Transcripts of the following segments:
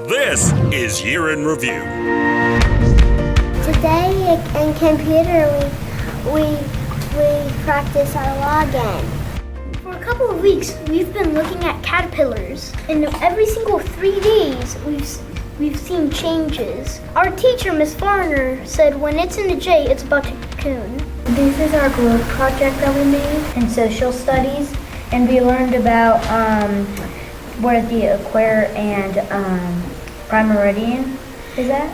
This is Year in Review. Today in computer we practice our login. For a couple of weeks, we've been looking at caterpillars, and every single 3 days, we've seen changes. Our teacher, Miss Foreigner, said when it's in the J, it's about to cocoon. This is our group project that we made in social studies, and we learned about where the equator and prime meridian is at.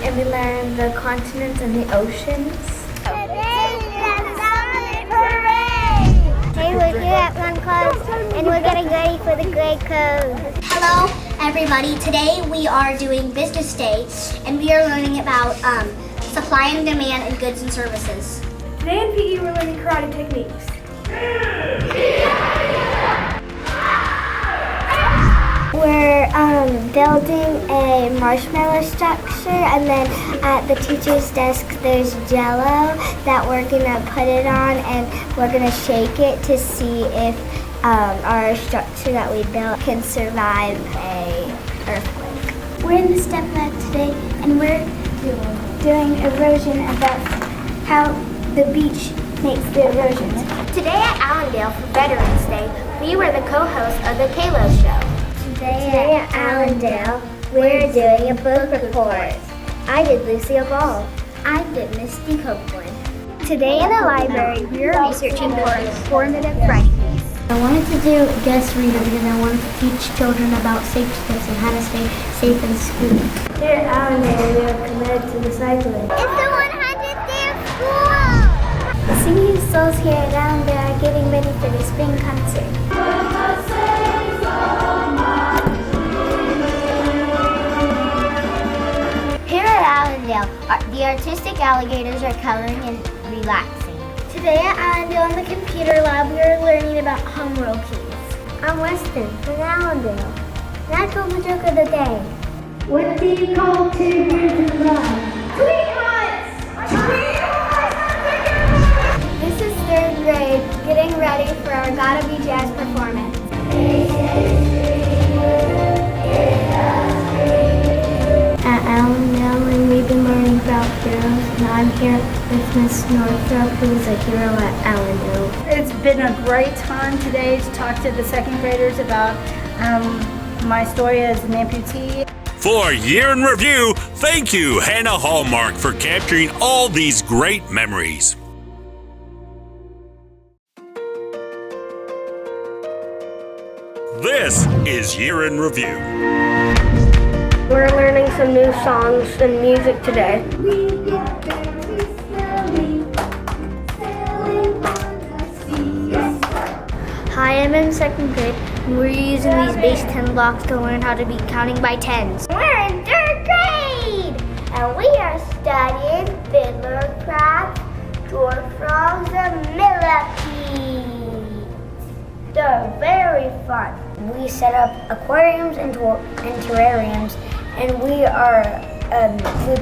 And we learned the continents and the oceans. Today's the summer parade! Hey, we're here at Run Club, and we're getting ready for the grade code. Hello, everybody. Today we are doing Business Day, and we are learning about supply and demand in goods and services. Today in PE, we're learning karate techniques. We're building a marshmallow structure, and then at the teacher's desk there's Jell-O that we're gonna put it on, and we're gonna shake it to see if our structure that we built can survive a earthquake. We're in the step lab today, and we're doing erosion, and that's how the beach makes the erosion. Today at Allendale for Veterans Day, we were the co-hosts of the Kalo Show. Today at Allendale, we're doing a book report. I did Lucille Ball. I did Misty Copeland. Today in the library, we are researching for an informative writing piece. I wanted to do guest reader because I wanted to teach children about safety and how to stay safe in school. Here at Allendale, we are committed to recycling. It's the 100th day of school! The singing souls here at Allendale are getting ready for the spring concert. Here at Allendale, the artistic alligators are coloring and relaxing. Today at Allendale in the computer lab, we are learning about home row keys. I'm Weston from Allendale. And I told the joke of the day. What do you call two birds of love? Sweethearts! This is 3rd grade, getting ready for our Gotta Be Jazz performance. At Allendale, and we've been learning about heroes, and I'm here with Miss Northrop, who is a hero at Allendale. It's been a great time today to talk to the second graders about my story as an amputee. For Year in Review, thank you, Hannah Hallmark, for capturing all these great memories. This is Year in Review. We're learning some new songs and music today. Hi, I'm in 2nd grade, and we're using these base 10 blocks to learn how to be counting by tens. We're in 3rd grade, and we are studying fiddler crabs, dwarf frogs, and millipedes. They're very fun. We set up aquariums and terrariums, and we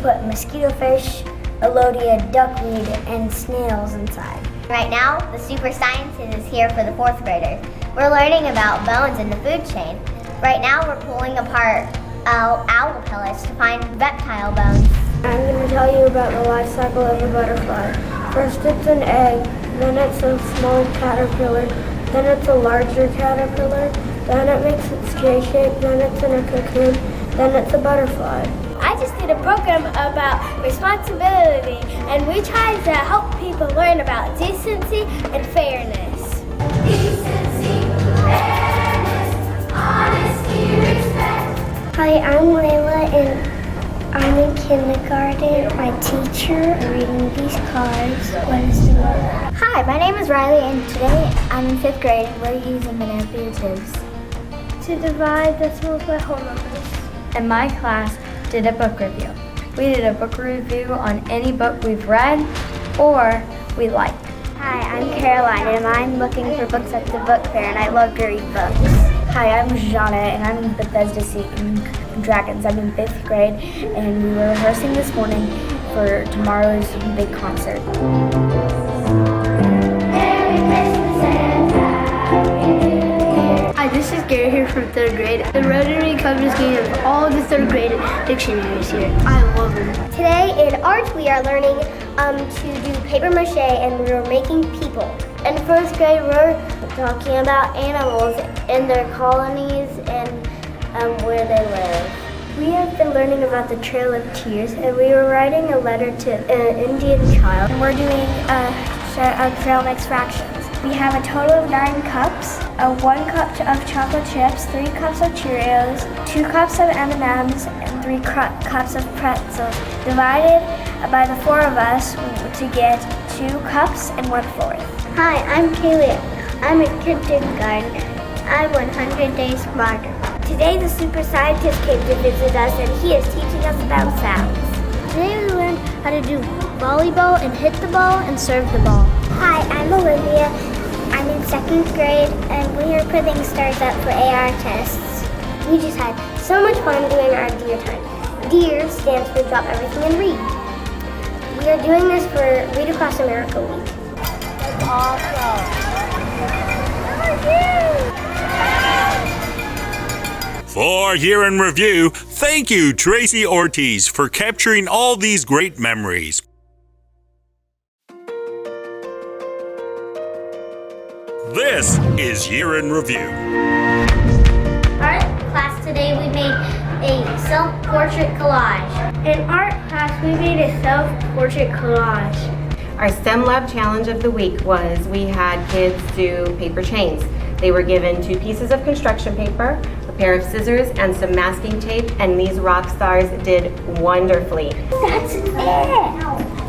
put mosquito fish, elodia, duckweed, and snails inside. Right now, the Super Sciences is here for the 4th graders. We're learning about bones in the food chain. Right now, we're pulling apart owl pellets to find reptile bones. I'm going to tell you about the life cycle of a butterfly. First it's an egg, then it's a small caterpillar, then it's a larger caterpillar, then it makes its J-shape, then it's in a cocoon, then it's a butterfly. I just did a program about responsibility, and we tried to help people learn about decency and fairness. Decency, fairness, honesty, respect. Hi, I'm Layla, and I'm in kindergarten. My teacher reading these cards. What is the word? Hi, my name is Riley, and today I'm in 5th grade, and we're using manipulatives To divide decimals by whole numbers. And my class did a book review. We did a book review on any book we've read or we like. Hi, I'm Caroline, and I'm looking for books at the book fair, and I love to read books. Hi, I'm Jana, and I'm in Bethesda Seeking Dragons. I'm in 5th grade, and we were rehearsing this morning for tomorrow's big concert. Merry Christmas and Happy New Year. Hi, this this is Gary here from 3rd grade. The Rotary Club is giving us all the 3rd grade dictionaries here. I love them. Today in art we are learning to do paper mache and we're making people. In 1st grade we're talking about animals and their colonies and where they live. We have been learning about the Trail of Tears and we were writing a letter to an Indian child. And we're doing trail mix fractions. We have a total of 9 cups, 1 cup of chocolate chips, 3 cups of Cheerios, 2 cups of M&Ms, and 3 cups of pretzels, divided by the 4 of us to get 2 cups and 1/4. Hi, I'm Kaylee. I'm in kindergarten. I'm 100 days smarter. Today the super scientist came to visit us and he is teaching us about sounds. Today we learned how to do volleyball and hit the ball and serve the ball. Hi, I'm Olivia. I'm in 2nd grade and we are putting stars up for AR tests. We just had so much fun doing our Dear time. DEAR stands for Drop Everything and Read. We are doing this for Read Across America Week. That's awesome. For Year in Review, thank you, Tracy Ortiz, for capturing all these great memories. This is Year in Review. Art class today we made a self-portrait collage. In art class we made a self-portrait collage. Our STEM Lab Challenge of the week was we had kids do paper chains. They were given 2 pieces of construction paper, a pair of scissors, and some masking tape, and these rock stars did wonderfully. That's it!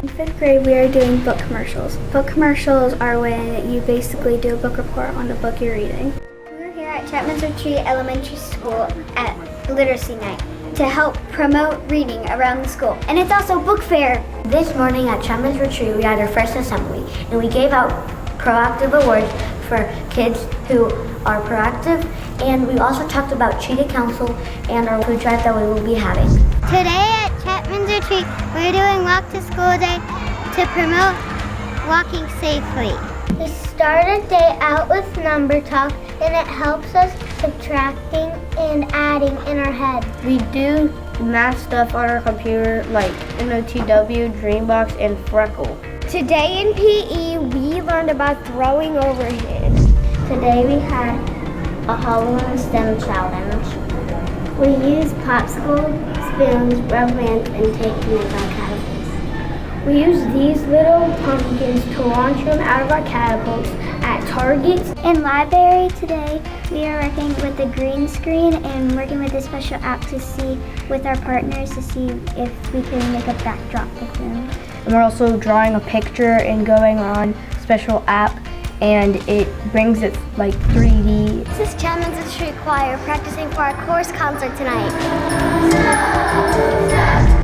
In 5th grade, we are doing book commercials. Book commercials are when you basically do a book report on the book you're reading. We're here at Chapman's Retreat Elementary School at Literacy Night to help promote reading around the school. And it's also book fair. This morning at Chapman's Retreat, we had our first assembly, and we gave out proactive awards for kids who are proactive, and we also talked about Cheetah Council and our food drive that we will be having. Today at Chapman's Retreat, we're doing Walk to School Day to promote walking safely. We start a day out with number talk, and it helps us subtracting and adding in our head. We do math stuff on our computer like NOTW, Dreambox, and Freckle. Today in PE, we learned about throwing overhead. Today we had a Halloween STEM challenge. We used popsicle, spoons, rubber bands, and tape to make our catapults. We used these little pumpkins to launch them out of our catapults at Targets. In library today, we are working with the green screen and working with a special app to see with our partners to see if we can make a backdrop with them. And we're also drawing a picture and going on special app, and it brings it like 3D. This is Chapman's Retreat Choir practicing for our chorus concert tonight.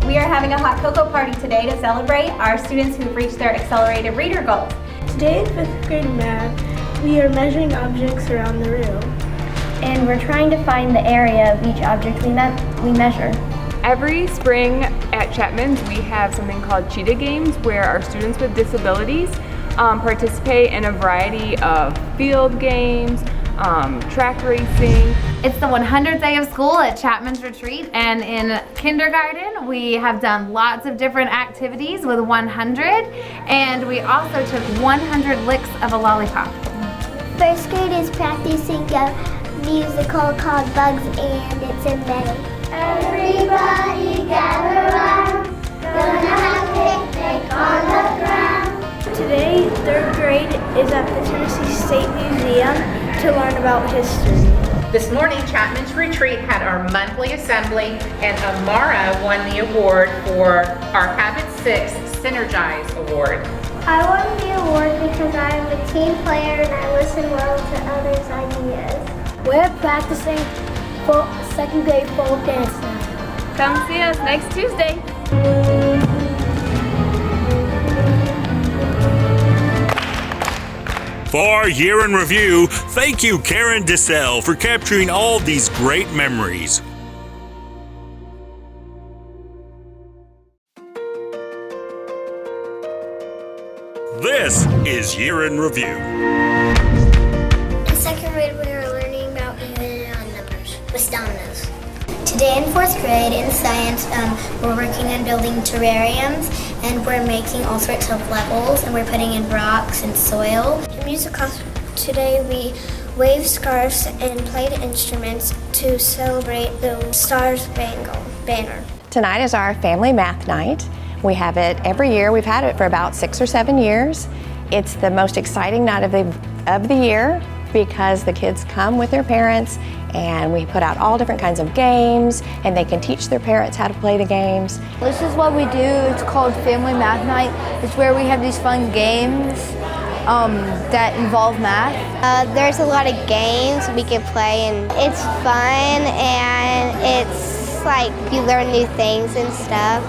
We are having a hot cocoa party today to celebrate our students who've reached their accelerated reader goals. Today in 5th grade math, we are measuring objects around the room. And we're trying to find the area of each object we measure. Every spring at Chapman's, we have something called Cheetah Games, where our students with disabilities participate in a variety of field games, track racing. It's the 100th day of school at Chapman's Retreat, and in kindergarten we have done lots of different activities with 100, and we also took 100 licks of a lollipop. 1st grade is practicing a musical called Bugs, and it's in May. Everybody gather around, gonna have a picnic on the ground. Today, 3rd grade is at the Tennessee State Museum to learn about history. This morning, Chapman's Retreat had our monthly assembly, and Amara won the award for our Habit 6 Synergize Award. I won the award because I am a team player and I listen well to others' ideas. We're practicing for 2nd grade folk dance now. Come see us next Tuesday. For Year in Review, thank you, Karen DeSalle, for capturing all these great memories. This is Year in Review. In 2nd grade, we were learning about Today in 4th grade in science, we're working on building terrariums, and we're making all sorts of levels, and we're putting in rocks and soil. In music class today, we waved scarves and played instruments to celebrate the Stars Banner. Tonight is our family math night. We have it every year. We've had it for about 6 or 7 years. It's the most exciting night of the year because the kids come with their parents and we put out all different kinds of games and they can teach their parents how to play the games. This is what we do. It's called Family Math Night. It's where we have these fun games that involve math. There's a lot of games we can play and it's fun and it's like you learn new things and stuff.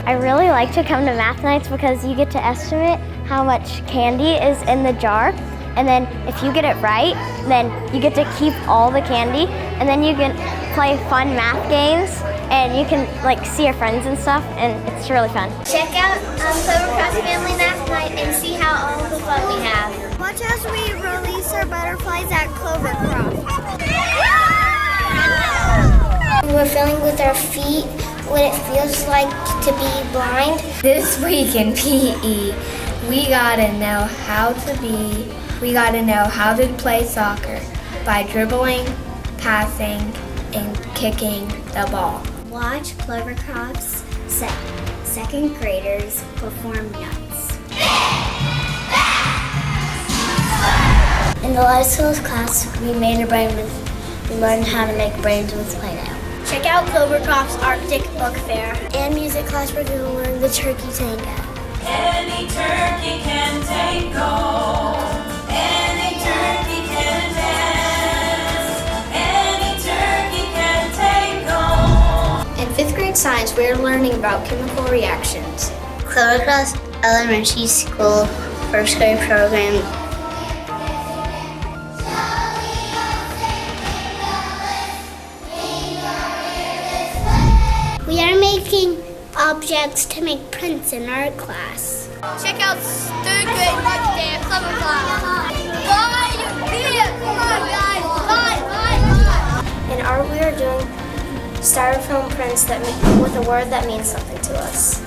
I really like to come to math nights because you get to estimate how much candy is in the jar. And then if you get it right, then you get to keep all the candy, and then you can play fun math games, and you can like see your friends and stuff, and it's really fun. Check out Clovercroft Family Math Night and see how all the fun we have. Watch as we release our butterflies at Clovercroft. We're feeling with our feet what it feels like to be blind. This week in PE, we gotta know how to play soccer by dribbling, passing, and kicking the ball. Watch Clovercroft's second graders perform nuts. In the life skills class, we learned how to make brains with Play-Doh. Check out Clovercroft's Arctic Book Fair. And music class, we're going to learn the turkey tango. Any turkey can tango. Any turkey can dance. Any turkey can tango. In 5th grade science, we're learning about chemical reactions. Clovercroft Elementary School 1st grade program. We are making objects to make prints in art class. Check out 3rd grade next day at Clovercroft. Buy your beer! Come on, guys! Buy! In art, we are doing styrofoam prints with a word that means something to us.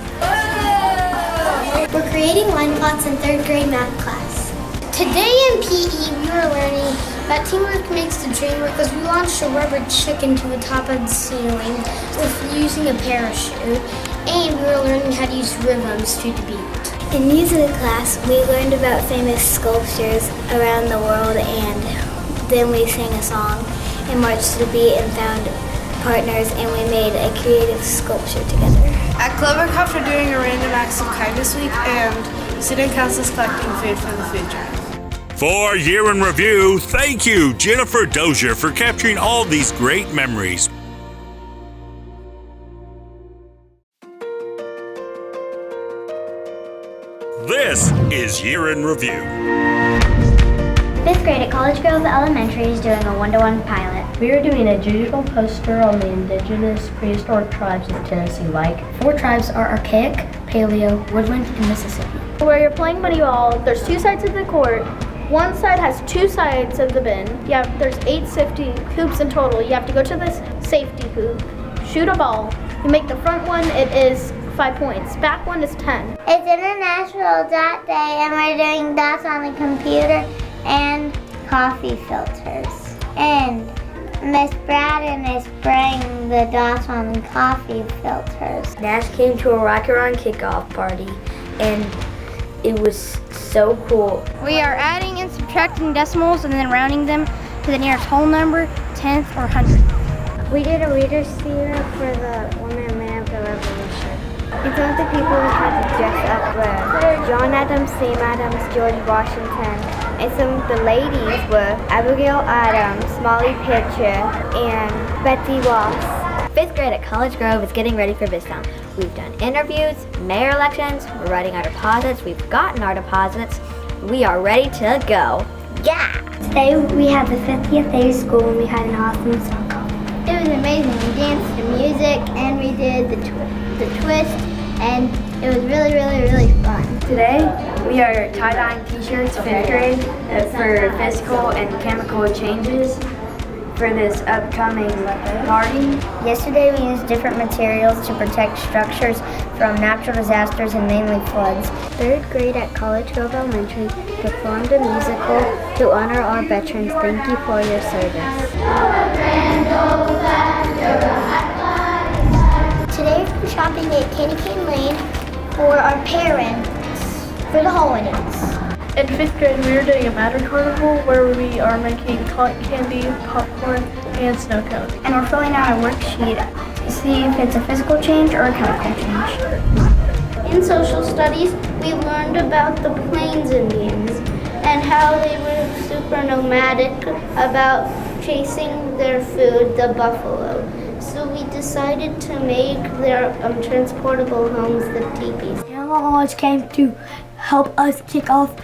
We're creating line plots in 3rd grade math class. Today in PE, we were learning that teamwork makes the dream work because we launched a rubber chicken to the top of the ceiling with using a parachute, and we were learning how to use rhythms to the beat. In music class, we learned about famous sculptures around the world, and then we sang a song and marched to the beat and found partners, and we made a creative sculpture together. At Clovercroft, we're doing a random acts of kindness week, and student council is collecting food from the food drive. For Year in Review, thank you, Jennifer Dozier, for capturing all these great memories. This is Year in Review. 5th grade at College Grove Elementary is doing a 1-to-1 pilot. We are doing a digital poster on the indigenous prehistoric tribes of Tennessee, like 4 tribes are archaic, paleo, woodland, and Mississippi. Where you're playing buddy ball, there's 2 sides of the court. One side has 2 sides of the bin. There's 8 safety hoops in total. You have to go to this safety hoop, shoot a ball. You make the front one, it is 5 points. Back one is 10. It's International Dot Day and we're doing dots on the computer and coffee filters. And Miss Braden is spraying the dots on the coffee filters. Nash came to a Rock Around kickoff party, and it was so cool. We are adding and subtracting decimals and then rounding them to the nearest whole number, 10th or 100th. We did a reader's theater for the Women Man of the Revolution. And some of the people we had to dress up were John Adams, Sam Adams, George Washington, and some of the ladies were Abigail Adams, Molly Pitcher, and Betsy Ross. 5th grade at College Grove is getting ready for BizTown. We've done interviews, mayor elections, we're writing our deposits, we've gotten our deposits. We are ready to go. Yeah! Today we had the 50th day of school and we had an awesome song call. It was amazing. We danced to music and we did the twist, and it was really, really, really fun. Today we are tie-dyeing t-shirts, 5th grade, for physical and chemical changes for this upcoming party. Yesterday we used different materials to protect structures from natural disasters and mainly floods. Third grade at College Grove Elementary performed a musical to honor our veterans. Thank you for your service. Today we're shopping at Candy Cane Lane for our parents for the holidays. In 5th grade, we are doing a Matter Carnival where we are making cotton candy, popcorn, and snow cones. And we're filling out a worksheet to see if it's a physical change or a chemical change. In social studies, we learned about the Plains Indians and how they were super nomadic about chasing their food, the buffalo. So we decided to make their transportable homes the teepees. Animals came to help us kick off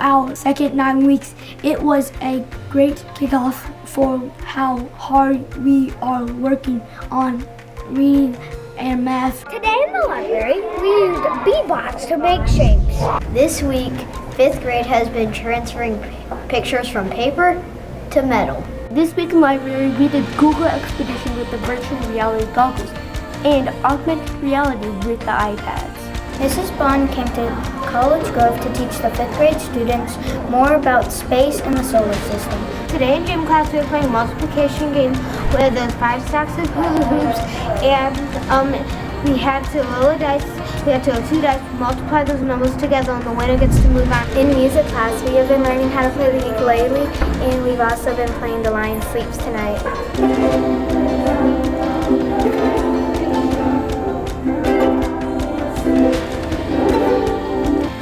our second 9 weeks. It was a great kickoff for how hard we are working on reading and math. Today in the library, we used bee-bots to make shapes. This week, 5th grade has been transferring pictures from paper to metal. This week in library, we did Google Expedition with the virtual reality goggles and augmented reality with the iPads. Mrs. Bond came to College Grove to teach the 5th grade students more about space and the solar system. Today in gym class, we were playing multiplication games with those 5 stacks of hula hoops, and we had to roll a dice. We had to roll 2 dice, multiply those numbers together, and the winner gets to move on. In music class, we have been learning how to play the ukulele, and we've also been playing The Lion Sleeps Tonight.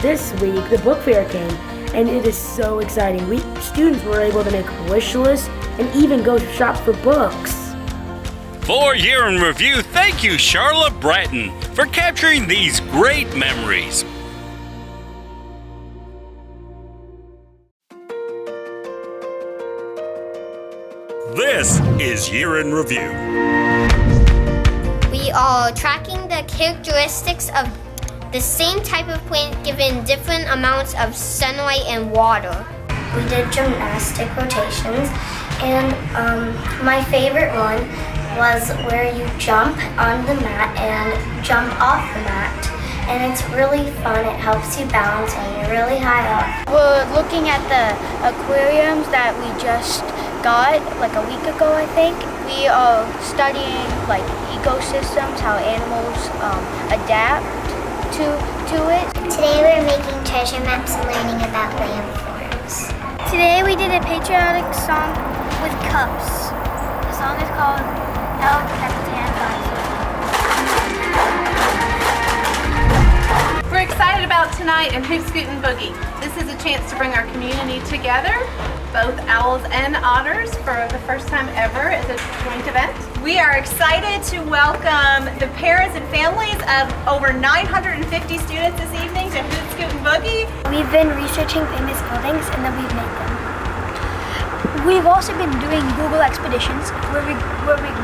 This week, the book fair came, and it is so exciting. Students were able to make wish lists and even go shop for books. For Year in Review, thank you, Charlotte Bratton, for capturing these great memories. This is Year in Review. We are tracking the characteristics of the same type of plant given different amounts of sunlight and water. We did gymnastic rotations, and my favorite one was where you jump on the mat and jump off the mat. And it's really fun, it helps you balance and you're really high up. We're looking at the aquariums that we just got like a week ago, I think. We are studying like ecosystems, how animals adapt to it. Today we're making treasure maps and learning about landforms. Today we did a patriotic song with cups. The song is called El Capitan Garza. We're excited about tonight and Hoop Scoot and Boogie. This is a chance to bring our community together, both owls and otters, for the first time ever as a joint event. We are excited to welcome the parents and families of over 950 students this evening to Hoop Scoot and Boogie. We've been researching famous buildings and then we've made them. We've also been doing Google Expeditions where we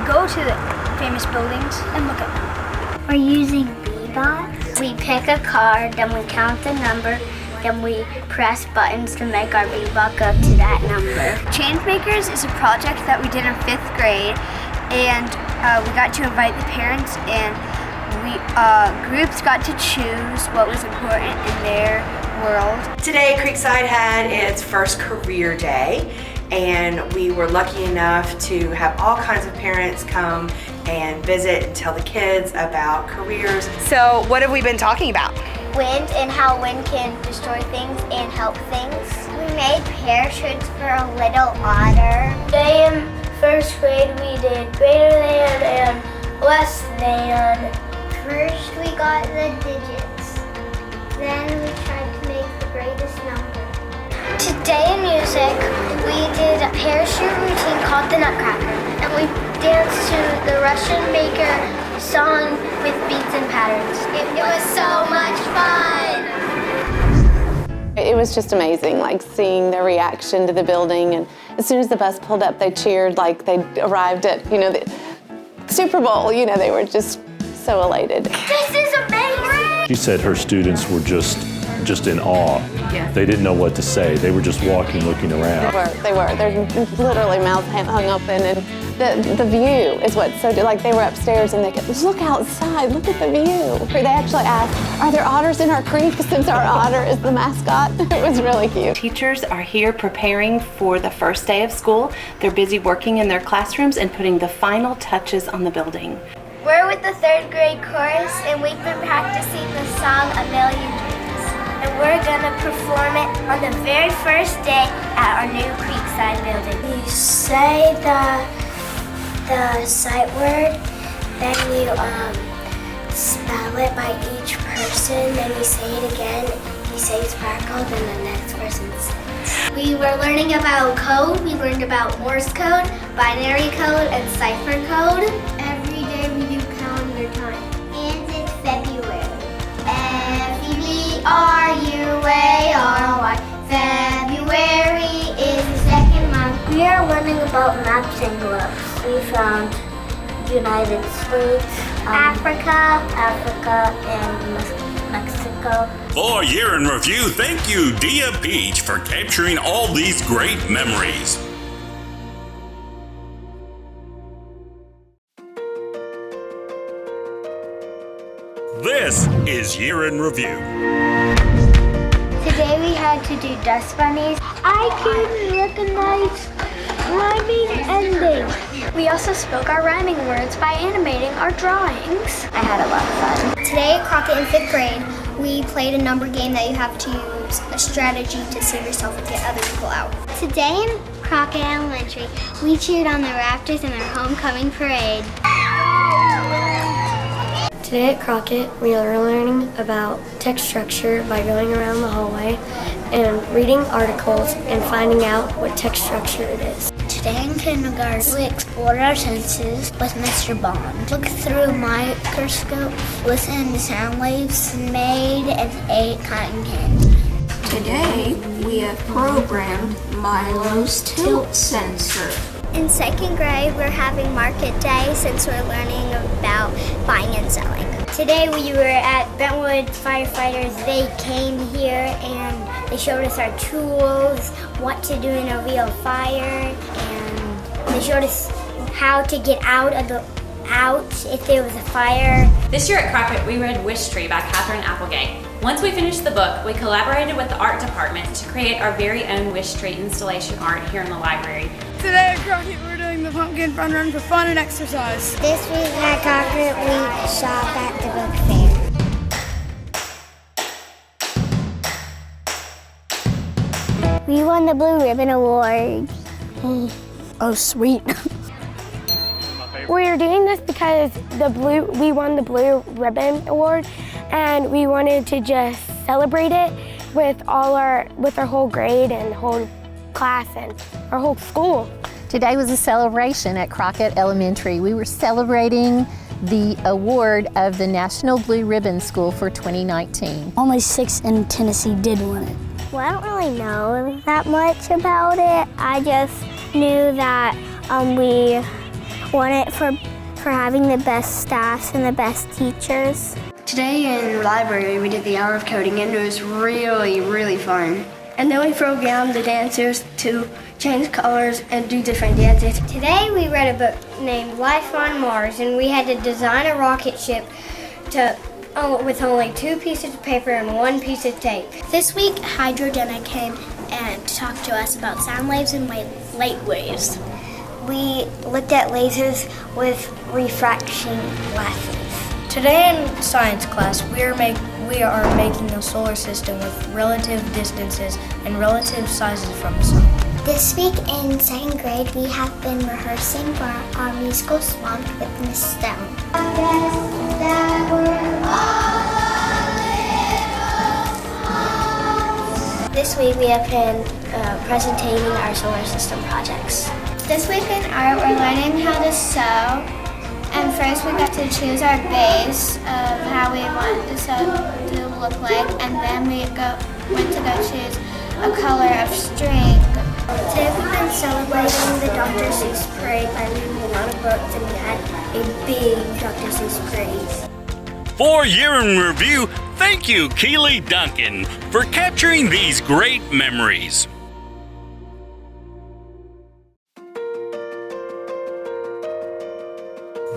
go to the famous buildings and look at them. We're using bee-bots. We pick a card, then we count the number, then we press buttons to make our bee-bot go to that number. Changemakers is a project that we did in 5th grade, and we got to invite the parents, and groups got to choose what was important in their world. Today, Creekside had its first career day, and we were lucky enough to have all kinds of parents come and visit and tell the kids about careers. So what have we been talking about? Wind and how wind can destroy things and help things. We made parachutes for a little otter. Today in 1st grade we did greater than and less than. First we got the digits. Then we tried to make the greatest number. Today in music we did a parachute routine called the Nutcracker. And we danced to the Russian Baker song with beats and patterns. It was so much fun! It was just amazing, like seeing their reaction to the building, and as soon as the bus pulled up, they cheered like they arrived at, the Super Bowl. They were just so elated. This is amazing! She said her students were just just in awe. Yes. They didn't know what to say. They were just walking, looking around. They were. They're literally mouths hung open, and the view is what's so, like they were upstairs and they could look outside, look at the view. They actually asked, are there otters in our creek since our otter is the mascot? It was really cute. Teachers are here preparing for the first day of school. They're busy working in their classrooms and putting the final touches on the building. We're with the 3rd grade chorus, and we've been practicing the song A Million Dreams. And we're gonna perform it on the very first day at our new Creekside building. You say the sight word, then you spell it by each person, then you say it again, you say sparkle, then the next person says. We were learning about code. We learned about Morse code, binary code, and cipher code. Every day we do calendar time. And it's February. February. February is the second month. We are learning about maps and gloves. We found United States, Africa, and Mexico. For Year in Review, thank you, Dia Peach, for capturing all these great memories. This is Year in Review. Today we had to do dust bunnies. I can recognize rhyming endings. We also spoke our rhyming words by animating our drawings. I had a lot of fun. Today at Crockett in 5th grade, we played a number game that you have to use a strategy to save yourself and get other people out. Today in Crockett Elementary, we cheered on the Raptors in their homecoming parade. Today at Crockett, we are learning about text structure by going around the hallway and reading articles and finding out what text structure it is. Today in kindergarten, we explored our senses with Mr. Bond. Looked through a microscope, listened to sound waves, made and ate cotton candy. Today, we have programmed Milo's tilt sensor. In 2nd grade, we're having market day since we're learning about buying and selling. Today we were at Bentwood Firefighters. They came here and they showed us our tools, what to do in a real fire, and they showed us how to get out if there was a fire. This year at Crockett, we read Wish Tree by Katherine Applegate. Once we finished the book, we collaborated with the art department to create our very own Wish Tree installation art here in the library. Today at Crockett, we're doing the pumpkin fun run for fun and exercise. This week at Crockett, we shop at the book fair. We won the Blue Ribbon Award. Oh, sweet. We're doing this because we won the Blue Ribbon Award, and we wanted to just celebrate it with our whole grade and whole class and our whole school. Today was a celebration at Crockett Elementary. We were celebrating the award of the National Blue Ribbon School for 2019. Only 6 in Tennessee did win it. Well, I don't really know that much about it. I just knew that we won it for having the best staffs and the best teachers. Today in the library, we did the hour of coding, and it was really, really fun. And then we programmed the dancers to change colors and do different dances. Today we read a book named Life on Mars, and we had to design a rocket ship with only 2 pieces of paper and 1 piece of tape. This week, Hydrodena came and talked to us about sound waves and light waves. We looked at lasers with refraction glasses. Today in science class, we are making a solar system with relative distances and relative sizes from the sun. This week in 2nd grade, we have been rehearsing for our musical Swamped with Miss Stone. This week we have been presenting our solar system projects. This week in art, we're learning how to sew. And first we got to choose our base of how we want the sew to look like, and then we went to go choose a color of string. Today we've been celebrating the Dr. Seuss parade by reading a lot of books, and we had a big Dr. Seuss parade. For Year in Review, Thank you, Keely Duncan, for capturing these great memories.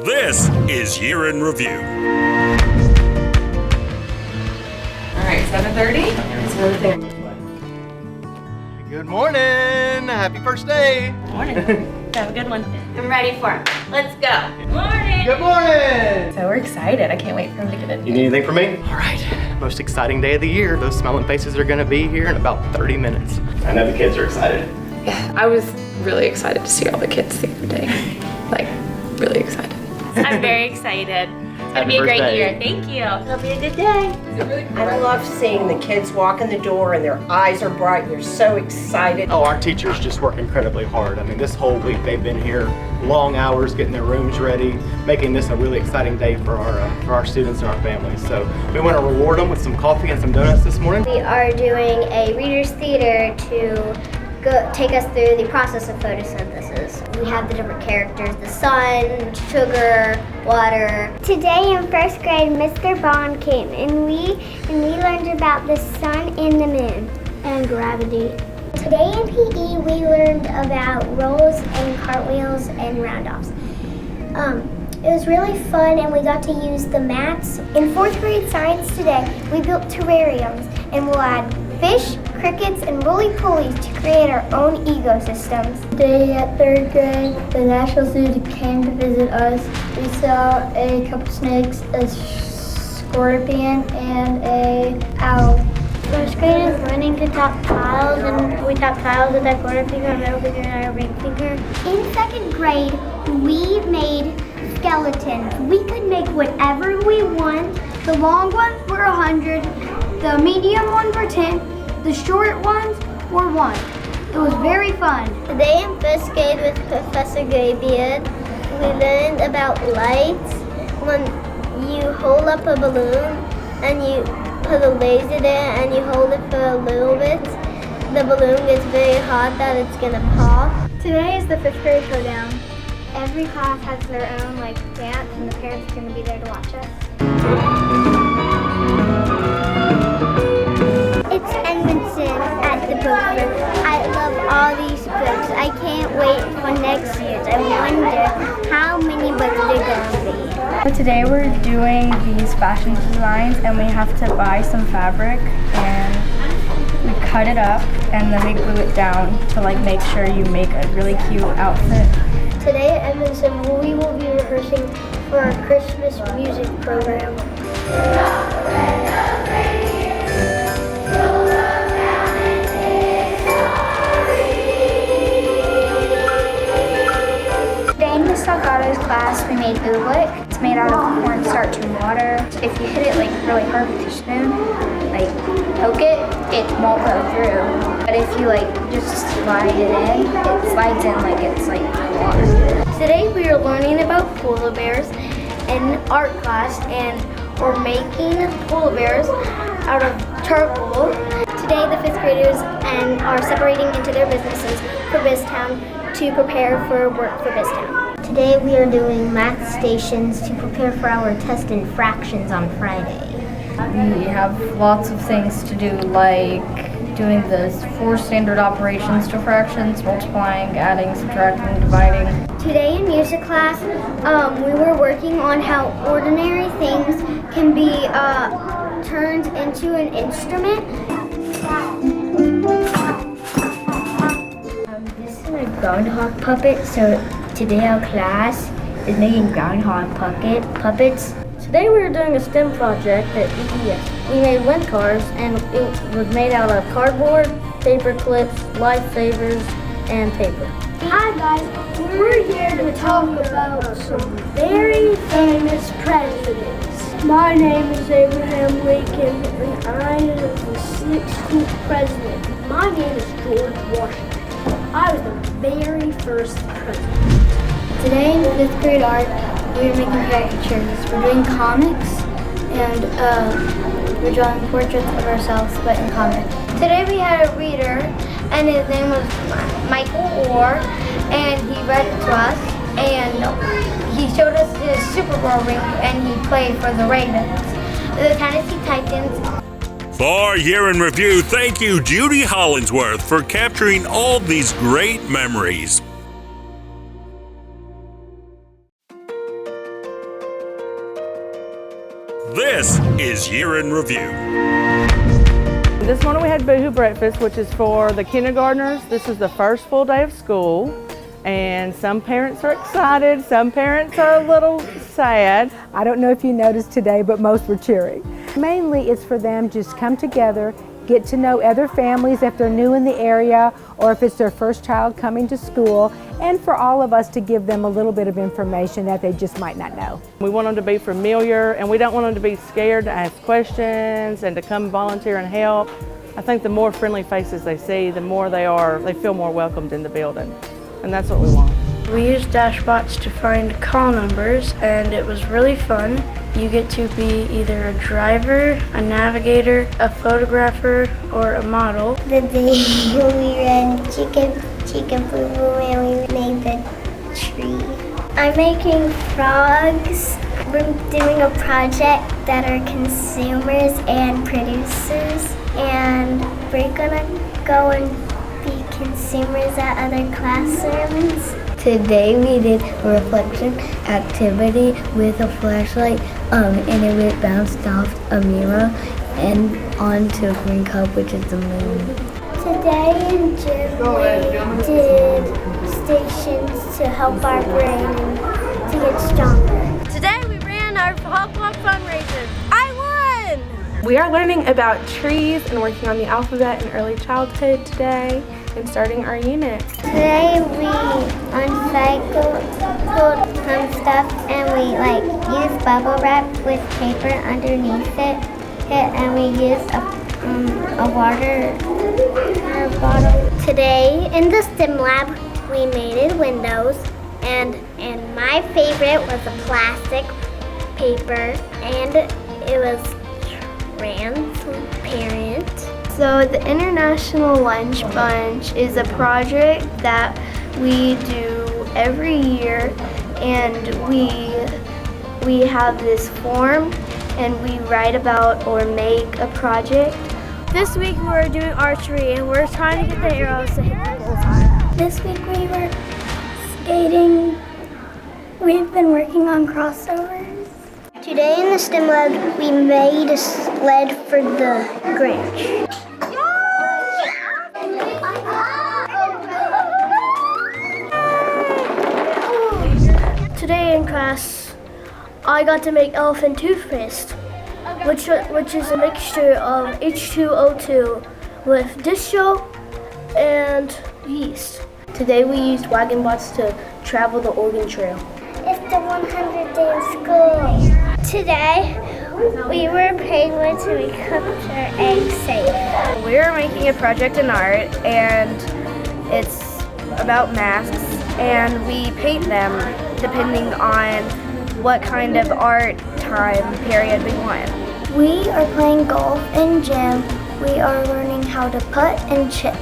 This is Year in Review. All right, 7:30. Good morning. Happy first day. Morning. Have a good one. I'm ready for it. Let's go. Good morning. Good morning. So we're excited. I can't wait for him to get in. You need anything from me? All right. Most exciting day of the year. Those smiling faces are going to be here in about 30 minutes. I know the kids are excited. Yeah, I was really excited to see all the kids the other day. Like, really excited. I'm very excited. It's gonna be a great year. Thank you. It'll be a good day. I love seeing the kids walk in the door and their eyes are bright and they're so excited. Oh, our teachers just work incredibly hard. I mean, this whole week they've been here, long hours getting their rooms ready, making this a really exciting day for our students and our families. So we want to reward them with some coffee and some donuts this morning. We are doing a reader's theater to take us through the process of photosynthesis. We have the different characters, the sun, sugar, water. Today in first grade, Mr. Bond came and we learned about the sun and the moon. And gravity. Today in PE, we learned about rolls and cartwheels and roundoffs. It was really fun and we got to use the mats. In fourth grade science today, we built terrariums and we'll add fish, crickets, and roly-polies to create our own ecosystems. Today at third grade, the National Zoo came to visit us. We saw a couple snakes, a scorpion, and a owl. First grade is learning to top tiles, and we top tiles with our quarter finger, our middle finger, and our ring finger. In second grade, we made skeletons. We could make whatever we want. The long ones were 100, the medium ones were 10, the short ones were 1. It was very fun. Today in first grade with Professor Graybeard, we learned about lights. When you hold up a balloon and you put a laser there and you hold it for a little bit, the balloon gets very hot that it's gonna pop. Today is the 5th grade showdown. Every class has their own dance and the parents are gonna be there to watch us. It's Edmondson at the book fair. I love all these books. I can't wait for next year's. I wonder how many books they're going to be. Today we're doing these fashion designs and we have to buy some fabric and we cut it up and then we glue it down to make sure you make a really cute outfit. Today at Edmondson we will be rehearsing for our Christmas music program. Today in Miss Salgado's class we made oobleck. It's made out of cornstarch and water. If you hit it really hard with your spoon, poke it, it won't go through. But if you just slide it in, it slides in like it's water. Today we are learning about polar bears in art class and we're making polar bears out of charcoal. Today the 5th graders are separating into their businesses for BizTown to prepare for work for BizTown. Today we are doing math stations to prepare for our test in fractions on Friday. We have lots of things to do like doing the 4 standard operations to fractions, multiplying, adding, subtracting, dividing. Today in music class, we were working on how ordinary things can be turned into an instrument. This is a groundhog puppet, so today our class is making groundhog puppets. Today we were doing a STEM project at EES. We made wind cars and it was made out of cardboard, paper clips, lifesavers, and paper. Hi guys, we're here to talk about some very famous presidents. My name is Abraham Lincoln and I am the 16th president. My name is George Washington. I was the very first president. Today in 5th grade art, we're making caricatures. We're doing comics and we're drawing portraits of ourselves, but in comics. Today we had a reader and his name was Michael Orr, and he read it to us and he showed us his Super Bowl ring and he played for the Ravens. the Tennessee Titans. For Year in Review, thank you, Judy Hollingsworth, for capturing all these great memories. This is Year in Review. This morning we had Boohoo Breakfast, which is for the kindergartners. This is the first full day of school, and some parents are excited, some parents are a little sad. I don't know if you noticed today, but most were cheering. Mainly it's for them to just come together, get to know other families if they're new in the area or if it's their first child coming to school, and for all of us to give them a little bit of information that they just might not know. We want them to be familiar, and we don't want them to be scared to ask questions and to come volunteer and help. I think the more friendly faces they see, the more they feel more welcomed in the building, and that's what we want. We used dashbots to find call numbers, and it was really fun. You get to be either a driver, a navigator, a photographer, or a model. The day we ran chicken boo boo and we made the tree. I'm making frogs. We're doing a project that are consumers and producers, and we're gonna go and be consumers at other classrooms. Today we did a reflection activity with a flashlight, and it bounced off a mirror and onto a green cup, which is the moon. Today in gym we did stations to help our brain and to get stronger. Today we ran our Hawk Walk fundraiser. I won! We are learning about trees and working on the alphabet in early childhood today and starting our unit. Today we uncycled some stuff and we used bubble wrap with paper underneath it, and we used a water bottle. Today in the STEM lab we made windows, and my favorite was a plastic paper, and it was transparent. So the International Lunch Bunch is a project that we do every year, and we have this form and we write about or make a project. This week we were doing archery and we're trying to get the arrows to hit the bullseye. This week we were skating. We've been working on crossovers. Today in the STEM lab we made a sled for the Grinch. Today in class, I got to make elephant toothpaste, which is a mixture of H2O2 with dish soap and yeast. Today we used wagon bots to travel the Oregon Trail. It's the 100th day of school. Today we were penguins and we cooked our eggs safe. We are making a project in art, and it's about masks, and we paint them depending on what kind of art time period we want. We are playing golf in gym. We are learning how to putt and chip.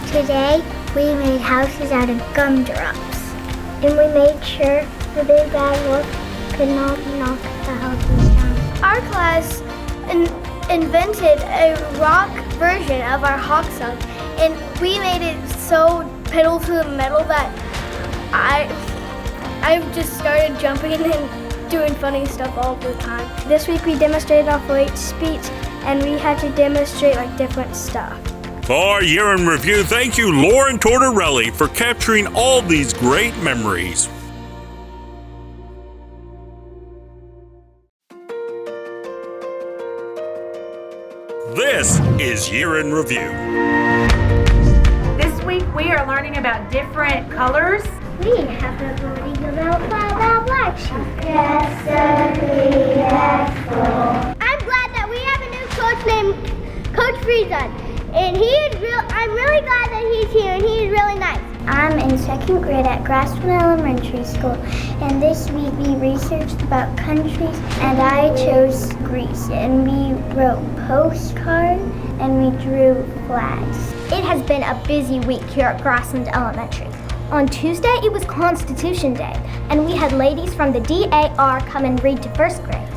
Today we made houses out of gumdrops, and we made sure the big bad wolf could not knock the houses down. Our class invented a rock version of our hawk song, and we made it so pedal to the metal that I just started jumping and doing funny stuff all the time. This week we demonstrated off weight speech, and we had to demonstrate different stuff. For Year in Review, thank you, Lauren Tortorelli, for capturing all these great memories. This is Year in Review. This week we are learning about different colors. We have been learning about black sheep. I'm glad that we have a new coach named Coach Friesen, and I'm really glad that he's here, and he's really nice. I'm in 2nd grade at Grasswood Elementary School, and this week we researched about countries, and I chose Greece, and we wrote postcards, and we drew flags. It has been a busy week here at Grassland Elementary. On Tuesday, it was Constitution Day, and we had ladies from the DAR come and read to 1st grade.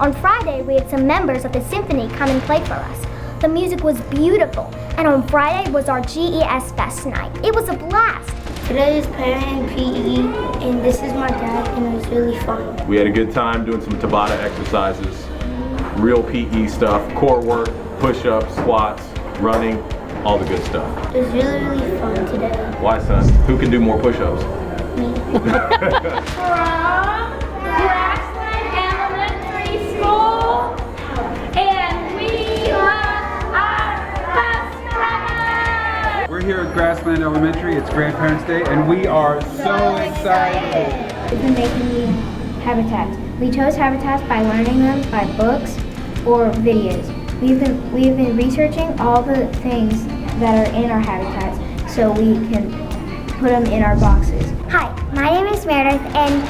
On Friday, we had some members of the symphony come and play for us. The music was beautiful, and on Friday was our GES Fest night. It was a blast. Today is parent PE, and this is my dad, and it was really fun. We had a good time doing some Tabata exercises, real PE stuff, core work, push-ups, squats, running, all the good stuff. It was really, really fun today. Why, son? Who can do more push-ups? Me. From Grassland Elementary School, and we love our customers. We're here at Grassland Elementary. It's Grandparents' Day, and we are so excited. We've been making these habitats. We chose habitats by learning them by books or videos. We've been researching all the things that are in our habitats so we can put them in our boxes. Hi, my name is Meredith, and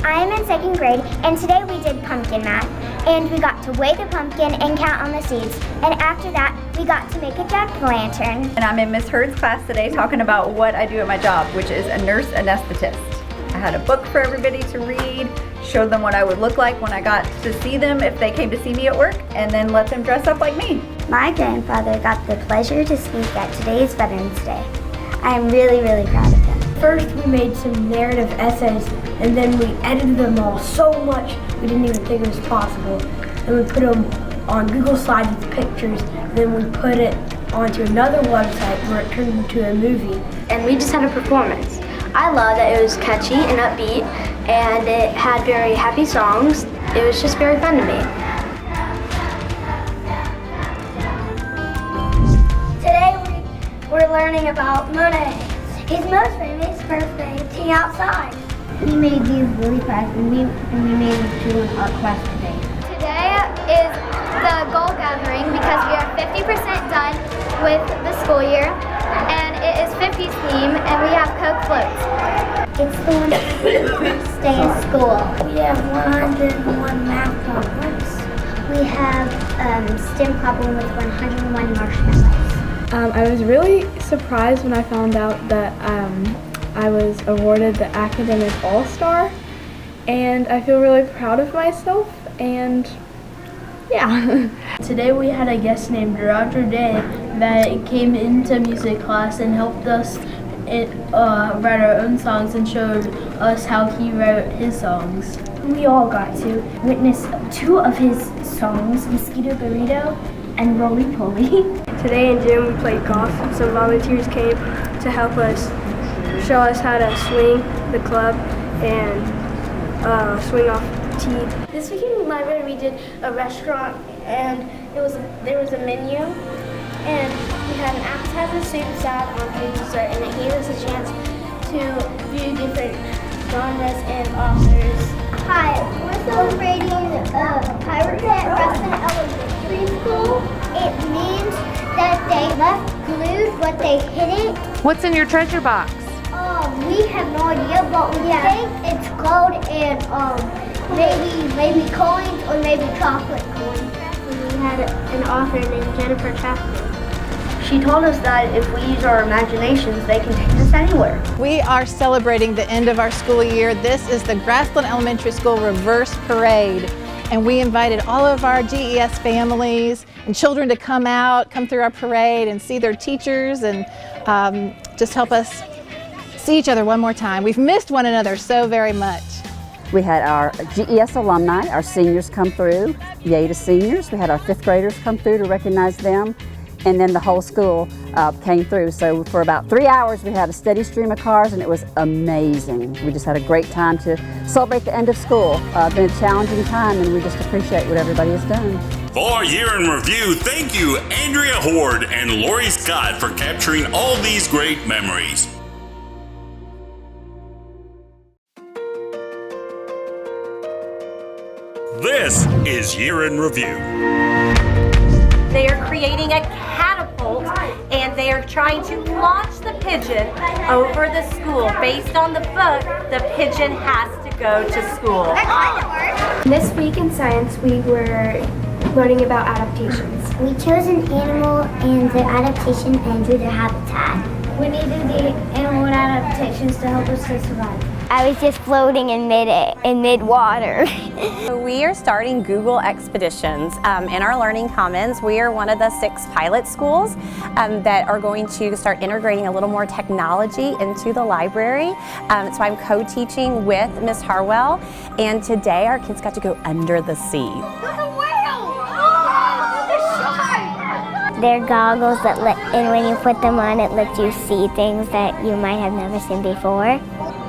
I am in 2nd grade, and today we did pumpkin math, and we got to weigh the pumpkin and count on the seeds, and after that, we got to make a jack-o'-lantern. And I'm in Miss Hurd's class today talking about what I do at my job, which is a nurse anesthetist. I had a book for everybody to read, showed them what I would look like when I got to see them if they came to see me at work, and then let them dress up like me. My grandfather got the pleasure to speak at today's Veterans Day. I am really, really proud of him. First, we made some narrative essays, and then we edited them all so much we didn't even think it was possible. Then we put them on Google Slides with pictures, and then we put it onto another website where it turned into a movie. And we just had a performance. I love that it was catchy and upbeat, and it had very happy songs. It was just very fun to me. Today we're learning about Monet. He's most famous for painting outside. We made these really fast, and we made them do an art class today. Today is the goal gathering because we are 50% done with the school year, and it is 50s theme, and we have Coke floats. It's the first day of school. We have 101 math problems. We have STEM problem with 101 marshmallows. I was really surprised when I found out that I was awarded the Academic All-Star, and I feel really proud of myself, and yeah. Today we had a guest named Roger Day that came into music class and helped us write our own songs and showed us how he wrote his songs. We all got to witness 2 of his songs, Mosquito Burrito and Roly Poly. Today in gym we played golf. Some volunteers came to help us, show us how to swing the club and swing off the tee. This weekend in the library we did a restaurant, and there was a menu, and we had an appetizer, soup, salad, entree, dessert, and it gave us a chance to view different genres and authors. Hi, we're celebrating Pirate at Grassland Elementary School. It means that they left glued, but they hid it. What's in your treasure box? We have no idea, but we think it's gold and maybe coins or maybe chocolate coins. We had an author named Jennifer Chapman. She told us that if we use our imaginations, they can take us anywhere. We are celebrating the end of our school year. This is the Grassland Elementary School Reverse Parade. And we invited all of our GES families and children to come through our parade and see their teachers and just help us see each other one more time. We've missed one another so very much. We had our GES alumni, our seniors come through, yay to seniors. We had our 5th graders come through to recognize them. And then the whole school came through. So for about 3 hours we had a steady stream of cars, and it was amazing. We just had a great time to celebrate the end of school. It's been a challenging time, and we just appreciate what everybody has done. For Year in Review, thank you Andrea Horde and Lori Scott for capturing all these great memories. This is Year in Review. They are creating a catapult, and they are trying to launch the pigeon over the school. Based on the book, the pigeon has to go to school. This week in science, we were learning about adaptations. We chose an animal and the adaptation and drew their habitat. We needed the animal adaptations to help us to survive. I was just floating in mid-water. We are starting Google Expeditions in our Learning Commons. We are one of the 6 pilot schools that are going to start integrating a little more technology into the library. So I'm co-teaching with Miss Harwell, and today our kids got to go under the sea. They're goggles that and when you put them on, it lets you see things that you might have never seen before.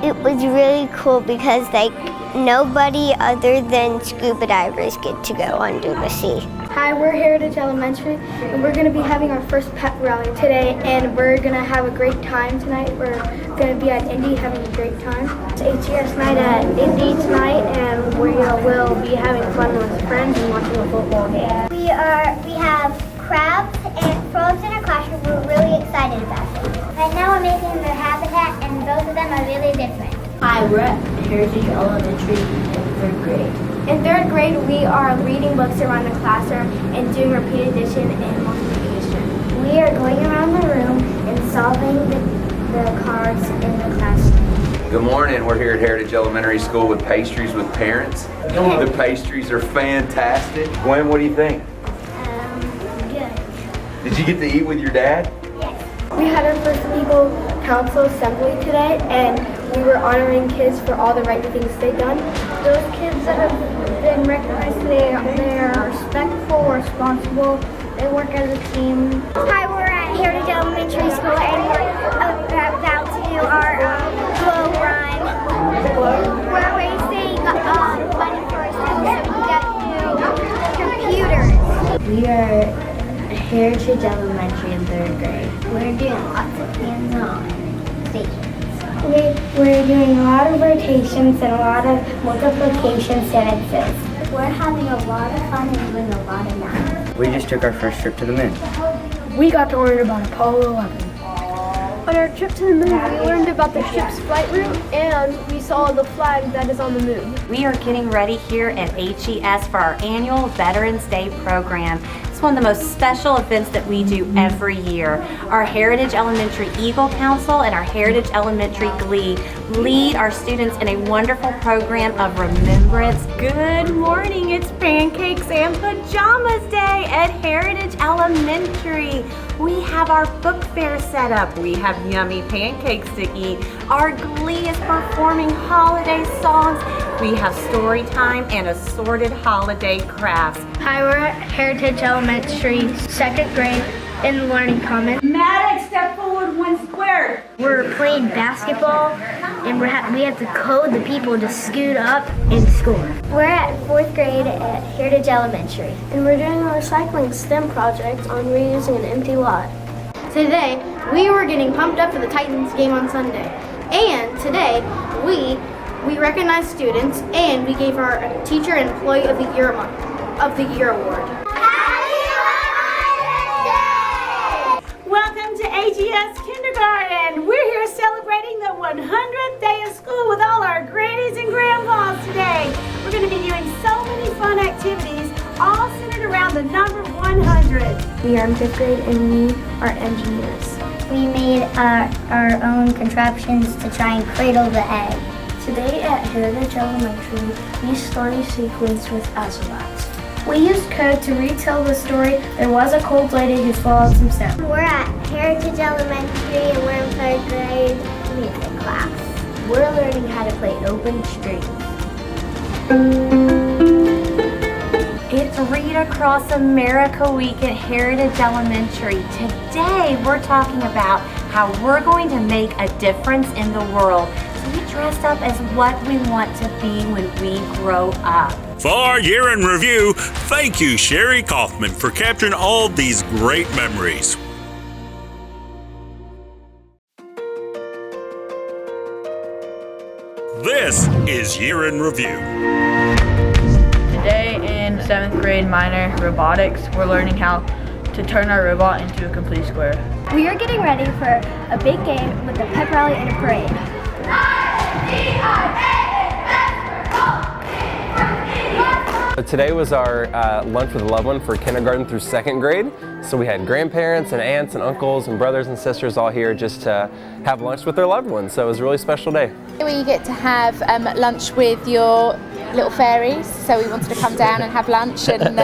It was really cool because nobody other than scuba divers get to go under the sea. Hi, we're Heritage Elementary, and we're going to be having our first pep rally today, and we're going to have a great time tonight. We're going to be at Indy having a great time. It's HES night at Indy tonight, and we will be having fun with friends and watching a football game. We have crabs and frogs in our classroom. We're really excited about it. Right now we're making their habitat, and both of them are really different. Hi, we're at Heritage Elementary in 3rd grade. In 3rd grade, we are reading books around the classroom and doing repeat addition and multiplication. We are going around the room and solving the cards in the classroom. Good morning, we're here at Heritage Elementary School with pastries with parents. The pastries are fantastic. Gwen, what do you think? Good. Did you get to eat with your dad? We had our first Eagle Council Assembly today, and we were honoring kids for all the right things they've done. Those kids that have been recognized today, they're respectful, responsible, they work as a team. Hi, we're at Heritage Elementary School, and we're about to do our glow run. We're racing money for ourselves, so we got new computers. We are Heritage Elementary in 3rd grade. We're doing lots of hands-on stations. We're doing a lot of rotations and a lot of multiplication sentences. We're having a lot of fun and doing a lot of math. We just took our first trip to the moon. We got to learn about Apollo 11. On our trip to the moon, we learned about the ship's flight route, and we saw the flag that is on the moon. We are getting ready here at HES for our annual Veterans Day program. It's one of the most special events that we do every year. Our Heritage Elementary Eagle Council and our Heritage Elementary Glee lead our students in a wonderful program of remembrance. Good morning, it's Pancakes and Pajamas Day at Heritage Elementary. We have our book fair set up. We have yummy pancakes to eat. Our Glee is performing holiday songs. We have story time and assorted holiday crafts. Hi, we're at Heritage Elementary, 2nd grade in the Learning Commons. Maddox, step forward 1 square. We're playing basketball, and we have to code the people to scoot up and score. We're at 4th grade at Heritage Elementary. And we're doing a recycling STEM project on reusing an empty lot. Today, we were getting pumped up for the Titans game on Sunday. And today, we recognized students, and we gave our Teacher Employee of the Year award. Welcome to AGS Kindergarten. We're here celebrating the 100th day of school with all our grannies and grandpas today. We're going to be doing so many fun activities, all centered around the number 100. We are in 5th grade, and we are engineers. We made our own contraptions to try and cradle the egg. Today at Heritage Elementary, we start a sequence with Azabats. We used code to retell the story. There was a cold lady who swallowed some sand. We're at Heritage Elementary, and we're in 3rd grade music class. We're learning how to play open strings. It's Read Across America Week at Heritage Elementary. Today we're talking about how we're going to make a difference in the world. So we dressed up as what we want to be when we grow up. For our year in review, thank you, Sherry Kaufman, for capturing all these great memories. This is Year in Review. Today in 7th grade minor robotics, we're learning how to turn our robot into a complete square. We are getting ready for a big game with a pep rally and a parade. Today was our lunch with a loved one for kindergarten through 2nd grade. So we had grandparents and aunts and uncles and brothers and sisters all here just to have lunch with their loved ones. So it was a really special day. We get to have lunch with your little fairies. So we wanted to come down and have lunch, and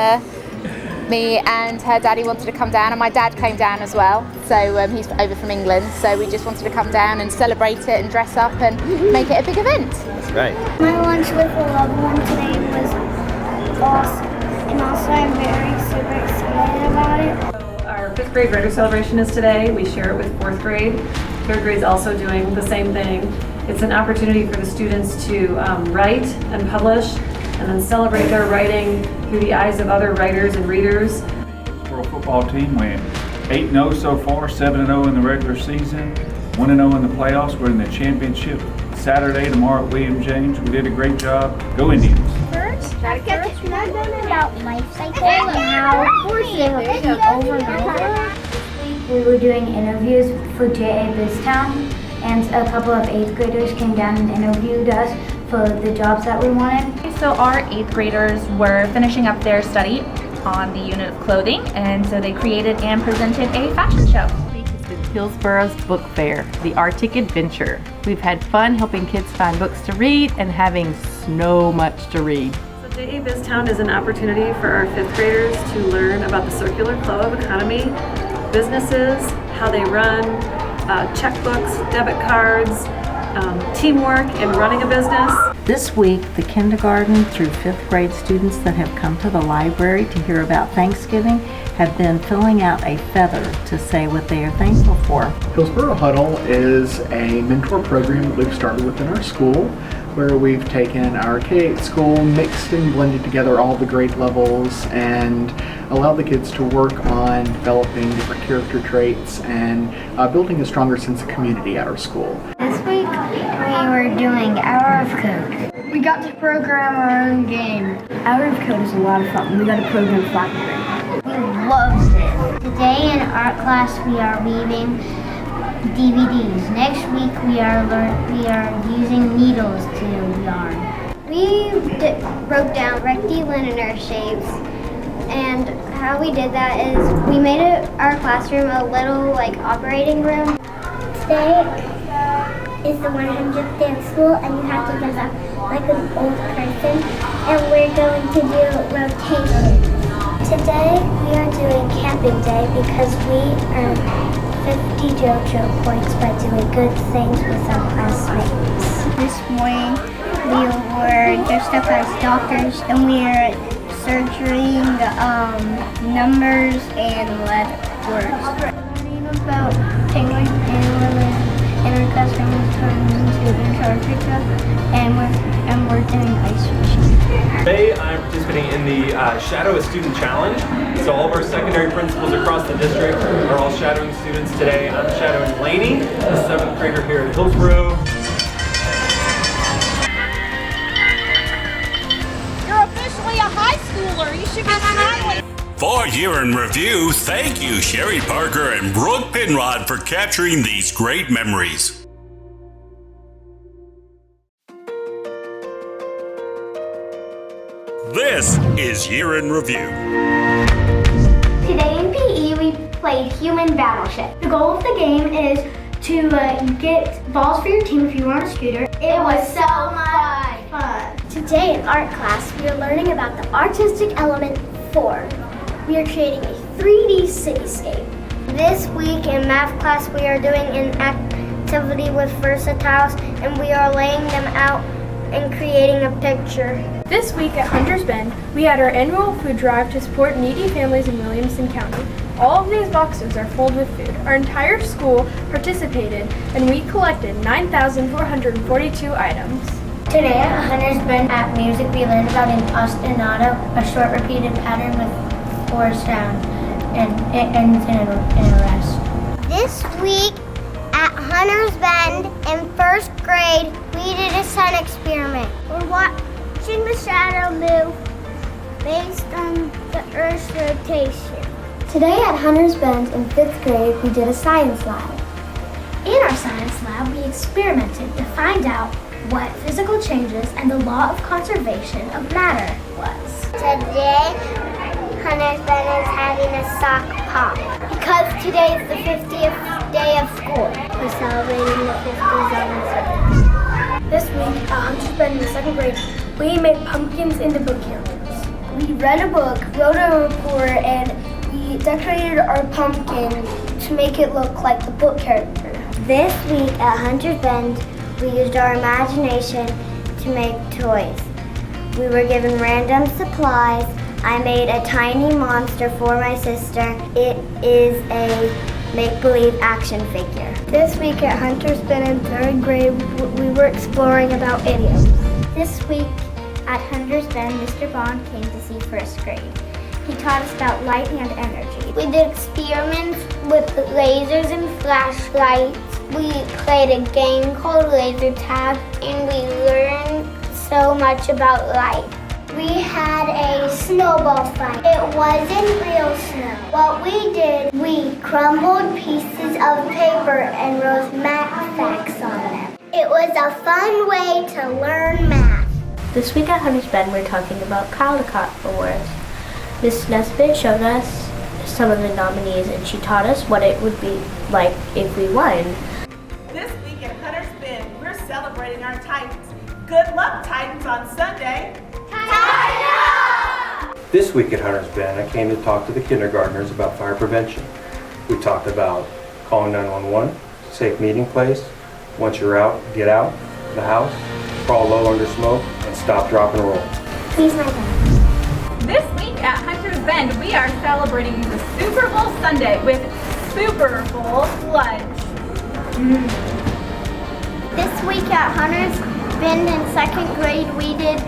me and her daddy wanted to come down, and my dad came down as well. So he's over from England. So we just wanted to come down and celebrate it and dress up and make it a big event. That's right. My lunch with a loved one today was awesome. And also I'm super excited about it. Our 5th grade writer celebration is today. We share it with 4th grade. 3rd grade is also doing the same thing. It's an opportunity for the students to write and publish and then celebrate their writing through the eyes of other writers and readers. The World football team went 8-0 so far, 7-0 in the regular season, 1-0 in the playoffs. We're in the championship Saturday tomorrow at William James. We did a great job. Go Indians. First, can I learn about life cycle and how they repeat over and over? This week we were doing interviews for J.A. Biztown, and a couple of 8th graders came down and interviewed us for the jobs that we wanted. So our 8th graders were finishing up their study on the unit of clothing, and so they created and presented a fashion show. Hillsboro's Book Fair, the Arctic Adventure. We've had fun helping kids find books to read and having so much to read. So J.A. Biztown is an opportunity for our 5th graders to learn about the circular flow of economy, businesses, how they run, checkbooks, debit cards, teamwork, and running a business. This week, the kindergarten through 5th grade students that have come to the library to hear about Thanksgiving have been filling out a feather to say what they are thankful for. Hillsboro Huddle is a mentor program that we've started within our school, where we've taken our K-8 school, mixed and blended together all the grade levels, and allowed the kids to work on developing different character traits and building a stronger sense of community at our school. This week we were doing Hour of Code. We got to program our own game. Hour of Code is a lot of fun. We got to program Flappy. We loved it. Today in art class we are weaving DVDs. Next week we are using needles to yarn. We broke down rectilinear shapes, and how we did that is we made our classroom a little operating room. Today is the 100th day of school, and you have to dress up like an old person, and we're going to do rotation. Today we are doing camping day because we earned 50 JoJo points by doing good things with our classmates. This morning we were dressed up as doctors, and we are surgerying numbers and letters. Learning about penguins and our classroom is turned into Antarctica, and we're doing ice fishing. Today I'm participating in the Shadow a Student Challenge. So all of our secondary principals across the district are all shadowing students today. I'm shadowing Lainey, the 7th grader here at Hillsboro. You're officially a high schooler. You should be smiling. For Year in Review, thank you Sherry Parker and Brooke Penrod for capturing these great memories. This is Year in Review. Today in PE we played Human Battleship. The goal of the game is to get balls for your team if you were on a scooter. It was so much fun. Today in art class we are learning about the artistic element 4. We are creating a 3D cityscape. This week in math class we are doing an activity with versatiles, and we are laying them out and creating a picture. This week at Hunter's Bend, we had our annual food drive to support needy families in Williamson County. All of these boxes are filled with food. Our entire school participated, and we collected 9,442 items. Today at Hunter's Bend at music, we learned about an ostinato, a short repeated pattern with 4 sounds, and it ends in a rest. This week at Hunter's Bend in 1st grade, we did a sun experiment. We're watching the shadow move based on the Earth's rotation. Today at Hunter's Bend in 5th grade, we did a science lab. In our science lab, we experimented to find out what physical changes and the law of conservation of matter was. Today, Hunter's Bend is having a sock pop. Because today is the 50th day of school. We're celebrating the 50th anniversary. This week at Hunter's Bend in the 2nd grade, we made pumpkins into book characters. We read a book, wrote a report, and we decorated our pumpkin to make it look like the book character. This week at Hunter's Bend, we used our imagination to make toys. We were given random supplies. I made a tiny monster for my sister. It is a make-believe action figure. This week at Hunter's Bend in 3rd grade, we were exploring about idioms. This week at Hunter's Bend, Mr. Bond came to see 1st grade. He taught us about light and energy. We did experiments with lasers and flashlights. We played a game called laser tag, and we learned so much about light. We had a snowball fight. It wasn't real snow. What we did, we crumbled pieces of paper and wrote math facts on them. It was a fun way to learn math. This week at Hunter's Bend, we're talking about Caldecott Awards. Miss Nesbitt showed us some of the nominees, and she taught us what it would be like if we won. This week at Hunter's Bend, we're celebrating our Titans. Good luck, Titans, on Sunday. This week at Hunter's Bend, I came to talk to the kindergartners about fire prevention. We talked about calling 911, safe meeting place, once you're out, get out of the house, crawl low under smoke, and stop, drop, and roll. Please, my dad. This week at Hunter's Bend, we are celebrating the Super Bowl Sunday with Super Bowl lunch. This week at Hunter's Bend in 2nd grade, we did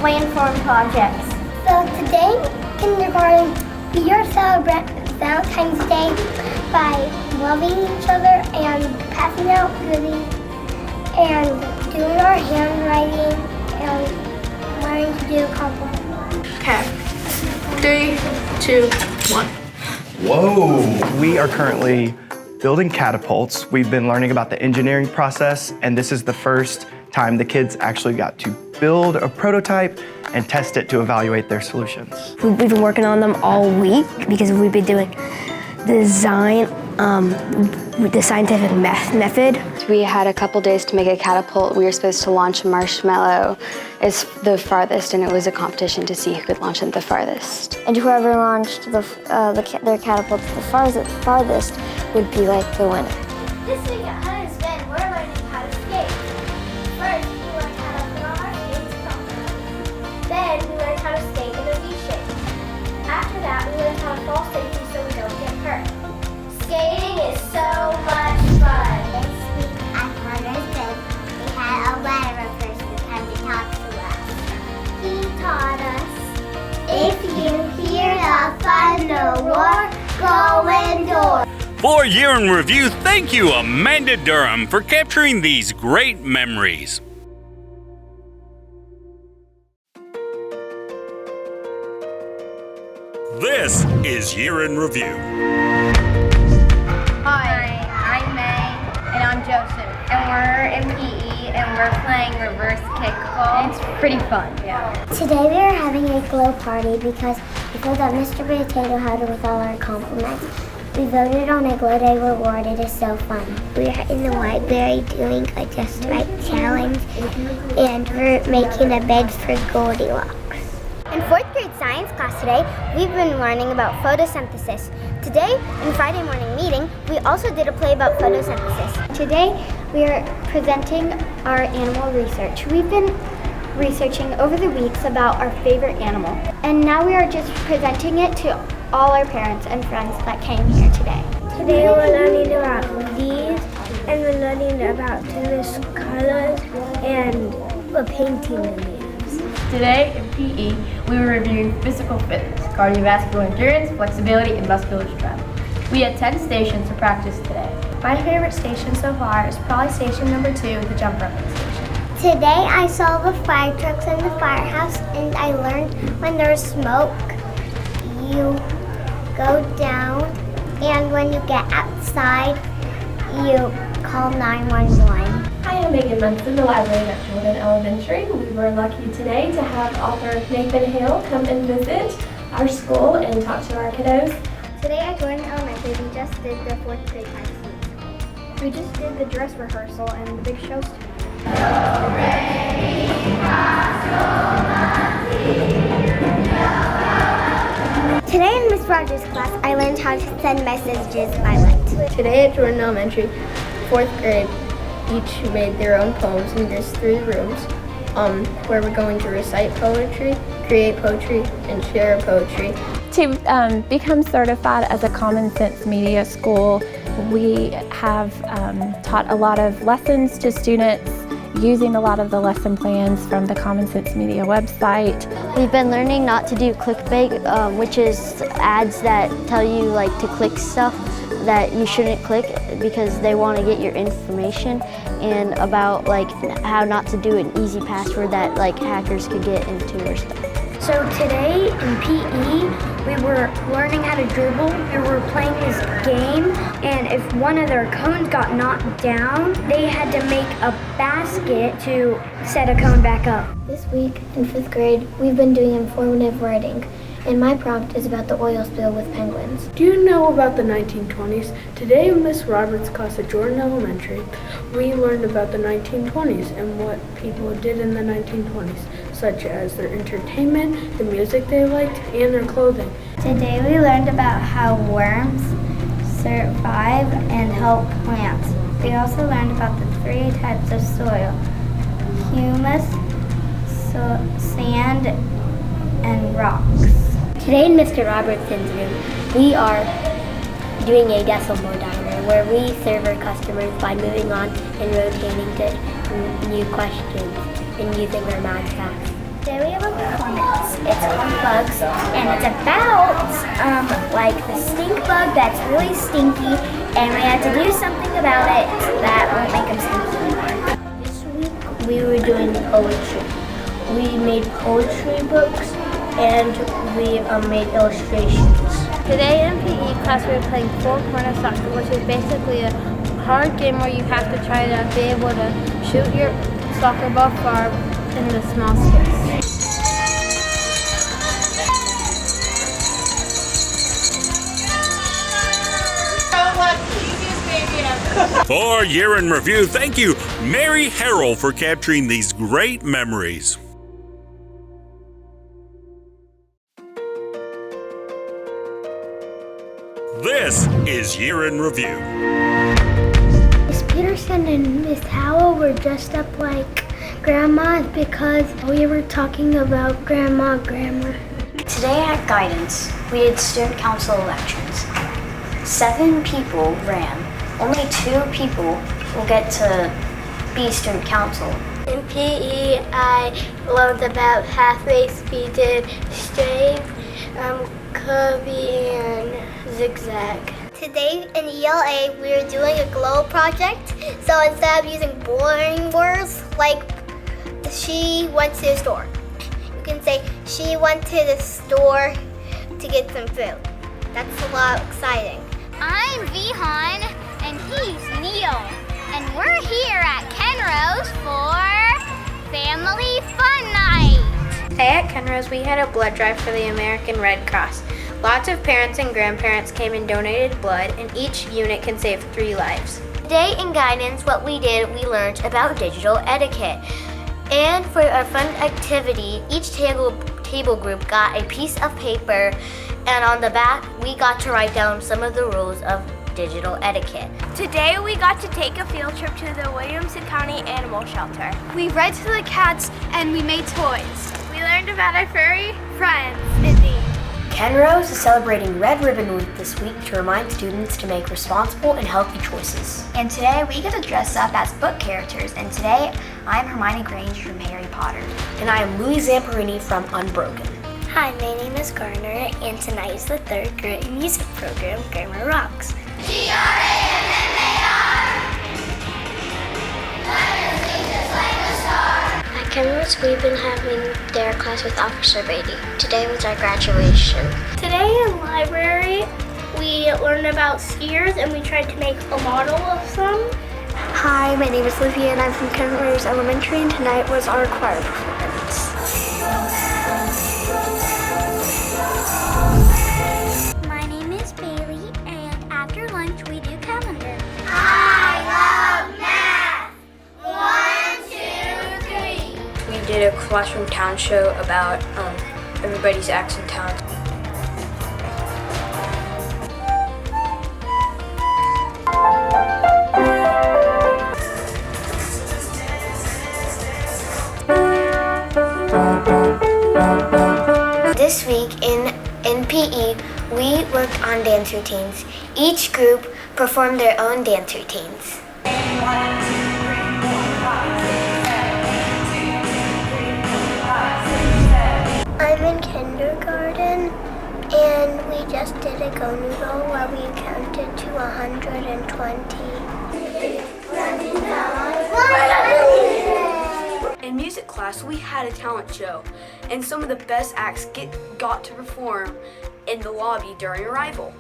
landform projects. So today, kindergarten, we are celebrating Valentine's Day by loving each other and passing out goodies and doing our handwriting and learning to do compliments. Okay. 3, 2, 1. Whoa! We are currently building catapults. We've been learning about the engineering process, and this is the first time the kids actually got to build a prototype and test it to evaluate their solutions. We've been working on them all week because we've been doing design with the scientific method. We had a couple days to make a catapult. We were supposed to launch a marshmallow as the farthest, and it was a competition to see who could launch it the farthest. And whoever launched their catapult the farthest would be like the winner. This week at Hunter's Bend, we're learning how to skate. First, we learned how to put on our skates properly. Then, we learned how to skate in a V shape. After that, we learned how to fall safely so we don't get hurt. Skating is so much fun. This week at Hunter's Bend, we had a letter person come to talk to us. He taught us, if you hear the thunder roar, go indoors. For Year in Review, thank you, Amanda Durham, for capturing these great memories. This is Year in Review. Hi, I'm May. And I'm Joseph. And we're in PE and we're playing reverse kickball. It's pretty fun, yeah. Today we are having a glow party because we filled up Mr. Potato Head with all our compliments. We voted on a Glow Day reward. It is so fun. We are in the library doing a Just Right challenge, and we're making a bed for Goldilocks. In 4th grade science class today, we've been learning about photosynthesis. Today, in Friday morning meeting, we also did a play about photosynthesis. Today we are presenting our animal research. We've been researching over the weeks about our favorite animal, and now we are just presenting it to all our parents and friends that came here today. Today we're learning about leaves, and we're learning about various colors, and we're painting the leaves. Today in PE, we were reviewing physical fitness, cardiovascular endurance, flexibility, and muscular strength. We had 10 stations to practice today. My favorite station so far is probably station number 2, the jump roping station. Today I saw the fire trucks in the firehouse, and I learned when there's smoke, you go down, and when you get outside, you call 911. Hi, I'm Megan Munson, the librarian at Jordan Elementary. We were lucky today to have author Nathan Hale come and visit. our school and talk to our kiddos. Today at Jordan Elementary, we just did the 4th grade high school. We just did the dress rehearsal and the big shows tonight. Today in Miss Rogers' class, I learned how to send messages by light. Today at Jordan Elementary, 4th grade, each made their own poems, and there's 3 rooms where we're going to recite poetry, create poetry, and share poetry. To become certified as a Common Sense Media School, we have taught a lot of lessons to students using a lot of the lesson plans from the Common Sense Media website. We've been learning not to do clickbait, which is ads that tell you like to click stuff that you shouldn't click because they want to get your information, and about like how not to do an easy password that like hackers could get into or stuff. So today in PE, we were learning how to dribble. We were playing this game, and if one of their cones got knocked down, they had to make a basket to set a cone back up. This week in 5th grade, we've been doing informative writing, and my prompt is about the oil spill with penguins. Do you know about the 1920s? Today in Miss Roberts' class at Jordan Elementary, we learned about the 1920s and what people did in the 1920s, such as their entertainment, the music they liked, and their clothing. Today we learned about how worms survive and help plants. We also learned about the 3 types of soil: humus, sand, and rocks. Today in Mr. Robertson's room, we are doing a decimal diner where we serve our customers by moving on and rotating to new questions and using our math facts. Today we have a performance. It's called Bugs, and it's about like the stink bug that's really stinky, and we have to do something about it that won't make them stinky anymore. This week we were doing poetry. We made poetry books and we made illustrations. Today in PE class we were playing 4-corner soccer, which is basically a hard game where you have to try to be able to shoot your soccer ball far in the small space. For Year in Review, thank you, Mary Harrell, for capturing these great memories. This is Year in Review. Miss Peterson and Miss Howell were dressed up like grandmas because we were talking about grandma grammar. Today at Guidance, we did student council elections. 7 people ran. Only 2 people will get to be student council. In PE, I learned about halfway speeded, straight, curvy, and zigzag. Today in ELA, we were doing a glow project. So instead of using boring words like she went to the store, you can say she went to the store to get some food. That's a lot exciting. I'm Vihan, and he's Neil, and we're here at Kenrose for Family Fun Night. Today at Kenrose, we had a blood drive for the American Red Cross. Lots of parents and grandparents came and donated blood, and each unit can save 3 lives. Today in Guidance, what we did, we learned about digital etiquette. And for our fun activity, each table group got a piece of paper, and on the back, we got to write down some of the rules of digital etiquette. Today we got to take a field trip to the Williamson County Animal Shelter. We read to the cats and we made toys. We learned about our furry friends in need. Kenrose is celebrating Red Ribbon Week this week to remind students to make responsible and healthy choices. And today we get to dress up as book characters, and today I'm Hermione Granger from Harry Potter. And I am Louis Zamperini from Unbroken. Hi, my name is Garner, and tonight is the 3rd grade music program, Grammar Rocks. At Kenrose, we've been having their class with Officer Beatty. Today was our graduation. Today in library, we learned about skiers and we tried to make a model of some. Hi, my name is Livia and I'm from Kenrose Elementary, and tonight was our choir performance. classroom talent show about everybody's acts and talents. This week in PE, we worked on dance routines. Each group performed their own dance routines. I'm in kindergarten, and we just did a go noodle where we counted to 120. In music class, we had a talent show, and some of the best acts got to perform in the lobby during arrival.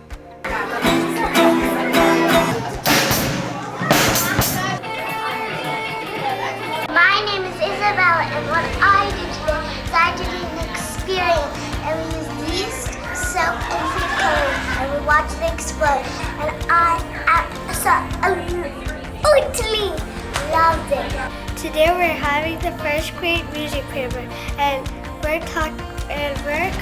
My name is Isabella, and what I do today is I did an experience, and we used yeast, soap, and food coloring, and we watched it explode, and I absolutely loved it. Today we're having the first grade music paper, and we're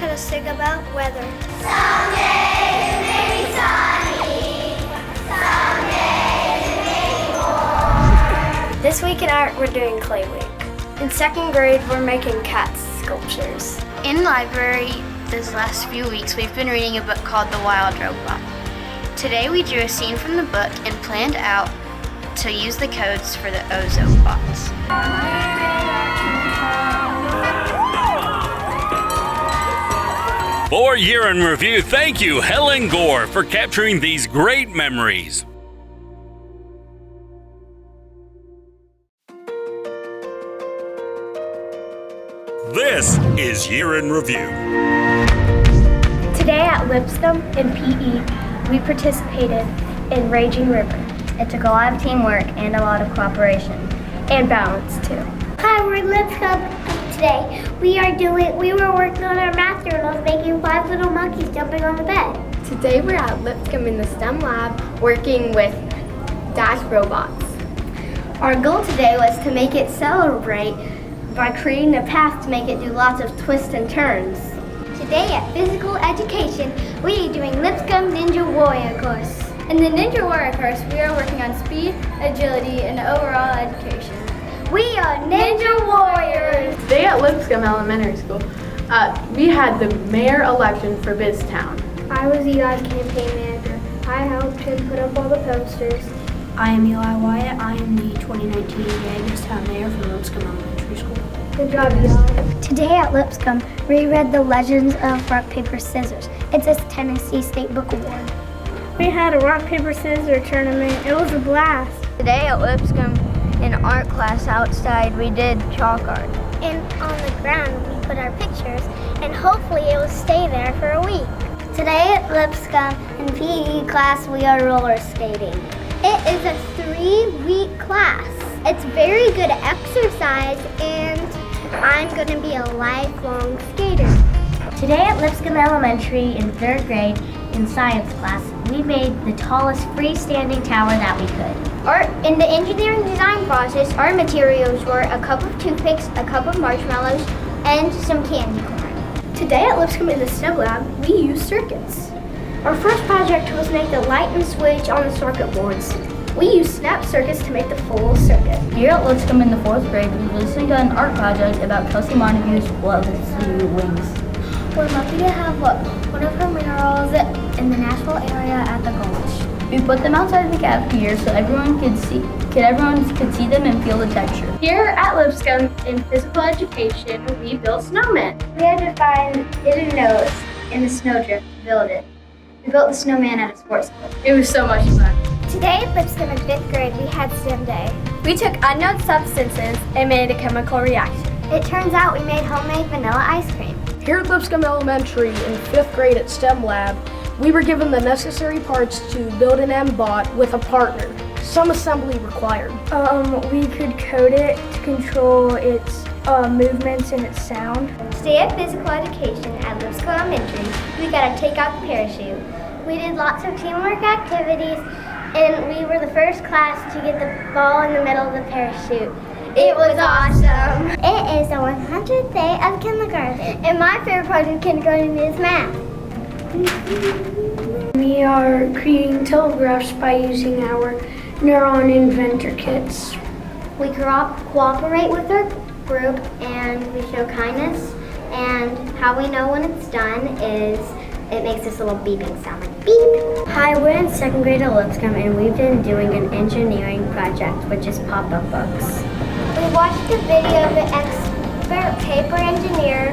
gonna sing about weather. Someday it may be sunny, someday it may be warm. This week in art, we're doing Clay Week. In second grade, we're making cat sculptures. In library, this last few weeks, we've been reading a book called The Wild Robot. Today we drew a scene from the book and planned out to use the codes for the ozone bots. For Year in Review, thank you, Helen Gore, for capturing these great memories. This is Year in Review. Today at Lipscomb in PE, we participated in Raging River. It took a lot of teamwork and a lot of cooperation. And balance, too. Hi, we're in Lipscomb today. We were working on our math journals, making 5 little monkeys jumping on the bed. Today we're at Lipscomb in the STEM lab working with dash robots. Our goal today was to make it celebrate by creating a path to make it do lots of twists and turns. Today at Physical Education, we are doing Lipscomb Ninja Warrior course. In the Ninja Warrior course, we are working on speed, agility, and overall education. We are Ninja Warriors! Today at Lipscomb Elementary School, we had the mayor election for Biztown. I was Eli's campaign manager. I helped him put up all the posters. I am Eli Wyatt. I am the 2019 Biztown mayor for Lipscomb Elementary School. Good job, Eli. Today at Lipscomb, we read The Legends of Rock, Paper, Scissors. It's a Tennessee State Book Award. We had a rock, paper, scissors tournament. It was a blast. Today at Lipscomb, in art class outside, we did chalk art. And on the ground, we put our pictures, and hopefully it will stay there for a week. Today at Lipscomb, in PE class, we are roller skating. It is a 3-week class. It's very good exercise, and I'm going to be a lifelong skater. Today at Lipscomb Elementary in 3rd grade, in science class, we made the tallest freestanding tower that we could. In the engineering design process, our materials were a cup of toothpicks, a cup of marshmallows, and some candy corn. Today at Lipscomb in the STEM lab, we used circuits. Our first project was make the light and switch on the circuit boards. We used snap circuits to make the full circuit. Here at Lipscomb in the 4th grade, we recently done an art project about Kelsey Montague's Lovely Wings. We're lucky to have one of her murals in the Nashville area at the Gulch. We put them outside the cafeteria so everyone could see them and feel the texture. Here at Lipscomb in physical education, we built snowmen. We had to find hidden notes in the snowdrift to build it. We built the snowman at a sports club. It was so much fun. Today at Lipscomb in 5th grade, we had STEM Day. We took unknown substances and made a chemical reaction. It turns out we made homemade vanilla ice cream. Here at Lipscomb Elementary in 5th grade at STEM Lab, we were given the necessary parts to build an M-Bot with a partner. Some assembly required. We could code it to control its movements and its sound. Today at Physical Education at Lipscomb Elementary, we got to take out the parachute. We did lots of teamwork activities, and we were the first class to get the ball in the middle of the parachute. It was awesome. It is the 100th day of kindergarten. And my favorite part of kindergarten is math. We are creating telegraphs by using our neuron inventor kits. We cooperate with our group and we show kindness. And how we know when it's done is it makes this little beeping sound, like beep. Hi, we're in 2nd grade at Lipscomb and we've been doing an engineering project, which is pop-up books. We watched a video of an expert paper engineer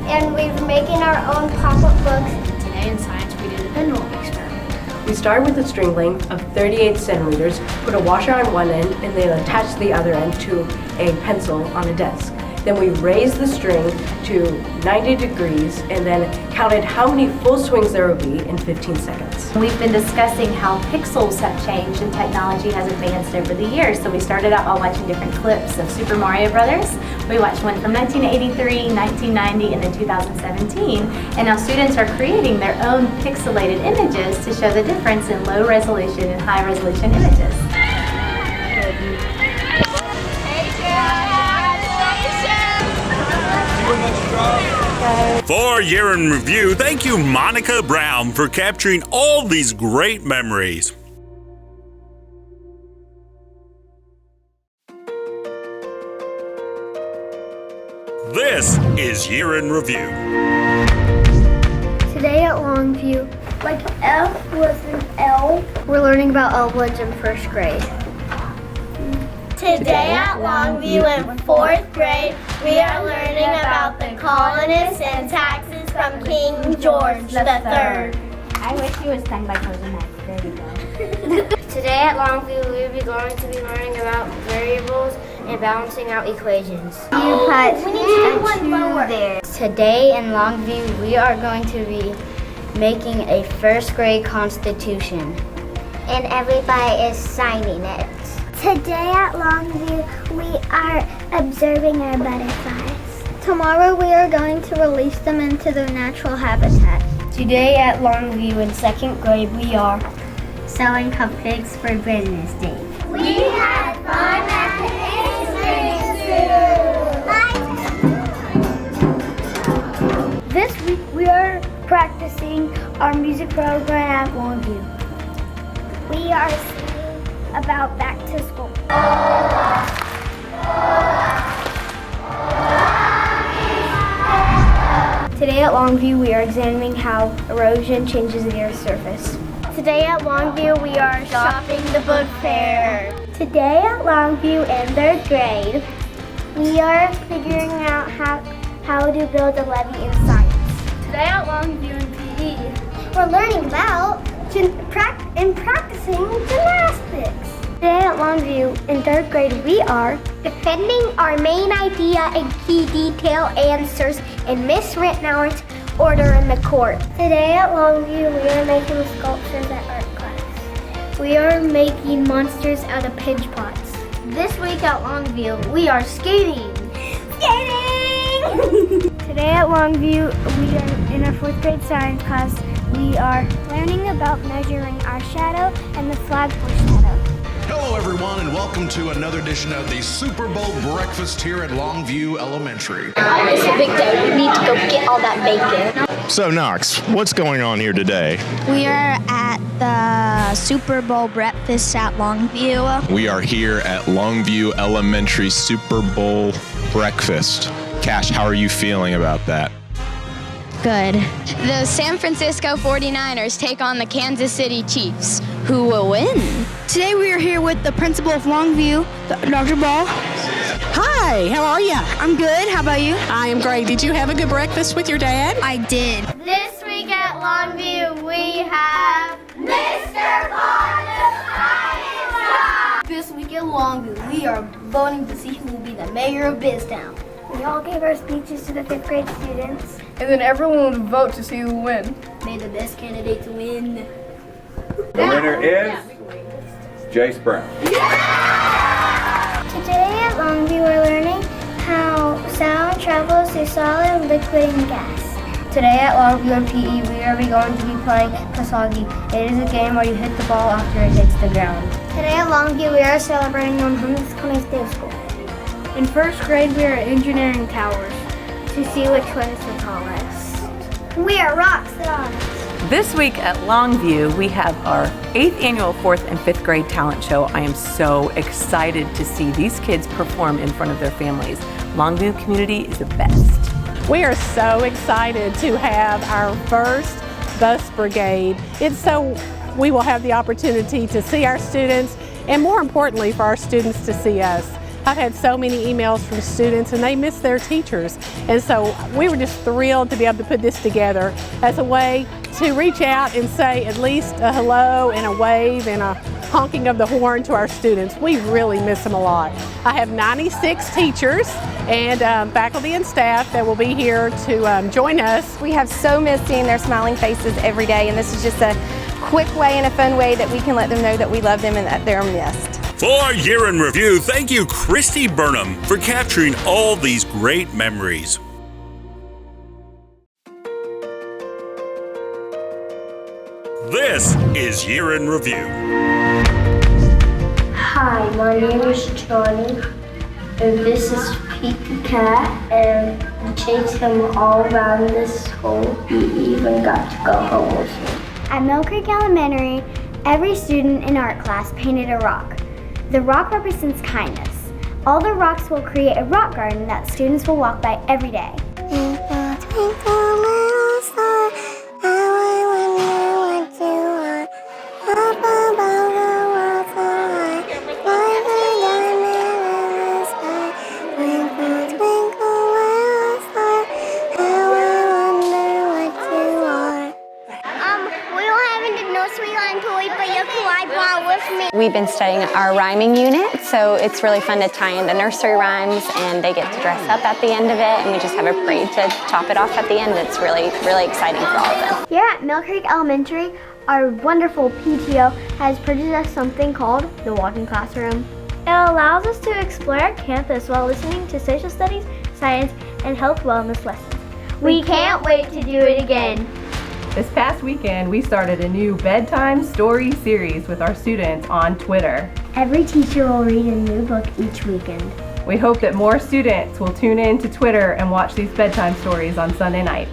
and we're making our own pop-up books. Today in science we did a pendulum experiment. We started with a string length of 38 centimeters, put a washer on one end, and then attached the other end to a pencil on a desk. Then we raised the string to 90 degrees and then counted how many full swings there would be in 15 seconds. We've been discussing how pixels have changed and technology has advanced over the years. So we started out by watching different clips of Super Mario Brothers. We watched one from 1983, 1990, and then 2017. And now students are creating their own pixelated images to show the difference in low resolution and high resolution images. For Year in Review, thank you, Monica Brown, for capturing all these great memories. This is Year in Review. Today at Longview, like F was an L. We're learning about L-words in 1st grade. Today at Longview in 4th grade, we are learning about the colonists and taxes from King George III. I wish he was sung by Frozen Night. There you go. Today at Longview, we will be going to be learning about variables and balancing out equations. You put we need to one lower there. Today in Longview, we are going to be making a 1st grade constitution. And everybody is signing it. Today at Longview, we are observing our butterflies. Tomorrow we are going to release them into their natural habitat. Today at Longview in 2nd grade, we are selling cupcakes for business day. We had fun at the Institute. This week we are practicing our music program at Longview. We are about back to school. Today at Longview, we are examining how erosion changes the Earth's surface. Today at Longview, we are shopping the book fair. Today at Longview in 3rd grade, we are figuring out how to build a levee in science. Today at Longview in PE, we're learning about and practicing gymnastics. Today at Longview in 3rd grade, we are defending our main idea and key detail answers in Miss Rittenauer's order in the court. Today at Longview, we are making sculptures at art class. We are making monsters out of pinch pots. This week at Longview, we are skating. Skating! Today at Longview, we are in our 4th grade science class. We are learning about measuring our shadow and the flagpole shadow. Hello everyone and welcome to another edition of the Super Bowl breakfast here at Longview Elementary. It's a big day. We need to go get all that bacon. So Knox, what's going on here today? We are at the Super Bowl breakfast at Longview. We are here at Longview Elementary Super Bowl breakfast. Cash, how are you feeling about that? Good. The San Francisco 49ers take on the Kansas City Chiefs. Who will win? Today we are here with the principal of Longview, Dr. Ball. Hi, how are you? I'm good. How about you? I am great. Did you have a good breakfast with your dad? I did. This week at Longview, we have Mr. Pontus. This week at Longview, we are voting to see who will be the mayor of Biztown. We all gave our speeches to the 5th grade students. And then everyone would vote to see who will win. May the best candidate to win. The winner is Jace Brown. Today at Longview, we're learning how sound travels through solid, liquid, and gas. Today at Longview in PE, we are going to be playing Kasagi. It is a game where you hit the ball after it hits the ground. Today at Longview, we are celebrating 100th day of school. In first grade, we are at engineering towers to see which one is the tallest. We are rock stars. This week at Longview, we have our 8th annual 4th and 5th grade talent show. I am so excited to see these kids perform in front of their families. Longview community is the best. We are so excited to have our first bus brigade. We will have the opportunity to see our students, and more importantly for our students to see us. I've had so many emails from students and they miss their teachers, and so we were just thrilled to be able to put this together as a way to reach out and say at least a hello and a wave and a honking of the horn to our students. We really miss them a lot. I have 96 teachers and faculty and staff that will be here to join us. We have so missed seeing their smiling faces every day, and this is just a quick way and a fun way that we can let them know that we love them and that they're missed. For Year in Review, thank you, Christy Burnham, for capturing all these great memories. This is Year in Review. Hi, my name is Johnny, and this is Pete the Cat, and we chased him all around this school. He even got to go home with me. At Mill Creek Elementary, every student in art class painted a rock. The rock represents kindness. All the rocks will create a rock garden that students will walk by every day. We've been studying our rhyming unit, so it's really fun to tie in the nursery rhymes, and they get to dress up at the end of it, and we just have a parade to top it off at the end. It's really, really exciting for all of them. Here at Mill Creek Elementary, our wonderful PTO has produced something called the Walking Classroom. It allows us to explore our campus while listening to social studies, science, and health wellness lessons. We can't wait to do it again. This past weekend, we started a new bedtime story series with our students on Twitter. Every teacher will read a new book each weekend. We hope that more students will tune in to Twitter and watch these bedtime stories on Sunday nights.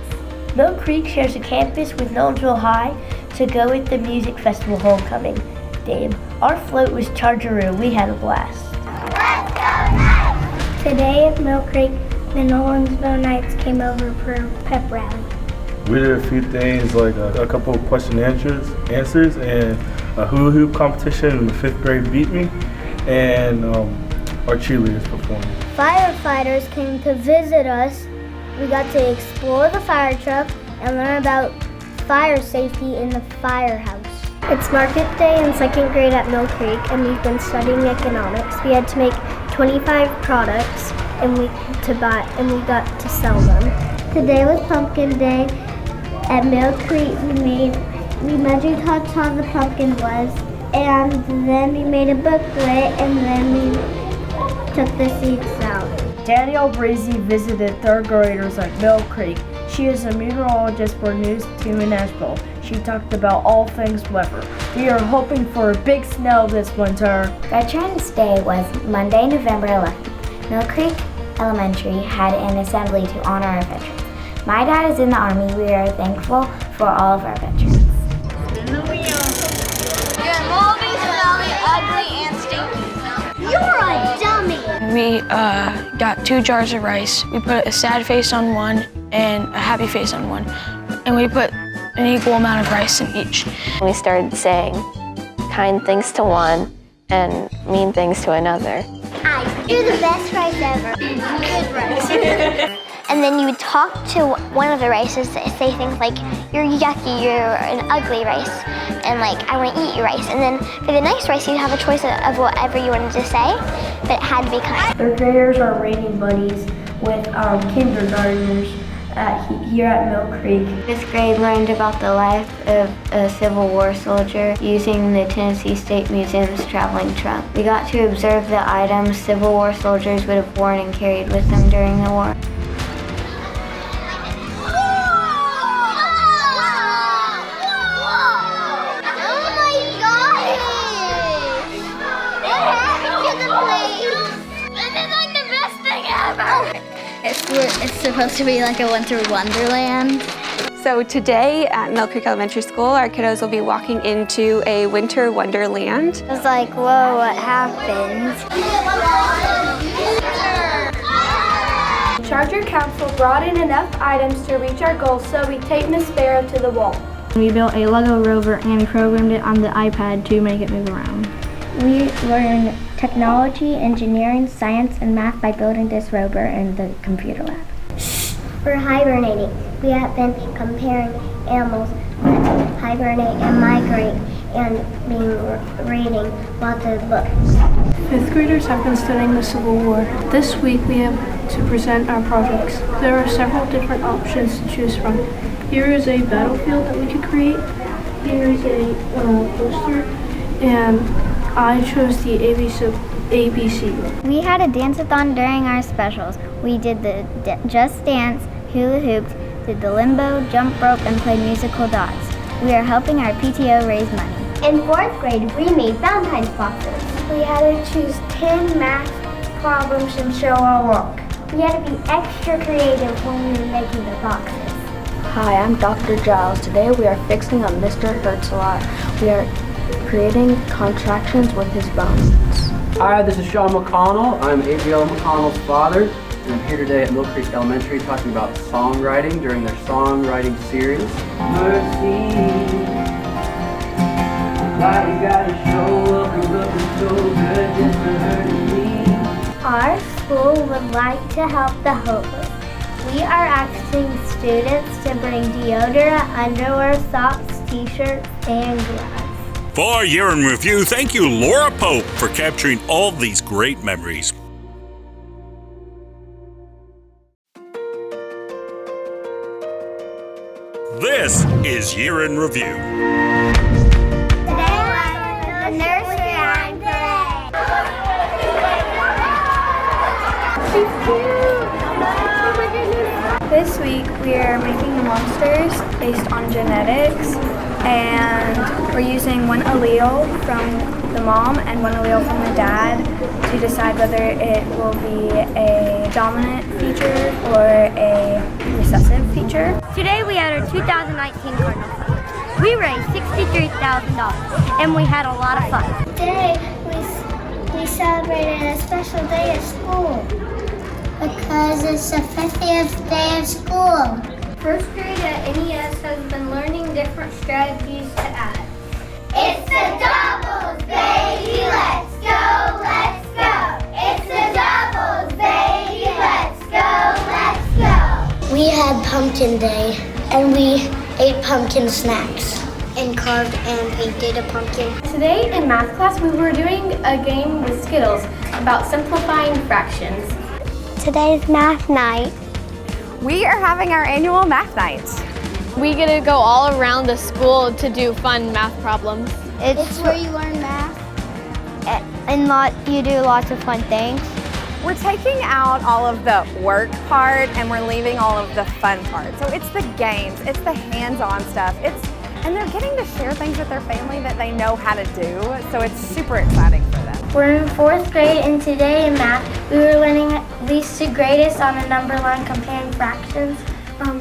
Mill Creek shares a campus with Nolensville High to go with the Music Festival homecoming theme. Our float was Chargeroo. We had a blast. Let's go Knights! Today at Mill Creek, the Nolensville Knights came over for a pep rally. We did a few things like a couple of question answers, and a hula hoop competition in the 5th grade beat me, and our cheerleaders performed. Firefighters came to visit us. We got to explore the fire truck and learn about fire safety in the firehouse. It's market day in 2nd grade at Mill Creek, and we've been studying economics. We had to make 25 products and we got to sell them. Today was pumpkin day. At Mill Creek, we measured how tall the pumpkin was, and then we made a booklet, and then we took the seeds out. Danielle Breezy visited 3rd graders at Mill Creek. She is a meteorologist for News 2 in Nashville. She talked about all things weather. We are hoping for a big snow this winter. Veterans Day was Monday, November 11th. Mill Creek Elementary had an assembly to honor our veterans. My dad is in the Army. We are thankful for all of our veterans. You're moldy, smelly, ugly, and stinky. You're a dummy! We got 2 jars of rice. We put a sad face on one and a happy face on one. And we put an equal amount of rice in each. We started saying kind things to one and mean things to another. You're the best rice ever. Good rice. And then you would talk to one of the rices, say things like, you're yucky, you're an ugly rice, and like, I want to eat your rice. And then for the nice rice, you'd have a choice of whatever you wanted to say, but it had to be kind. 3rd graders are reading buddies with kindergartners here at Mill Creek. 5th grade learned about the life of a Civil War soldier using the Tennessee State Museum's traveling trunk. We got to observe the items Civil War soldiers would have worn and carried with them during the war. This is like the best supposed to be like a winter wonderland. So today at Mill Creek Elementary School, our kiddos will be walking into a winter wonderland. I was like, whoa, what happened? Charger Council brought in enough items to reach our goals, so we taped Miss Sparrow to the wall. We built a Lego rover and we programmed it on the iPad to make it move around. We learn technology, engineering, science, and math by building this rover in the computer lab. We're hibernating. We have been comparing animals that hibernate and migrate and reading lots of books. 5th graders have been studying the Civil War. This week we have to present our projects. There are several different options to choose from. Here is a battlefield that we could create. Here is a poster, and I chose the ABC. We had a dance-a-thon during our specials. We did the Just Dance, hula hooped, did the limbo, jump rope, and played musical dots. We are helping our PTO raise money. In 4th grade, we made Valentine's boxes. We had to choose 10 math problems and show our work. We had to be extra creative when we were making the boxes. Hi, I'm Dr. Giles. Today we are fixing up Mr. Hurts-a-Lot. We are creating contractions with his bones. Hi, this is Sean McConnell. I'm Abiel McConnell's father, and I'm here today at Mill Creek Elementary talking about songwriting during their songwriting series. Mercy, why you gotta show up and looking so good just to hurt me? Our school would like to help the homeless. We are asking students to bring deodorant, underwear, socks, t-shirts, and gloves. For Year in Review, thank you, Laura Pope, for capturing all these great memories. This is Year in Review. Today was the nursery rhyme parade. She's cute! Oh my goodness! This week we are making monsters based on genetics, and we're using one allele from the mom and one allele from the dad to decide whether it will be a dominant feature or a recessive feature. Today we had our 2019 Cardinal Fund. We raised $63,000 and we had a lot of fun. Today we celebrated a special day at school because it's the 50th day of school. First grade at NES has been learning different strategies to add. It's the doubles, baby, let's go, let's go. It's the doubles, baby, let's go, let's go. We had pumpkin day and we ate pumpkin snacks and carved and painted a pumpkin. Today in math class we were doing a game with Skittles about simplifying fractions. Today's math night. We are having our annual math night. We get to go all around the school to do fun math problems. It's where you learn math. And you do lots of fun things. We're taking out all of the work part and we're leaving all of the fun part. So it's the games, it's the hands-on stuff, and they're getting to share things with their family that they know how to do, so it's super exciting for them. We're in 4th grade and today in math we were learning least to greatest on a number line comparing fractions.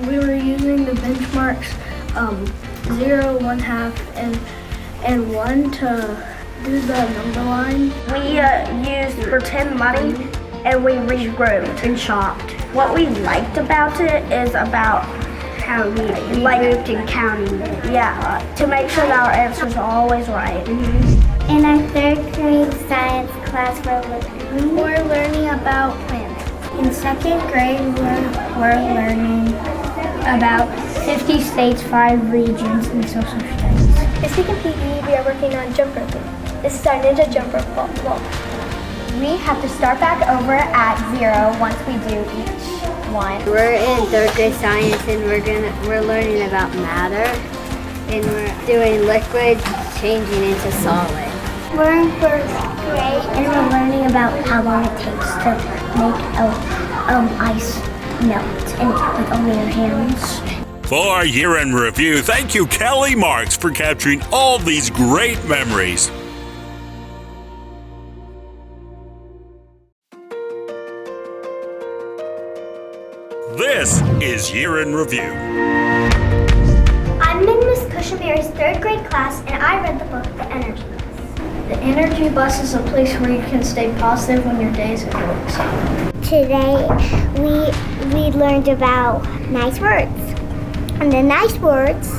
We were using the benchmarks 0, 1/2, and 1 to do the number line. We used pretend money and we regrouped and chopped. What we liked about it is about how we regrouped and counting it. Yeah, to make sure that our answers are always right. In our 3rd grade science class we're learning about planets. In 2nd grade we're learning about 50 states, 5 regions, and social studies. This week in PE we are working on jump roping. This is our ninja jump rope wall. We have to start back over at 0 once we do each one. We're in 3rd grade science and we're learning about matter, and we're doing liquid changing into solid. We're in 1st grade and we're learning about how long it takes to make ice melt and with only your hands. For Year in Review, thank you, Kelly Marks, for capturing all these great memories. This is Year in Review. I'm in Miss Cushionberry's 3rd grade class, and I read the book, The Energy Bus. The Energy Bus is a place where you can stay positive when your days are going. Today, we learned about nice words. And the nice words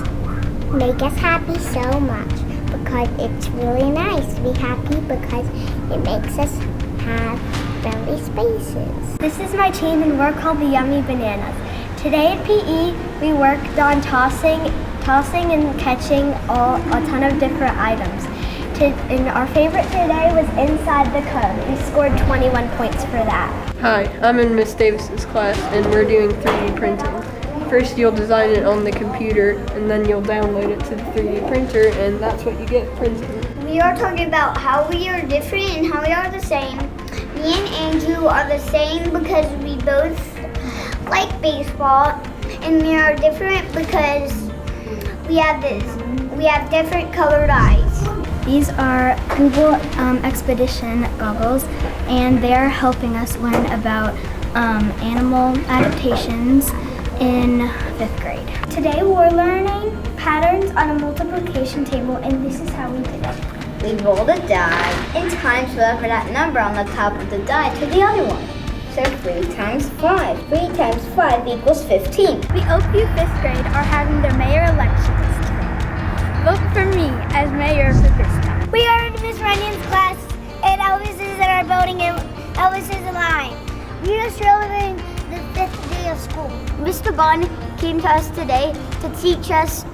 make us happy so much because it's really nice to be happy because it makes us have friendly spaces. This is my team, and we're called the Yummy Bananas. Today at PE, we worked on tossing and catching a ton of different items. And our favorite today was inside the cone. We scored 21 points for that. Hi, I'm in Miss Davis's class, and we're doing 3D printing. First, you'll design it on the computer, and then you'll download it to the 3D printer, and that's what you get printed. We are talking about how we are different and how we are the same. Me and Andrew are the same because we both like baseball, and we are different because we have different colored eyes. These are Google Expedition goggles, and they're helping us learn about animal adaptations in 5th grade. Today we're learning patterns on a multiplication table, and this is how we did it. We rolled a die and times whatever that number on the top of the die to the other one. So 3 times 5. 3 times 5 equals 15. The Oakview 5th grade are having their mayor elections today. Vote for me as mayor for this time. We are in Miss Runyon's class, and Elvis is in our building, and Elvis is alive. We are celebrating the 5th day of school. Mr. Bond came to us today to teach us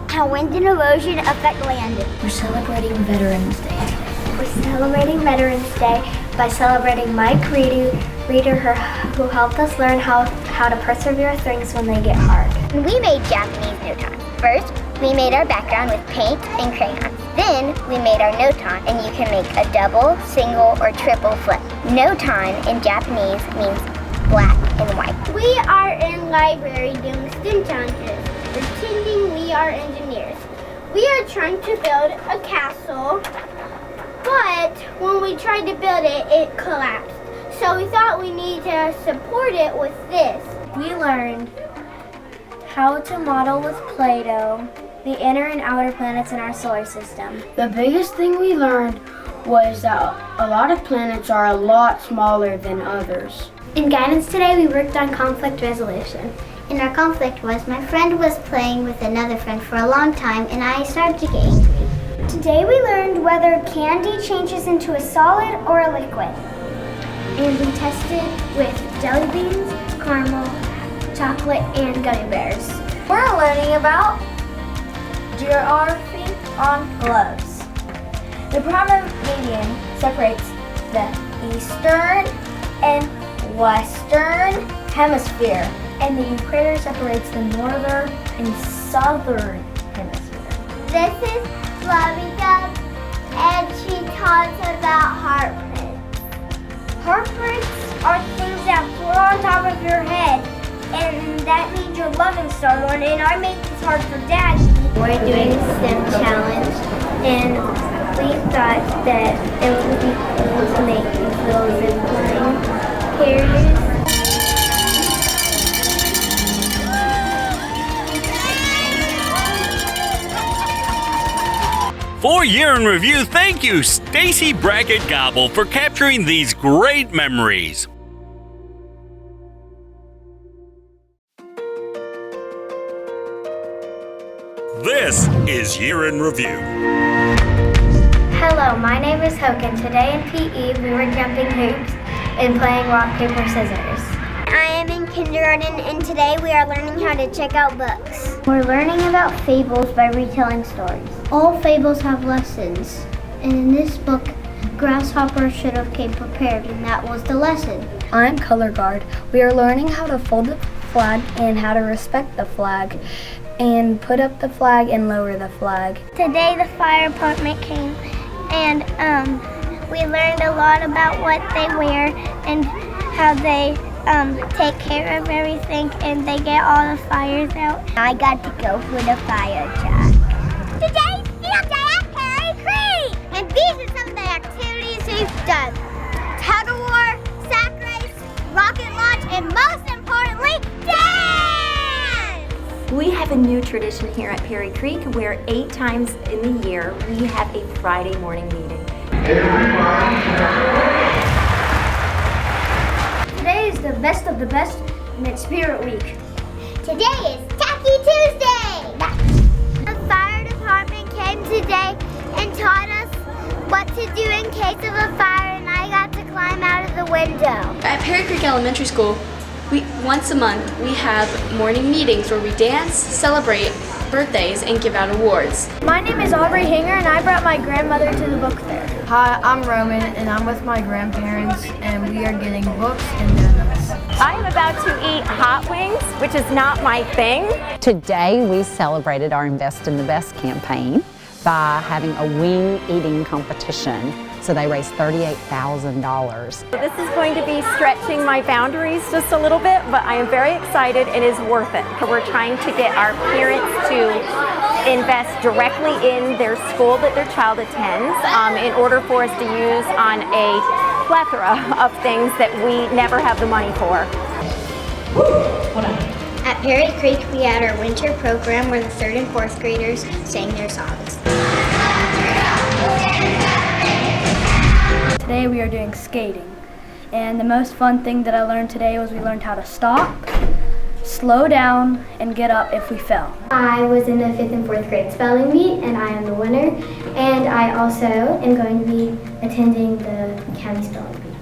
how wind and erosion affect land. We're celebrating Veterans Day. We're celebrating Veterans Day by celebrating Mike Reeder, who helped us learn how to persevere things when they get hard. We made Japanese notan. First, we made our background with paint and crayons. Then, we made our notan, and you can make a double, single, or triple flip. Notan in Japanese means black and white. We are in library doing STEM challenges, pretending we are engineers. We are trying to build a castle, but when we tried to build it, it collapsed. So we thought we needed to support it with this. We learned how to model with Play-Doh the inner and outer planets in our solar system. The biggest thing we learned was that a lot of planets are a lot smaller than others. In guidance today, we worked on conflict resolution. And our conflict was my friend was playing with another friend for a long time, and I started to get angry. Today we learned whether candy changes into a solid or a liquid. And we tested with jelly beans, caramel, chocolate, and gummy bears. We're learning about geography on globes. The proper median separates the eastern and western hemisphere, and the equator separates the northern and southern hemisphere. This is Flubby Dub, and she talks about heartbreaks. Heartbreaks are things that float on top of your head, and that means you're loving someone, and I make this hard for Dad. We're doing a STEM challenge, and we thought that it would be cool to make these little zipline carriers. For Year in Review, thank you, Stacy Brackett Gobble, for capturing these great memories. This is Year in Review. Hello, my name is Hoke, and today in PE we were jumping hoops and playing rock, paper, scissors. I am in kindergarten, and today we are learning how to check out books. We're learning about fables by retelling stories. All fables have lessons, and in this book, Grasshopper should have came prepared, and that was the lesson. I'm color guard. We are learning how to fold the flag and how to respect the flag, and put up the flag and lower the flag. Today the fire department came, and we learned a lot about what they wear and how they take care of everything, and they get all the fires out. I got to go for the fire truck. Today's field day at Perry Creek! And these are some of the activities we've done. Tug of war, sack race, rocket launch, and most importantly, dance! We have a new tradition here at Perry Creek where 8 times in the year we have a Friday morning meeting. Today is the best of the best, and it's Spirit Week. Today is Tacky Tuesday! The fire department came today and taught us what to do in case of a fire, and I got to climb out of the window. At Perry Creek Elementary School, once a month we have morning meetings where we dance, celebrate birthdays, and give out awards. My name is Aubrey Hanger, and I brought my grandmother to the book fair. Hi, I'm Roman, and I'm with my grandparents, and we are getting books and donuts. I'm about to eat hot wings, which is not my thing. Today we celebrated our Invest in the Best campaign by having a wing eating competition. So they raised $38,000. This is going to be stretching my boundaries just a little bit, but I am very excited. It is worth it. We're trying to get our parents to invest directly in their school that their child attends in order for us to use on a plethora of things that we never have the money for. At Perry Creek, we had our winter program where the 3rd and 4th graders sang their songs. Today we are doing skating, and the most fun thing that I learned today was we learned how to stop, slow down, and get up if we fell. I was in the 5th and 4th grade spelling bee, and I am the winner, and I also am going to be attending the county spelling bee.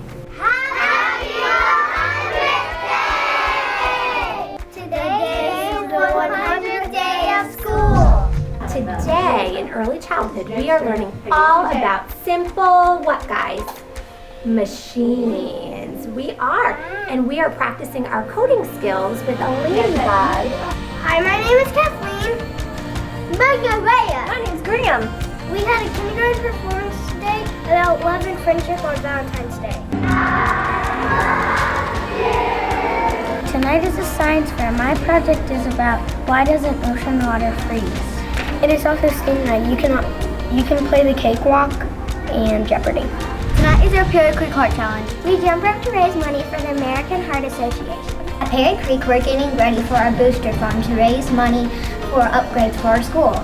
Today is the 100th day of school. Today, in early childhood, we are learning all about simple, what guys? Machines. We are. And we are practicing our coding skills with a ladybug. Hi, my name is Kathleen. My name's Graham. We had a kindergarten performance today about love and friendship on Valentine's Day. Tonight is a science fair. My project is about why doesn't ocean water freeze? It is also STEAM night. You can play the cakewalk and Jeopardy. Tonight is our Perry Creek Heart Challenge. We jump rope to raise money for the American Heart Association. At Perry Creek, we're getting ready for our booster fund to raise money for upgrades for our school.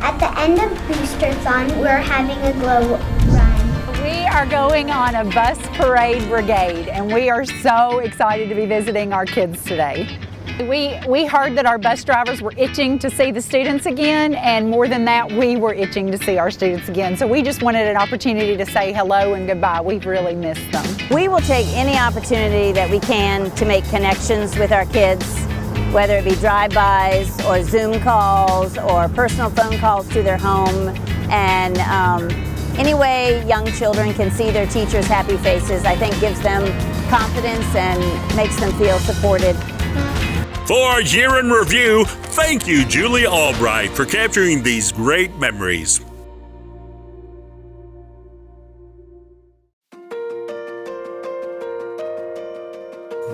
At the end of Booster Fund, we're having a glow run. We are going on a bus parade brigade, and we are so excited to be visiting our kids today. We heard that our bus drivers were itching to see the students again, and more than that, we were itching to see our students again. So we just wanted an opportunity to say hello and goodbye. We've really missed them. We will take any opportunity that we can to make connections with our kids, whether it be drive-bys or Zoom calls or personal phone calls to their home. And any way young children can see their teachers' happy faces, I think gives them confidence and makes them feel supported. For our year in review, thank you, Julie Albright, for capturing these great memories.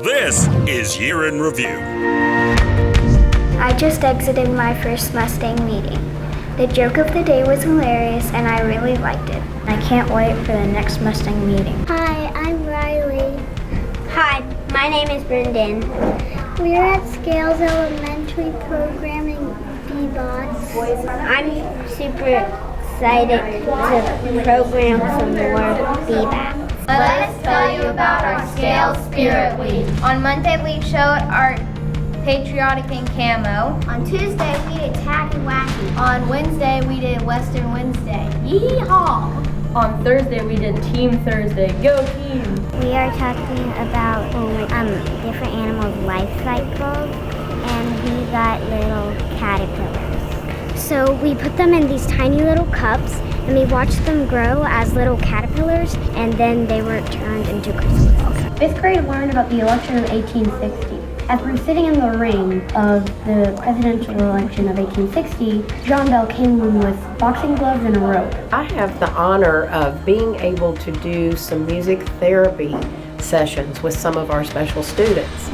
This is Year in Review. I just exited my first Mustang meeting. The joke of the day was hilarious, and I really liked it. I can't wait for the next Mustang meeting. Hi, I'm Riley. Hi, my name is Brendan. We're at Scales Elementary programming B-Bots. I'm super excited to program some more B-Bots. Let us tell you about our Scale Spirit Week. On Monday, we showed our Patriotic and Camo. On Tuesday, we did Tacky Wacky. On Wednesday, we did Western Wednesday. Yee-haw! On Thursday, we did Team Thursday. Go team! We are talking about different animals' life cycles, and we got little caterpillars. So we put them in these tiny little cups, and we watched them grow as little caterpillars, and then they were turned into chrysalis. Fifth grade learned about the election of 1860. As we were sitting in the ring of the presidential election of 1860, John Bell came in with boxing gloves and a rope. I have the honor of being able to do some music therapy sessions with some of our special students.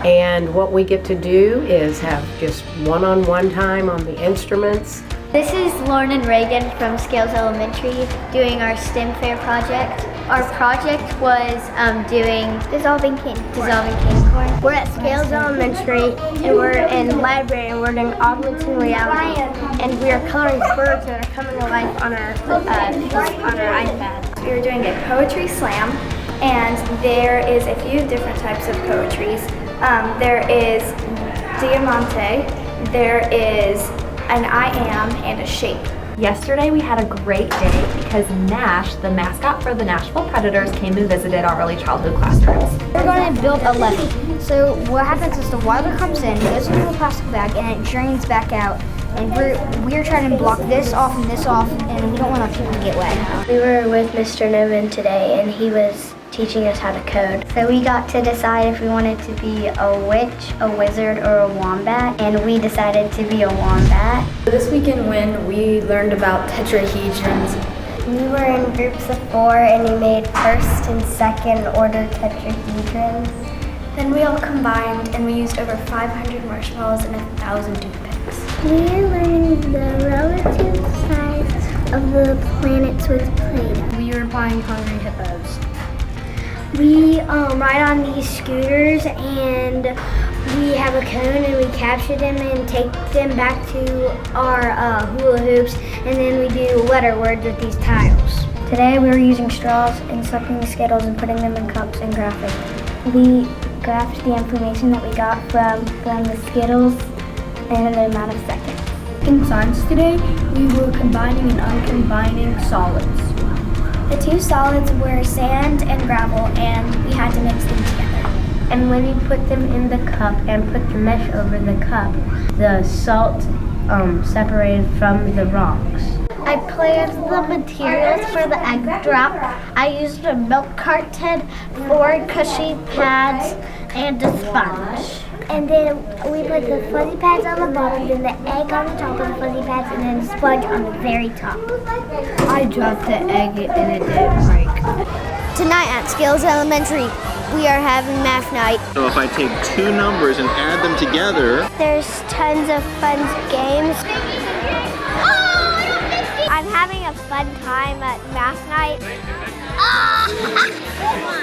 And what we get to do is have just one-on-one time on the instruments. This is Lauren and Reagan from Scales Elementary doing our STEM Fair project. Our project was doing dissolving candy corn. We're at Scales Elementary and we're in the library and we're doing augmented reality and we are coloring birds that are coming to life on our iPad. We were doing a poetry slam and there is a few different types of poetries. There is Diamante, there is an I am, and a shape. Yesterday we had a great day because Nash, the mascot for the Nashville Predators, came and visited our early childhood classrooms. We're going to build a levee. So what happens is the water comes in, goes into a plastic bag, and it drains back out. And we're trying to block this off, and we don't want our people to get wet. We were with Mr. Novin today, and he was teaching us how to code. So we got to decide if we wanted to be a witch, a wizard, or a wombat, and we decided to be a wombat. This weekend when we learned about tetrahedrons. We were in groups of 4 and we made first and second order tetrahedrons. Then we all combined and we used over 500 marshmallows and 1,000 toothpicks. We are learning the relative size of the planets with Play-Doh. We were buying hungry hippos. We ride on these scooters and we have a cone and we capture them and take them back to our hula hoops and then we do letter words with these tiles. Today we were using straws and sucking the Skittles and putting them in cups and graphing. We graphed the information that we got from the Skittles and the amount of seconds. In science today, we were combining and uncombining solids. The two solids were sand and gravel and we had to mix them together. And when you put them in the cup and put the mesh over the cup, the salt separated from the rocks. I played the materials for the egg drop. I used a milk carton, 4 cushy pads, and a sponge. And then we put the fuzzy pads on the bottom, then the egg on the top of the fuzzy pads, and then the sponge on the very top. I dropped the egg and it didn't break. Tonight at Scales Elementary, we are having math night. So if I take 2 numbers and add them together, there's tons of fun games. I'm having a fun time at math night.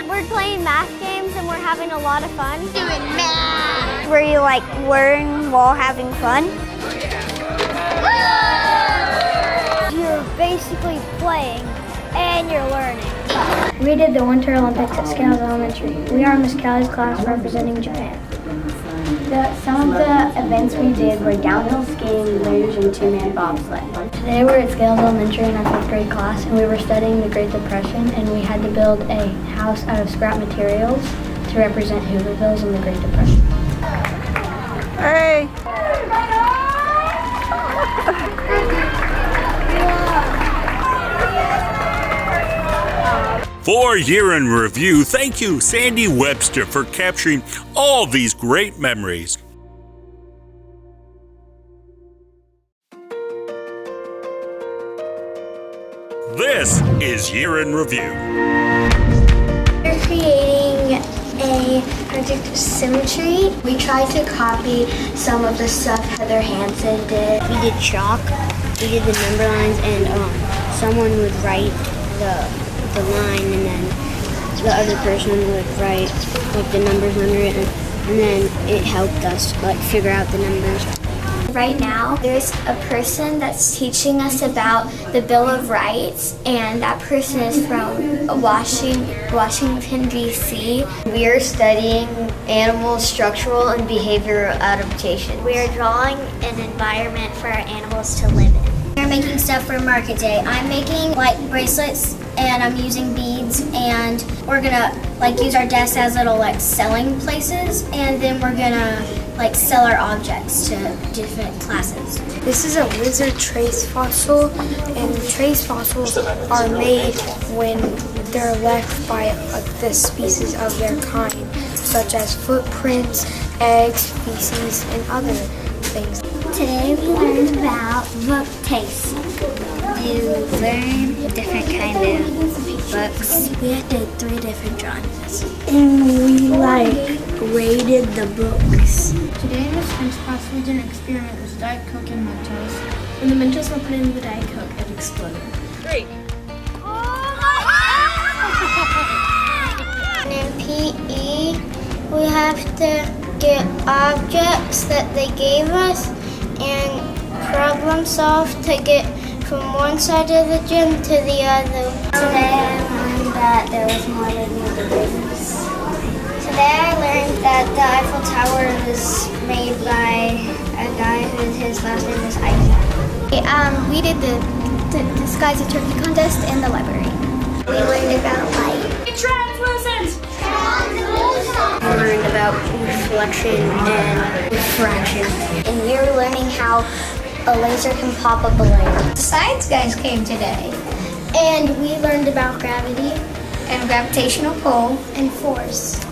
We're playing math games and we're having a lot of fun. Doing math. Where you learn while having fun. You're basically playing and you're learning. We did the Winter Olympics at Scales Elementary. We are Miss Callie's class representing Japan. Some of the events we did were downhill skiing, luge, and 2-man bobsled. Today we're at Scales Elementary in our 5th grade class and we were studying the Great Depression and we had to build a house out of scrap materials to represent Hoovervilles in the Great Depression. Hey! For Year in Review, thank you, Sandy Webster, for capturing all these great memories. This is Year in Review. We're creating a project symmetry. We tried to copy some of the stuff Heather Hansen did. We did chalk, we did the number lines, and someone would write the line and then the other person would write the numbers under it and then it helped us figure out the numbers. Right now there's a person that's teaching us about the Bill of Rights and that person is from Washington D.C. We are studying animal structural and behavioral adaptation. We are drawing an environment for our animals to live in. We're making stuff for Market Day. I'm making bracelets and I'm using beads and we're gonna use our desks as little selling places and then we're gonna sell our objects to different classes. This is a lizard trace fossil and trace fossils are made when they're left by the species of their kind, such as footprints, eggs, feces, and other things. Today we learned about book taste. You learn different kind of books. We did 3 different drawings. And we graded the books. Today in this French class we did an experiment with Diet Coke and Mentos. When the Mentos were put in the Diet Coke, it exploded. 3. And in PE, we have to get objects that they gave us and problem solve to get from one side of the gym to the other. Today I learned that there was more living things. Today I learned that the Eiffel Tower was made by a guy his last name was Isaac. We did the Disguise a Turkey contest in the library. We learned about light. Translucent! We learned about reflection and refraction. And we were learning how a laser can pop up a layer. The science guys came today. And we learned about gravity And gravitational pull. and force.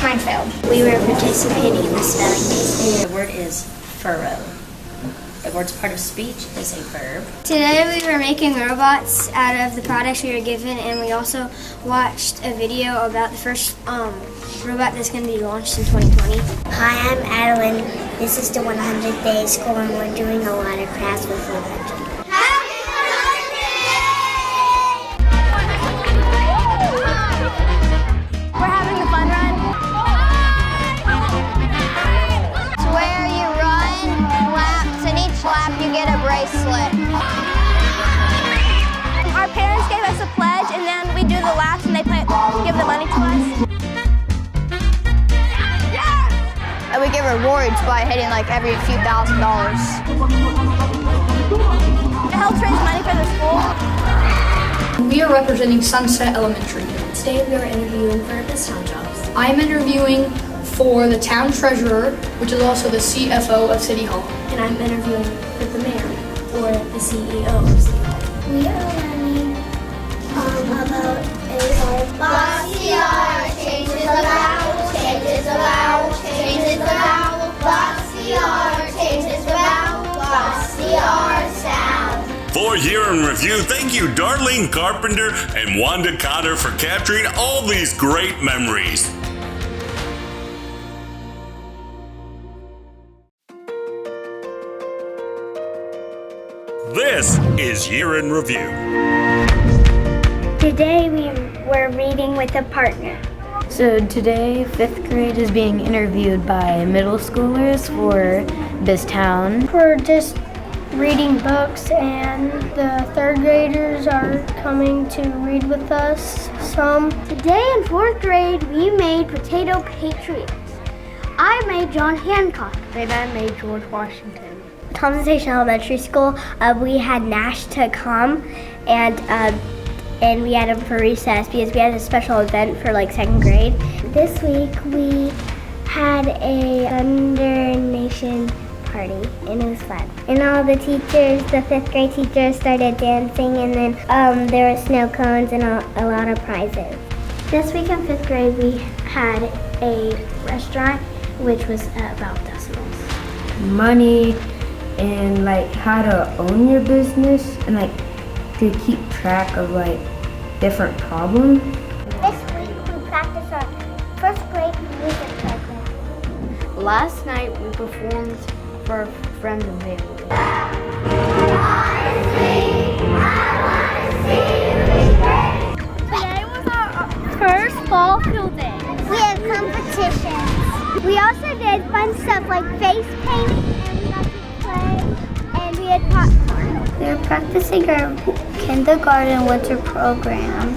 Mine failed. We were participating in the spelling bee. The word is furrow. The word's part of speech is a verb. Today we were making robots out of the products we were given, and we also watched a video about the first robot that's going to be launched in 2020. Hi, I'm Adeline. This is the 100th day of school, and we're doing a lot of crafts with food. We're having the fun run. It's where you run laps, and each lap you get a bracelet. Our parents gave us a pledge, and then we do the laps, and they give the money to us. And we get rewards by hitting like every few $1,000s. It helps raise money for the school. We are representing Sunset Elementary. Today we are interviewing for this town jobs. I'm interviewing for the town treasurer, which is also the CFO of City Hall. And I'm interviewing for the mayor or the CEO of City Hall. We are learning about Box-CR changes the vowel, changes the vowel, changes the vowel. Box-CR changes the vowel, Box-CR sound. For Year in Review, thank you Darlene Carpenter and Wanda Cotter for capturing all these great memories. This is Year in Review. Today we were reading with a partner. So today, 5th grade is being interviewed by middle schoolers for this town. We're just reading books, and the 3rd graders are coming to read with us some. Today in 4th grade, we made Potato Patriots. I made John Hancock. And I made George Washington. Thompson Station Elementary School, we had Nash to come, and we had him for recess because we had a special event for like 2nd grade. This week we had a Thunder Nation party, and it was fun. And all the teachers, the 5th grade teachers, started dancing, and then there were snow cones and a lot of prizes. This week in 5th grade we had a restaurant which was about decimals. Money and like how to own your business and like to keep track of like different problems. This week we practiced our 1st grade music program. Last night we performed for friends and family. Today was our first fall field day. We had competitions. We also did fun stuff like face painting, and we got to play, and we had popcorn. We were practicing our kindergarten winter program.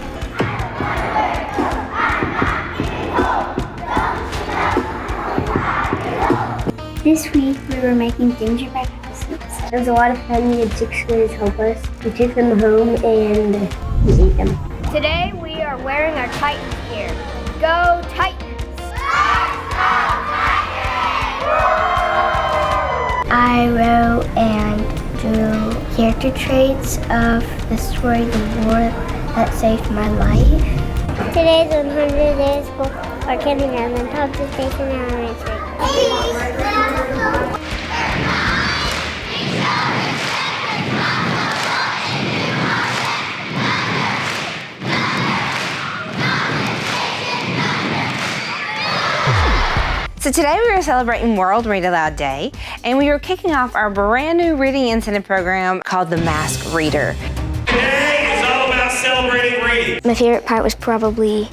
This week we were making gingerbread houses. It was a lot of fun. We had 6th graders help us. We took them home and we ate them. Today we are wearing our Titans gear. Go Titans! I wrote and drew character traits of the story The War That Saved My Life. Today's 100th day of school for kindergarten and Thompson Station Elementary. So today we were celebrating World Read Aloud Day, and we were kicking off our brand new reading incentive program called the Mask Reader. Today is all about class celebrating reading. My favorite part was probably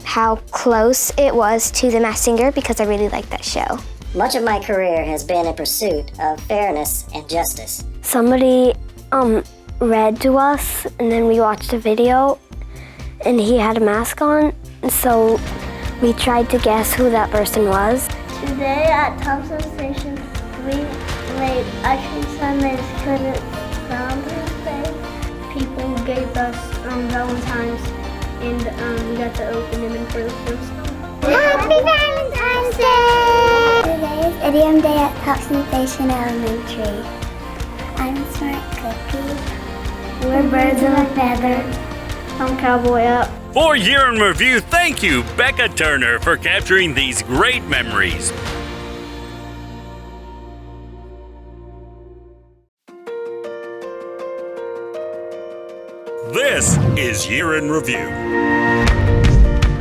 how close it was to The Masked Singer because I really liked that show. Much of my career has been in pursuit of fairness and justice. Somebody read to us and then we watched a video and he had a mask on, and so we tried to guess who that person was. Today at Thompson Station, we made ice cream sundaes because it's Valentine's Day. People gave us Valentine's and we got to open them for the first time. Happy Valentine's Day! Today is Idiom Day at Thompson Station Elementary. I'm Smart Cookie. We're birds of a feather. I'm Cowboy Up. For Year in Review, thank you, Becca Turner, for capturing these great memories. This is Year in Review.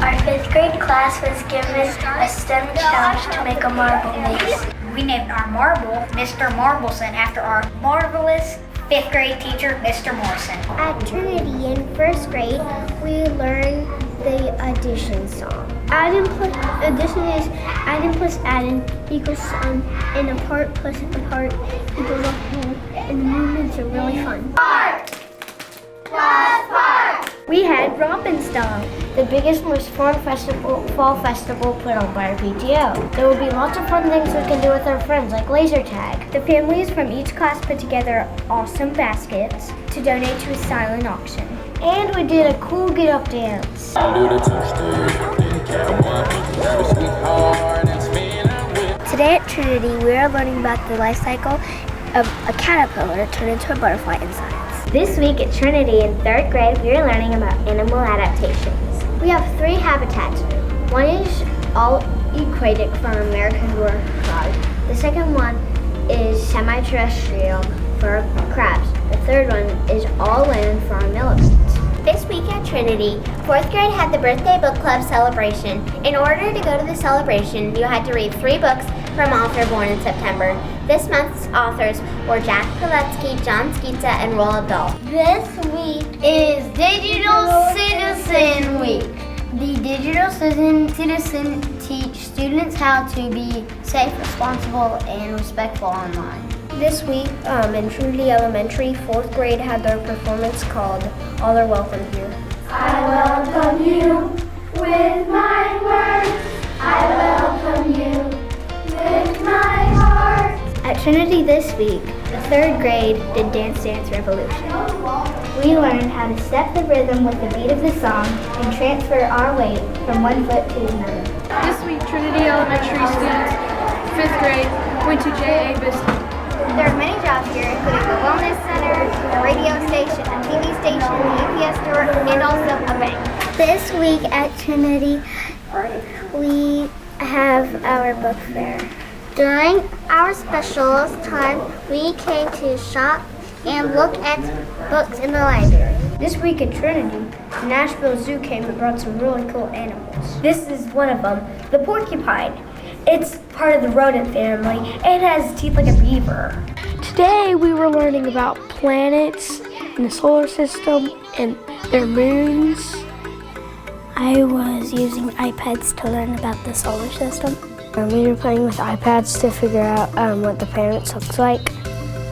Our 5th grade class was given a STEM challenge to make a marble maze. We named our marble Mr. Marbleson after our marvelous 5th grade teacher, Mr. Morrison. At Trinity in 1st grade, we learned the addition song. Addition is adding plus adding equals sum, and a part plus a part equals a whole, and the movements are really fun. Part plus part. We had Robin Style, the biggest, most fun fall festival put on by our PTO. There will be lots of fun things we can do with our friends, like laser tag. The families from each class put together awesome baskets to donate to a silent auction. And we did a cool get-up dance. Today at Trinity, we are learning about the life cycle of a caterpillar turned into a butterfly in science. This week at Trinity in 3rd grade, we are learning about animal adaptations. We have 3 habitats. One is all aquatic for American warthog. The second one is semi-terrestrial for crabs. The third one is all land for our millipedes. This week at Trinity, 4th grade had the birthday book club celebration. In order to go to the celebration, you had to read 3 books from author born in September. This month's authors were Jack Paletsky, John Skeetsa, and Roald Dahl. This week is Digital Citizen Week. The Digital Citizen teach students how to be safe, responsible, and respectful online. This week in Trinity Elementary, 4th grade had their performance called All Are Welcome Here. I welcome you with my words. I welcome you with my heart. At Trinity this week, the 3rd grade did Dance Dance Revolution. We learned how to step the rhythm with the beat of the song and transfer our weight from one foot to another. This week, Trinity Elementary students, 5th grade, went to J.A. Biston. There are many jobs here, including the wellness center, a radio station, a TV station, the UPS store, and also a bank. This week at Trinity, we have our book fair. During our special time, we came to shop and look at books in the library. This week at Trinity, the Nashville Zoo came and brought some really cool animals. This is one of them, the porcupine. It's part of the rodent family and has teeth like a beaver. Today we were learning about planets in the solar system and their moons. I was using iPads to learn about the solar system. We were playing with iPads to figure out what the planets looked like.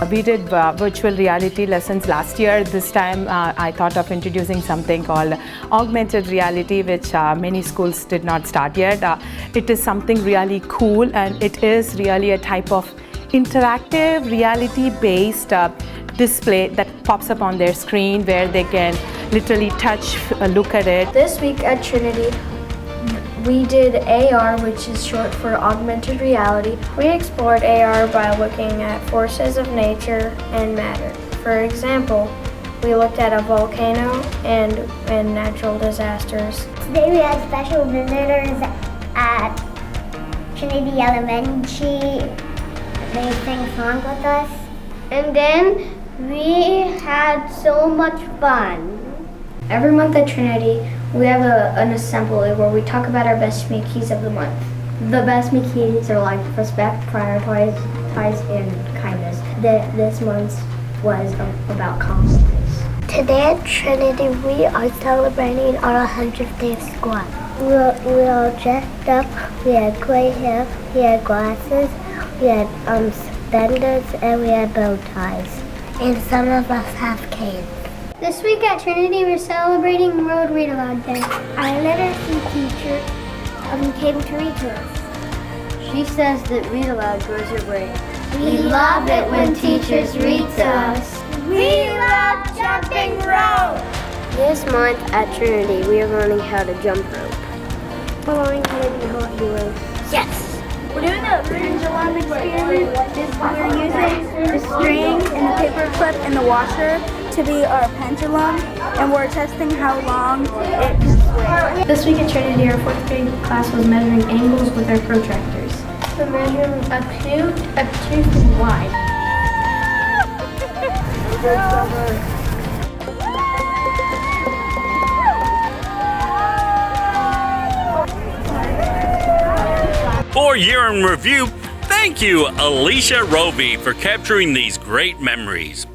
We did virtual reality lessons last year. This time I thought of introducing something called augmented reality, which many schools did not start yet. It is something really cool, and it is really a type of interactive reality-based display that pops up on their screen where they can literally touch, look at it. This week at Trinity, we did AR, which is short for augmented reality. We explored AR by looking at forces of nature and matter. For example, we looked at a volcano and natural disasters. Today we had special visitors at Trinity Elementary. They sang songs with us. And then we had so much fun. Every month at Trinity, we have an assembly where we talk about our best me keys of the month. The best me keys are like respect, prioritize, and kindness. This month was about confidence. Today at Trinity, we are celebrating our 100th day of school. We all dressed up, we had gray hair, we had glasses, we had suspenders, and we had bow ties. And some of us have canes. This week at Trinity, we're celebrating World Read Aloud Day. Our literacy teacher came to read to us. She says that read aloud grows your brain. We love it when teachers read to us. We love jumping rope! This month at Trinity, we are learning how to jump rope. We're learning how to be hot heroes. Yes! We're doing a pendulum experiment. We're using the string and the paper clip and the washer to be our pendulum, and we're testing how long it can swing. This week at Trinity, our 4th grade class was measuring angles with our protractors. We're measuring up 2 feet wide. For Year in Review, thank you, Alicia Roby, for capturing these great memories.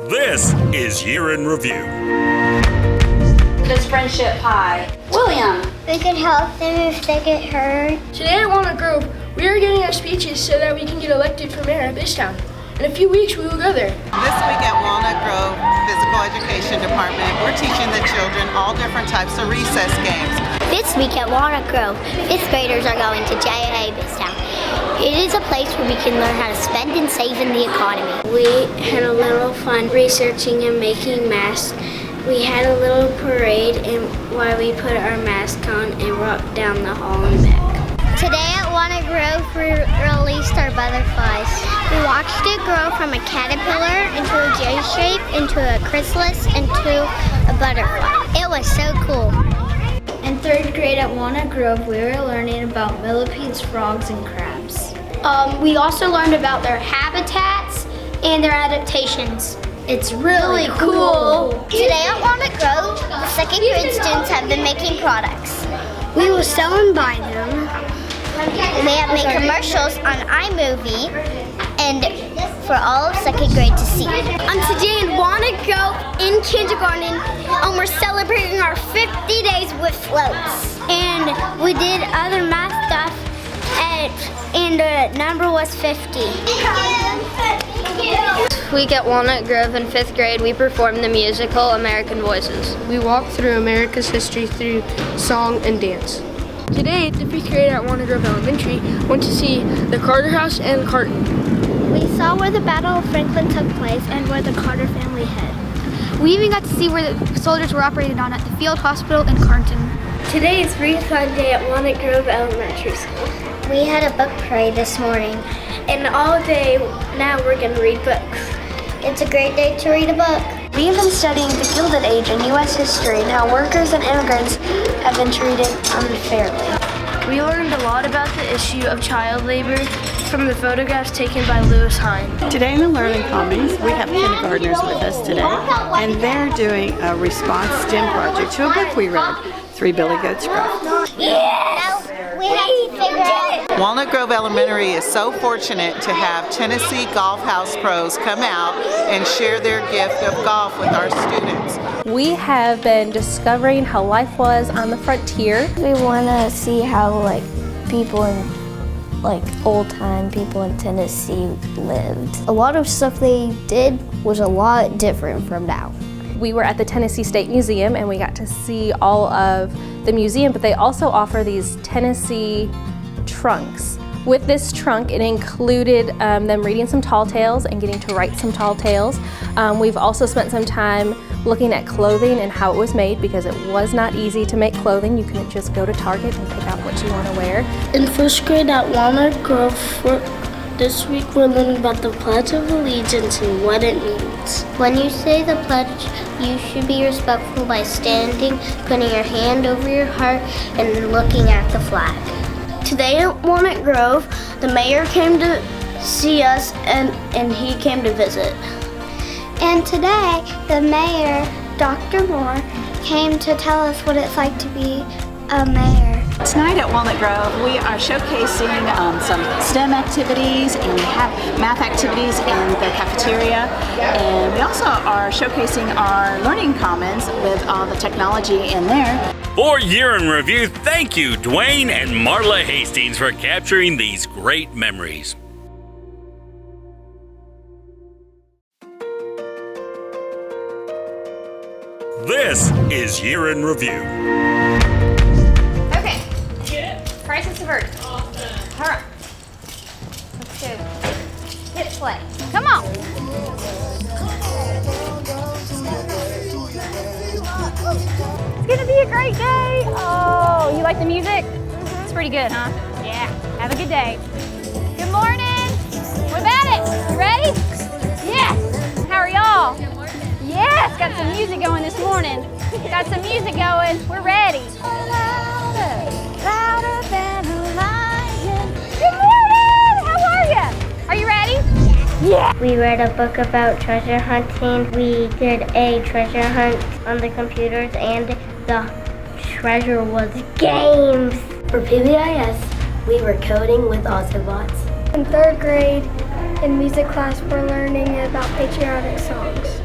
This is Year in Review. This friendship pie. William. We can help them if they get hurt. Today at Walnut Grove, we are getting our speeches so that we can get elected for mayor of this town. In a few weeks, we will go there. This week at Walnut Grove Physical Education Department, we're teaching the children all different types of recess games. This week at Walnut Grove, 5th graders are going to JA Biztown. It is a place where we can learn how to spend and save in the economy. We had a little fun researching and making masks. We had a little parade and while we put our mask on and walked down the hall and back. Today at Walnut Grove, we released our butterflies. We watched it grow from a caterpillar into a J shape, into a chrysalis, into a butterfly. It was so cool. In 3rd grade at Walnut Grove, we were learning about millipedes, frogs, and crabs. We also learned about their habitats and their adaptations. It's really cool. Today at Walnut Grove, the 2nd grade students have been making products. We will sell and buy them. They have made commercials on iMovie and for all of 2nd grade to see. Today in Walnut Grove in kindergarten, we're celebrating our 50 days with floats. And we did other math stuff, and the number was 50. This week at Walnut Grove in 5th grade, we performed the musical American Voices. We walked through America's history through song and dance. Today, the 5th grade at Walnut Grove Elementary went to see the Carter House and Carton. We saw where the Battle of Franklin took place and where the Carter family hid. We even got to see where the soldiers were operated on at the field hospital in Carnton. Today is Read Fun Day at Walnut Grove Elementary School. We had a book parade this morning. And all day now we're going to read books. It's a great day to read a book. We've been studying the Gilded Age in U.S. history and how workers and immigrants have been treated unfairly. We learned a lot about the issue of child labor from the photographs taken by Lewis Hine. Today in the Learning Commons, we have kindergartners with us today, and they're doing a response STEM project to a book we read, Three Billy Goats Cry. Yes! We have to figure out. Walnut Grove Elementary is so fortunate to have Tennessee Golf House pros come out and share their gift of golf with our students. We have been discovering how life was on the frontier. We want to see how people in old time people in Tennessee lived. A lot of stuff they did was a lot different from now. We were at the Tennessee State Museum and we got to see all of the museum, but they also offer these Tennessee trunks. With this trunk, it included them reading some tall tales and getting to write some tall tales. We've also spent some time looking at clothing and how it was made, because it was not easy to make clothing. You couldn't just go to Target and pick out what you want to wear. In 1st grade at Walnut Grove, this week we're learning about the Pledge of Allegiance and what it means. When you say the pledge, you should be respectful by standing, putting your hand over your heart, and looking at the flag. Today at Walnut Grove, the mayor came to see us and he came to visit. And today, the mayor, Dr. Moore, came to tell us what it's like to be A mayor. Tonight at Walnut Grove, we are showcasing some STEM activities, and we have math activities in the cafeteria, and we also are showcasing our learning commons with all the technology in there. For Year in Review, thank you, Dwayne and Marla Hastings, for capturing these great memories. This is Year in Review. Okay. Crisis averted. Alright. Let's go. Hit play. Come on. It's gonna be a great day. Oh, you like the music? It's pretty good, huh? Yeah. Have a good day. Good morning. What about it? You ready? Yes. How are y'all? Yes. Got some music going this morning. Got some music going. We're ready. Louder than a lion. Good morning. How are you? Are you ready? Yeah. We read a book about treasure hunting. We did a treasure hunt on the computers, and the treasure was games. For PBIS, we were coding with Autobots. In 3rd grade, in music class, we're learning about patriotic songs.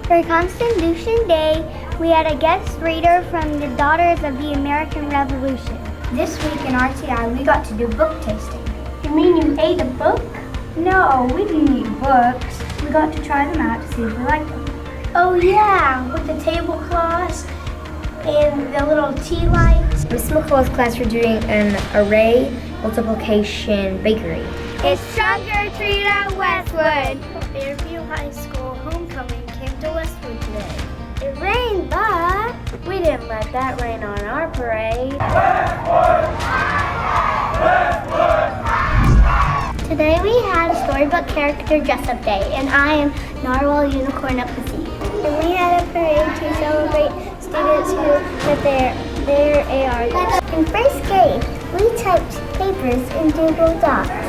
For Constitution Day, we had a guest reader from the Daughters of the American Revolution. This week in RTI, we got to do book tasting. You mean you ate a book? No, we didn't eat books. We got to try them out to see if we liked them. Oh yeah, with the tablecloths and the little tea lights. In Miss McCall's class, we're doing an array multiplication bakery. It's trunk or treat at Westwood. Fairview High School homecoming came to Westwood today. It rained, but we didn't let that rain on our parade. Today we had a storybook character dress-up day, and I am Narwhal Unicorn Up the Sea. And we had a parade to celebrate students who with their ARs. In 1st grade, we typed papers in Google Docs.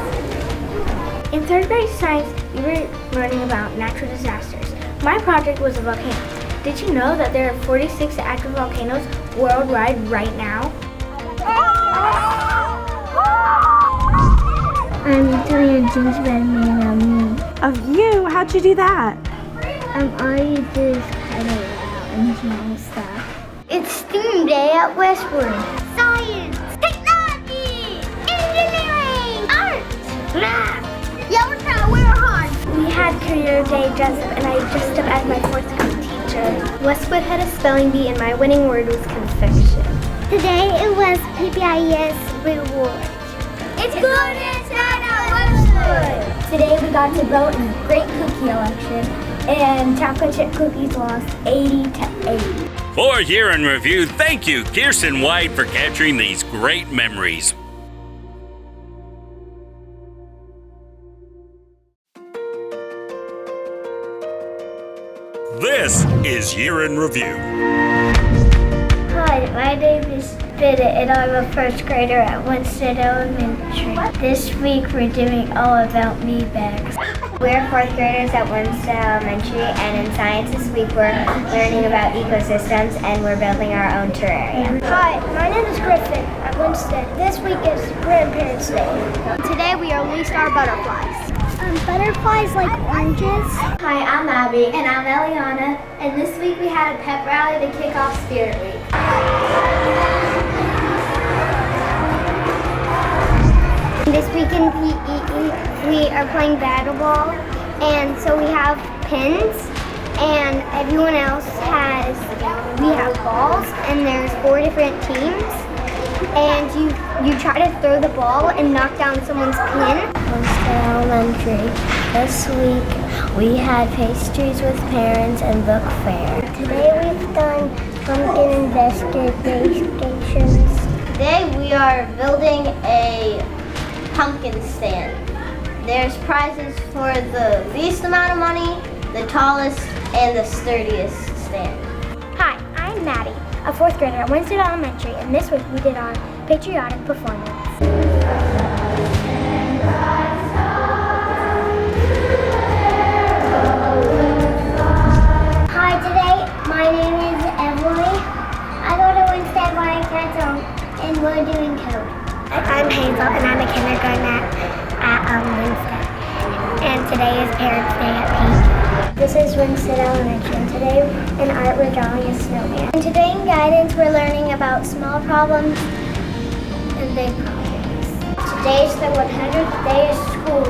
In 3rd grade science, we were learning about natural disasters. My project was a volcano. Did you know that there are 46 active volcanoes worldwide right now? I'm doing a gingerbread man of me. Of you? How'd you do that? All you do is cut it out and small stuff. It's STEAM Day at Westwood. Science, technology, engineering, art, math. Yeah, we're trying to wear hard. We had career day dress-up, and I dressed up as my 4th grade teacher. Westwood had a spelling bee, and my winning word was confection. Today it was PBIS reward. It's good inside at Westwood. Today we got to vote in a great cookie election, and chocolate chip cookies lost 80-80. For Year in Review, thank you, Kirsten White, for capturing these great memories. This is Year in Review. Hi, my name is Bennett, and I'm a 1st grader at Winston Elementary. This week we're doing all about me bags. We're 4th graders at Winston Elementary, and in science this week we're learning about ecosystems, and we're building our own terrarium. Hi, my name is Griffin at Winston. This week is Grandparents' Day. Today we released our butterflies. Butterflies like oranges. Hi, I'm Abby. And I'm Eliana. And this week we had a pep rally to kick off Spirit Week. This week in PE, we are playing battle ball. And so we have pins. And everyone else we have balls. And there's 4 different teams. And you try to throw the ball and knock down someone's pin. Winston Elementary. This week we had pastries with parents and book fair. Today we've done pumpkin investigations. Today we are building a pumpkin stand. There's prizes for the least amount of money, the tallest, and the sturdiest stand. Hi, I'm Maddie, a 4th grader at Winston Elementary, and this week we did our patriotic performance. Hi, today my name we're doing code. I'm Hazel, and I'm a kindergartner at Winston. And today is Parents' Day at Peak. This is Winston Elementary, and today in art we're drawing a snowman. And today in guidance we're learning about small problems and big problems. Today's the 100th day of school.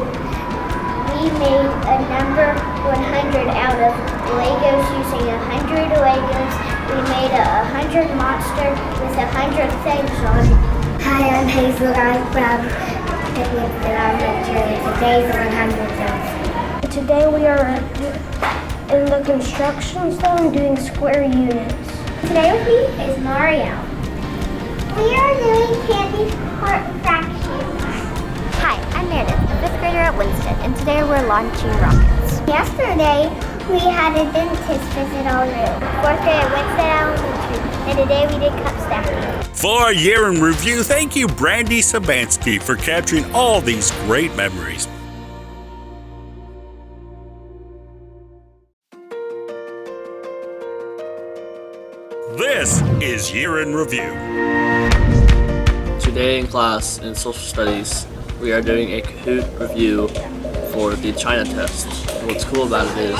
We made a number 100 out of Legos using 100 Legos. We made a 100 monster with 100 things on it. Hi, I'm Hazel. I'm from Winston Elementary. Today's the 100th day. Today we are in the construction zone doing square units. Today with me is Mario. We are doing candy heart fractions. Hi, I'm Meredith, a 5th grader at Winston, and today we're launching rockets. Yesterday, we had a dentist visit our room. 4th grade at Winston Elementary, and today we did cup stacking. For our year in review, thank you, Brandy Sabansky, for capturing all these great memories. This is Year in Review. Today in class in social studies, we are doing a Kahoot review for the China test. What's cool about it is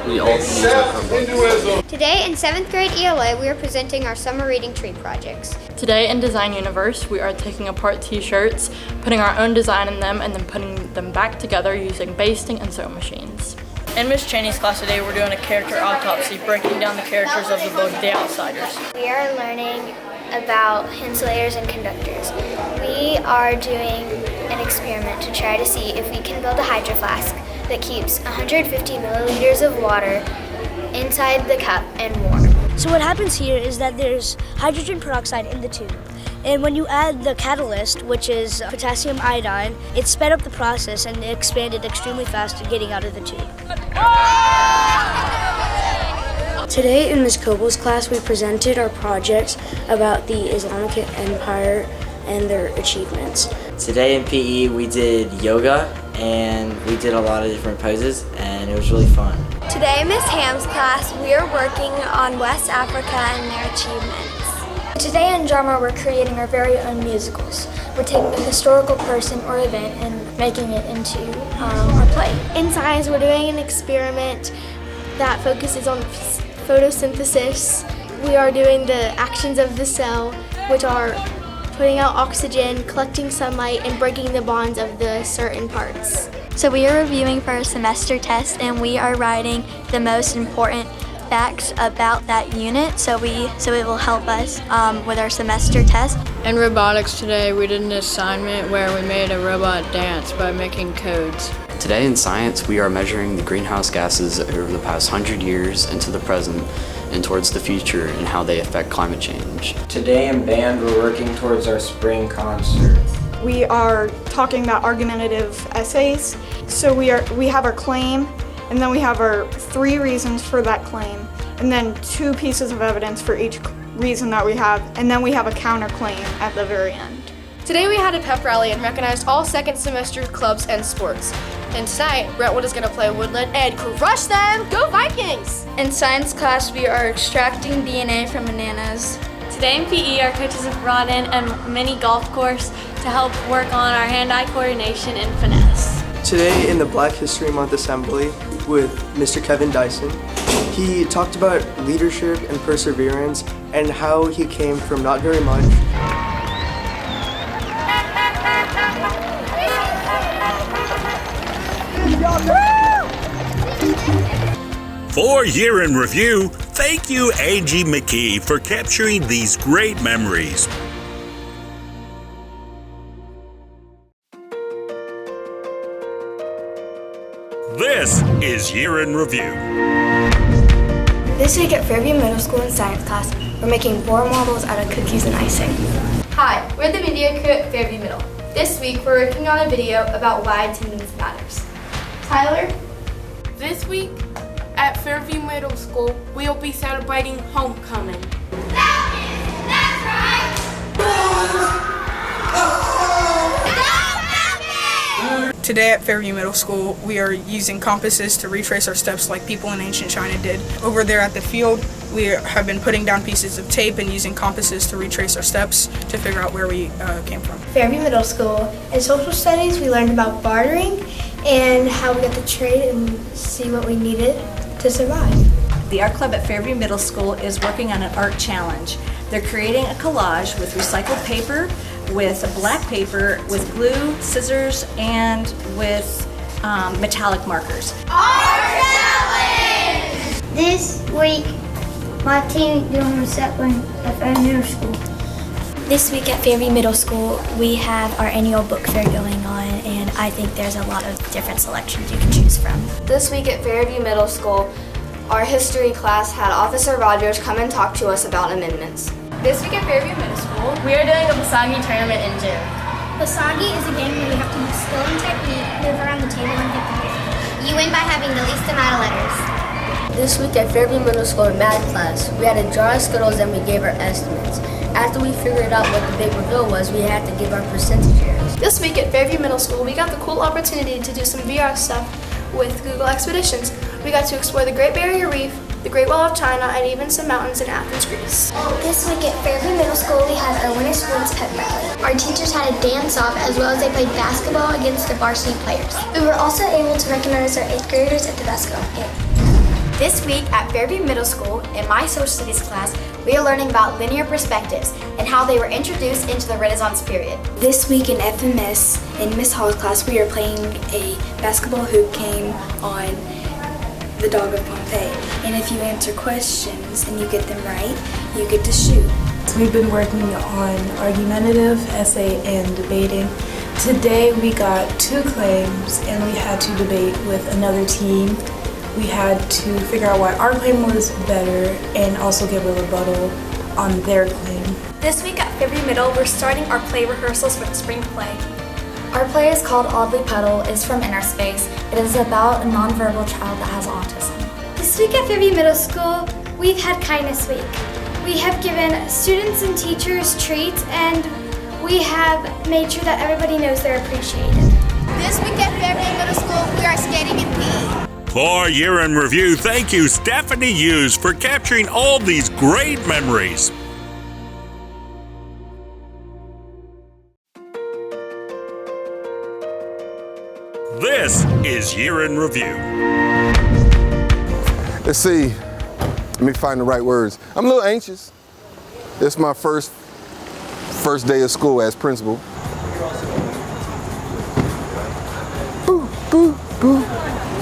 we all can use our Chromebooks. Today in 7th grade ELA, we are presenting our summer reading tree projects. Today in Design Universe, we are taking apart t-shirts, putting our own design in them, and then putting them back together using basting and sewing machines. In Miss Cheney's class today, we're doing a character autopsy, breaking down the characters of the book The Outsiders. We are learning about insulators and conductors. We are doing an experiment to try to see if we can build a hydro flask that keeps 150 milliliters of water inside the cup and warm. So what happens here is that there's hydrogen peroxide in the tube. And when you add the catalyst, which is potassium iodine, it sped up the process and it expanded extremely fast to getting out of the tube. Today in Ms. Cobal's class, we presented our projects about the Islamic Empire and their achievements. Today in PE, we did yoga and we did a lot of different poses and it was really fun. Today in Miss Ham's class, we are working on West Africa and their achievements. Today in drama, we're creating our very own musicals. We're taking a historical person or event and making it into our play. In science, we're doing an experiment that focuses on photosynthesis. We are doing the actions of the cell, which are putting out oxygen, collecting sunlight, and breaking the bonds of the certain parts. So we are reviewing for a semester test, and we are writing the most important facts about that unit, so it will help us with our semester test. In robotics today, we did an assignment where we made a robot dance by making codes. Today in science, we are measuring the greenhouse gases over the past 100 years into the present and towards the future and how they affect climate change. Today in band, we're working towards our spring concert. We are talking about argumentative essays. So we have our claim, and then we have our 3 reasons for that claim, and then 2 pieces of evidence for each reason that we have, and then we have a counterclaim at the very end. Today we had a pep rally and recognized all second semester clubs and sports. And tonight, Brentwood is going to play Woodland and crush them! Go Vikings! In science class, we are extracting DNA from bananas. Today in PE, our coaches have brought in a mini golf course to help work on our hand-eye coordination and finesse. Today in the Black History Month Assembly with Mr. Kevin Dyson, he talked about leadership and perseverance and how he came from not very much. For Year in Review, thank you, A.G. McKee, for capturing these great memories. This is Year in Review. This week at Fairview Middle School in science class, we're making boar marbles out of cookies and icing. Hi, we're the media crew at Fairview Middle. This week we're working on a video about why attendance matters. Tyler? This week at Fairview Middle School, we'll be celebrating homecoming. That's right! Today at Fairview Middle School, we are using compasses to retrace our steps like people in ancient China did. Over there at the field, We have been putting down pieces of tape and using compasses to retrace our steps to figure out where we came from. Fairview Middle School. In social studies, we learned about bartering and how we got to trade and see what we needed to survive. The art club at Fairview Middle School is working on an art challenge. They're creating a collage with recycled paper, with black paper, with glue, scissors, and with metallic markers. Art challenge! This week, my team doing recycling at Fairview Middle School. This week at Fairview Middle School, we have our annual book fair going on, and I think there's a lot of different selections you can choose from. This week at Fairview Middle School, our history class had Officer Rogers come and talk to us about amendments. This week at Fairview Middle School, we are doing a Basagi tournament in June. Basagi is a game where you have to use skill and technique, move around the table, and hit the game. You win by having the least amount of letters. This week at Fairview Middle School in math class, we had to draw our Skittles and we gave our estimates. After we figured out what the big reveal was, we had to give our percentages. This week at Fairview Middle School, we got the cool opportunity to do some VR stuff with Google Expeditions. We got to explore the Great Barrier Reef, the Great Wall of China, and even some mountains in Athens, Greece. This week at Fairview Middle School, we had our winter sports pep rally. Our teachers had a dance-off as well as they played basketball against the varsity players. We were also able to recognize our 8th graders at the basketball game. This week at Fairview Middle School, in my social studies class, we are learning about linear perspectives and how they were introduced into the Renaissance period. This week in FMS, in Miss Hall's class, we are playing a basketball hoop game on the Dog of Pompeii. And if you answer questions and you get them right, you get to shoot. We've been working on argumentative, essay, and debating. Today we got 2 claims and we had to debate with another team. We had to figure out why our claim was better and also give a rebuttal on their claim. This week at Fairview Middle, we're starting our play rehearsals for the spring play. Our play is called Oddly Puddle. It's from Inner Space. It is about a nonverbal child that has autism. This week at Fairview Middle School, we've had Kindness Week. We have given students and teachers treats, and we have made sure that everybody knows they're appreciated. This week at Fairview Middle School, we are skating in PE. For Year in Review, thank you, Stephanie Hughes, for capturing all these great memories. This is Year in Review. Let's see. Let me find the right words. I'm a little anxious. It's my first day of school as principal. Boo, boo, boo.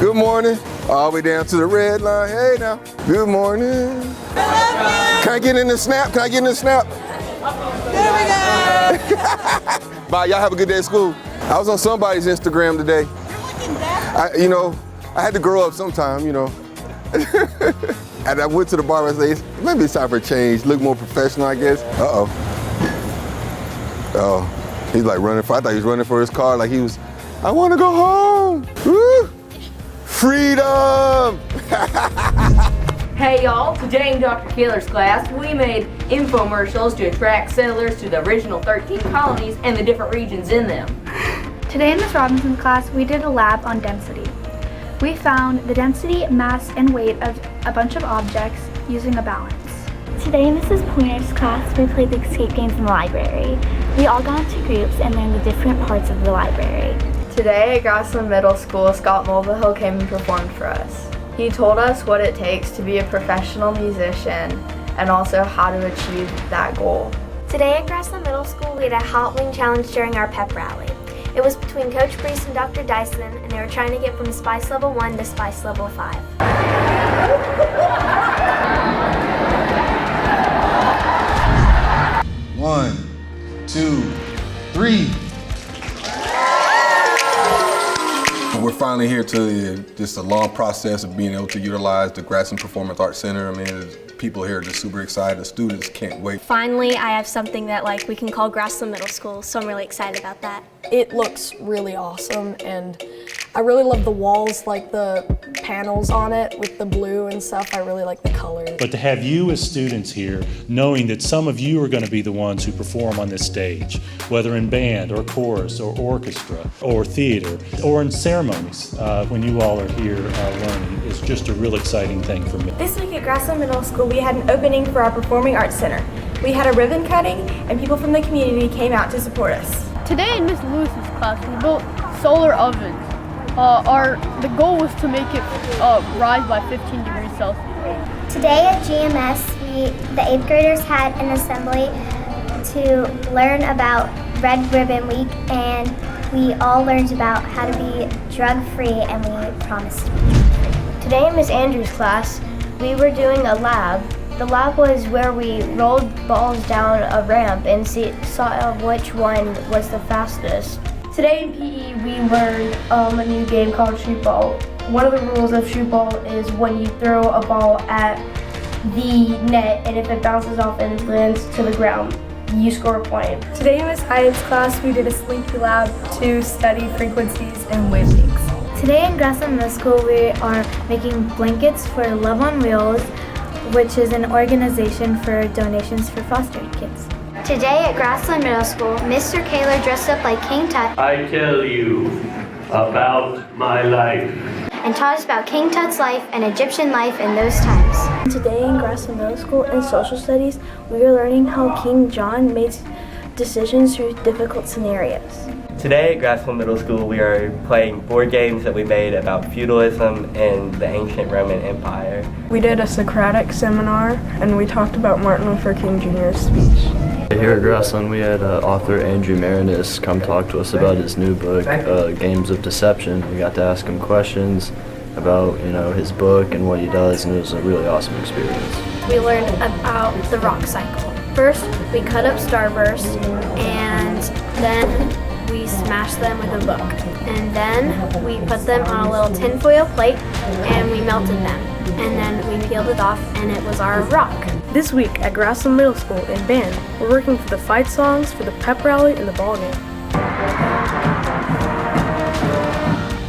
Good morning. All the way down to the red line. Hey now. Good morning. Can I get in the snap? Can I get in the snap? There we go. Bye. Y'all have a good day at school. I was on somebody's Instagram today. I had to grow up sometime, And I went to the bar and said, maybe it's time for a change. Look more professional, I guess. Uh-oh. Oh, he's like running for, I thought he was running for his car like he was, I want to go home. Woo! Freedom! Hey y'all, today in Dr. Keeler's class, we made infomercials to attract settlers to the original 13 colonies and the different regions in them. Today in Ms. Robinson's class, we did a lab on density. We found the density, mass, and weight of a bunch of objects using a balance. Today in Mrs. Pointer's class, we played the escape games in the library. We all got into groups and learned the different parts of the library. Today at Grassland Middle School, Scott Mulvihill came and performed for us. He told us what it takes to be a professional musician and also how to achieve that goal. Today at Grassland Middle School, we had a hot wing challenge during our pep rally. It was between Coach Brees and Dr. Dyson, and they were trying to get from Spice Level 1 to Spice Level 5. 1, 2, 3. We're finally here to just a long process of being able to utilize the Grassland Performance Arts Center. I mean, people here are just super excited. The students can't wait. Finally, I have something that we can call Grassland Middle School, so I'm really excited about that. It looks really awesome, and I really love the walls, like the panels on it with the blue and stuff. I really like the colors. But to have you as students here, knowing that some of you are going to be the ones who perform on this stage, whether in band or chorus or orchestra or theater or in ceremonies when you all are here learning, is just a real exciting thing for me. This week at Grassland Middle School, we had an opening for our Performing Arts Center. We had a ribbon cutting, and people from the community came out to support us. Today in Miss Lewis's class, we built solar ovens. The goal was to make it rise by 15 degrees Celsius. Today at GMS, the 8th graders had an assembly to learn about Red Ribbon Week, and we all learned about how to be drug-free, and we promised to be drug-free. Today in Miss Andrews' class, we were doing a lab. The lab was where we rolled balls down a ramp and saw which one was the fastest. Today in PE, we learned a new game called shoot ball. One of the rules of shoot ball is when you throw a ball at the net, and if it bounces off and lands to the ground, you score a point. Today in Miss Hyatt's class, we did a slinky lab to study frequencies and wavelengths. Today in Grassland Middle School, we are making blankets for Love on Wheels, which is an organization for donations for foster kids. Today at Grassland Middle School, Mr. Kaler dressed up like King Tut I tell you about my life. and taught us about King Tut's life and Egyptian life in those times. Today in Grassland Middle School in social studies, we are learning how King John made decisions through difficult scenarios. Today at Grassland Middle School, we are playing board games that we made about feudalism and the ancient Roman Empire. We did a Socratic seminar, and we talked about Martin Luther King Jr.'s speech. Here at Grassland, we had author Andrew Marinus come talk to us about his new book, Games of Deception. We got to ask him questions about, his book and what he does, and it was a really awesome experience. We learned about the rock cycle. First, we cut up starburst, and then we smashed them with a book. And then we put them on a little tinfoil plate, and we melted them. And then we peeled it off, and it was our rock. This week at Grassland Middle School in band, we're working for the fight songs, for the pep rally, and the ball game.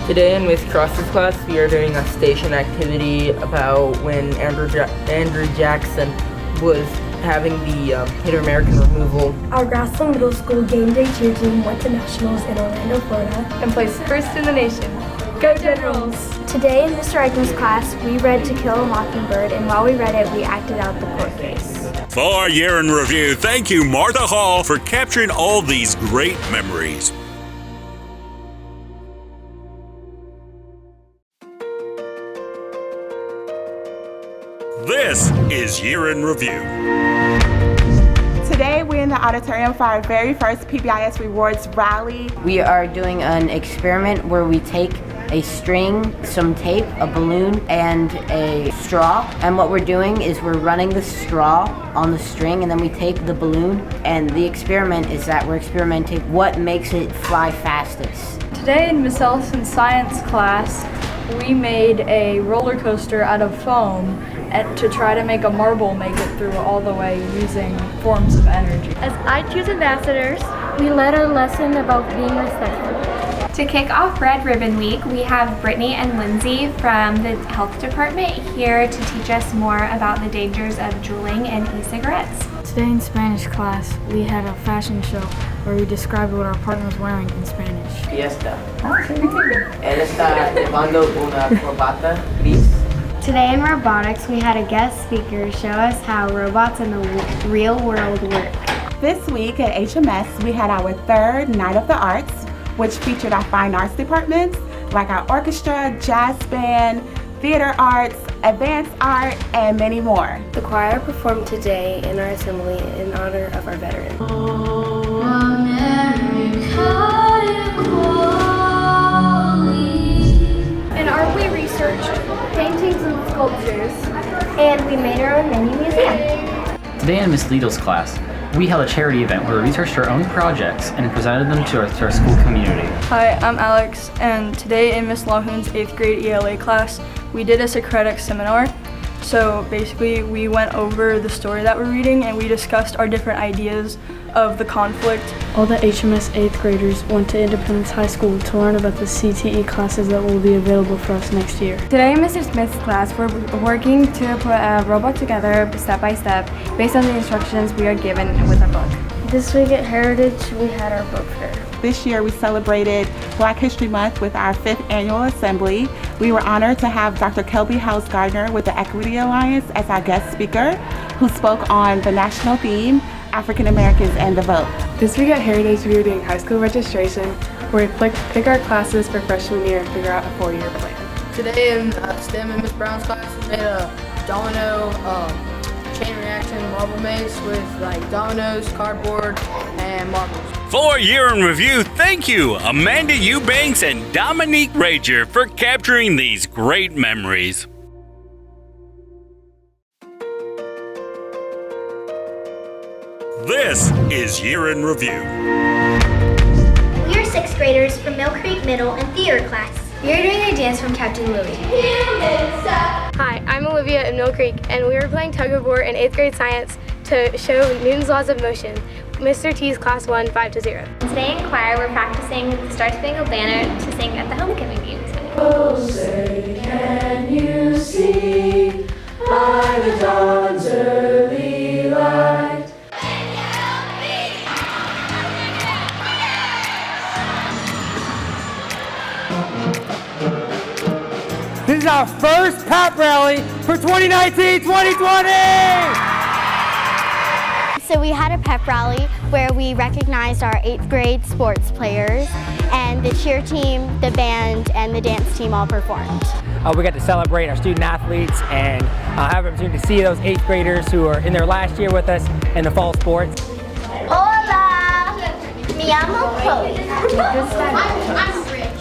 Today in Miss Cross's class, we are doing a station activity about when Andrew Jackson was having the Native American removal. Our Grassland Middle School game day cheer team went to nationals in Orlando, Florida, and placed first in the nation. Go Generals! Today in Mr. Eichmann's class, we read To Kill a Mockingbird, and while we read it, we acted out the court case. For Year in Review, thank you, Martha Hall, for capturing all these great memories. This is Year in Review. Today we're in the auditorium for our very first PBIS Rewards Rally. We are doing an experiment where we take a string, some tape, a balloon, and a straw. And what we're doing is we're running the straw on the string, and then we take the balloon. And the experiment is that we're experimenting what makes it fly fastest. Today in Miss Ellison's science class, we made a roller coaster out of foam to try to make a marble make it through all the way using forms of energy. As iTunes ambassadors, we led a lesson about being respectful. To kick off Red Ribbon Week, we have Brittany and Lindsay from the health department here to teach us more about the dangers of juuling and e-cigarettes. Today in Spanish class, we had a fashion show where we described what our partner was wearing in Spanish. Fiesta. Él está llevando una corbata gris. Today in robotics, we had a guest speaker show us how robots in the real world work. This week at HMS, we had our third Night of the Arts, which featured our fine arts departments like our orchestra, jazz band, theater arts, advanced art, and many more. The choir performed today in our assembly in honor of our veterans. In art, we researched paintings and sculptures, and we made our own mini museum. Today in Miss Lidl's class, we held a charity event where we researched our own projects and presented them to our school community. Hi, I'm Alex, and today in Miss Lawhoon's 8th grade ELA class, we did a Socratic seminar So basically we went over the story that we're reading and we discussed our different ideas of the conflict. All the HMS 8th graders went to Independence High School to learn about the CTE classes that will be available for us next year. Today in Mr. Smith's class, we're working to put a robot together step by step based on the instructions we are given with our book. This week at Heritage, we had our book fair. This year we celebrated Black History Month with our 5th annual assembly. We were honored to have Dr. Kelby House Gardner with the Equity Alliance as our guest speaker, who spoke on the national theme, African Americans and the Vote. This week at Heritage, we were doing high school registration, where we pick our classes for freshman year and figure out a 4-year plan. Today in STEM in Ms. Brown's class, we made a domino chain reaction marble maze with like dominoes, cardboard, and marbles. For Year in Review, thank you, Amanda Eubanks and Dominique Rager, for capturing these great memories. This is Year in Review. We are 6th graders from Mill Creek Middle and theater class. We are doing a dance from Captain Louie. Hi, I'm Olivia in Mill Creek, and we are playing tug of war in 8th grade science to show Newton's laws of motion. Mr. T's class 1, 5-0. Today in choir, we're practicing the Star Spangled Banner to sing at the homecoming game today. Oh, say, can you see by the dawn's early light? This is our first pep rally for 2019-2020! So we had a pep rally where we recognized our 8th grade sports players, and the cheer team, the band, and the dance team all performed. We got to celebrate our student athletes and have an opportunity to see those 8th graders who are in their last year with us in the fall sports. Hola! Me llamo Chloe.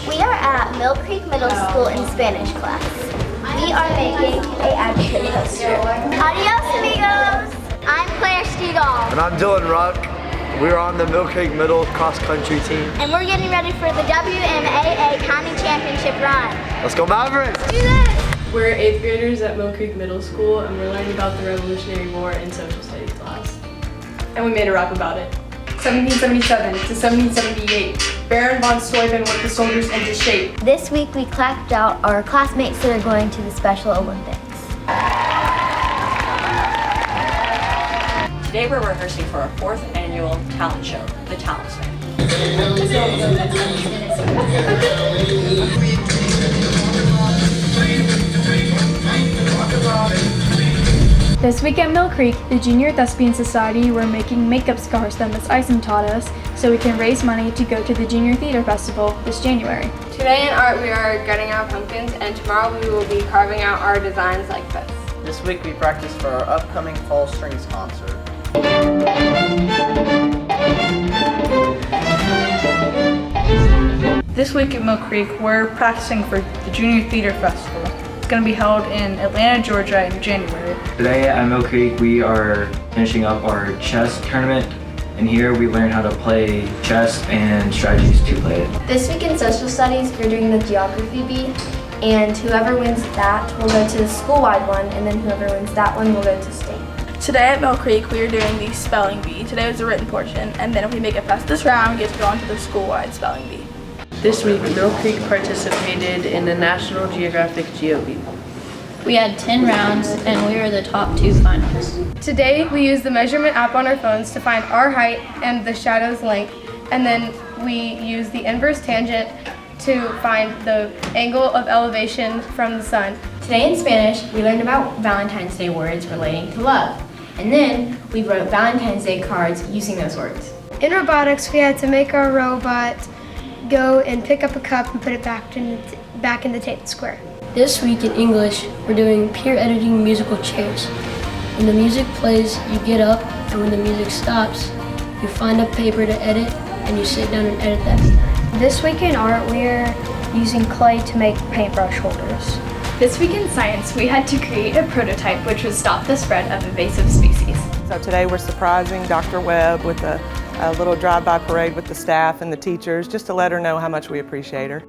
We are at Mill Creek Middle School in Spanish class. We are making a advocate poster. Adios, amigos! I'm Claire Stegall. And I'm Dylan Ruck. We're on the Mill Creek Middle cross country team. And we're getting ready for the WMAA County Championship run. Let's go Mavericks! Do this! We're 8th graders at Mill Creek Middle School, and we're learning about the Revolutionary War in social studies class. And we made a rap about it. 1777 to 1778, Baron von Steuben worked the soldiers into shape. This week we clapped out our classmates that are going to the Special Olympics. Today we're rehearsing for our 4th annual talent show, The Talent Fair. This week at Mill Creek, the Junior Thespian Society were making makeup scars that Miss Isom taught us so we can raise money to go to the Junior Theater Festival this January. Today in art we are gutting out pumpkins, and tomorrow we will be carving out our designs like this. This week we practiced for our upcoming fall strings concert. This week at Mill Creek, we're practicing for the Junior Theater Festival. It's going to be held in Atlanta, Georgia in January. Today at Mill Creek we are finishing up our chess tournament, and here we learn how to play chess and strategies to play it. This week in social studies, we're doing the geography bee, and whoever wins that will go to the school-wide one, and then whoever wins that one will go to state. Today at Mill Creek, we are doing the spelling bee. Today was the written portion, and then if we make it past this round, we get to go on to the school-wide spelling bee. This week, Mill Creek participated in the National Geographic GeoBee. We had 10 rounds, and we were the top 2 finalists. Today we used the measurement app on our phones to find our height and the shadow's length, and then we used the inverse tangent to find the angle of elevation from the sun. Today in Spanish, we learned about Valentine's Day words relating to love, and then we wrote Valentine's Day cards using those words. In robotics, we had to make our robot go and pick up a cup and put it back in the tape square. This week in English, we're doing peer editing musical chairs. When the music plays, you get up, and when the music stops, you find a paper to edit, and you sit down and edit that paper. This week in art, we're using clay to make paintbrush holders. This week in science, we had to create a prototype which would stop the spread of invasive species. So today we're surprising Dr. Webb with a little drive-by parade with the staff and the teachers, just to let her know how much we appreciate her.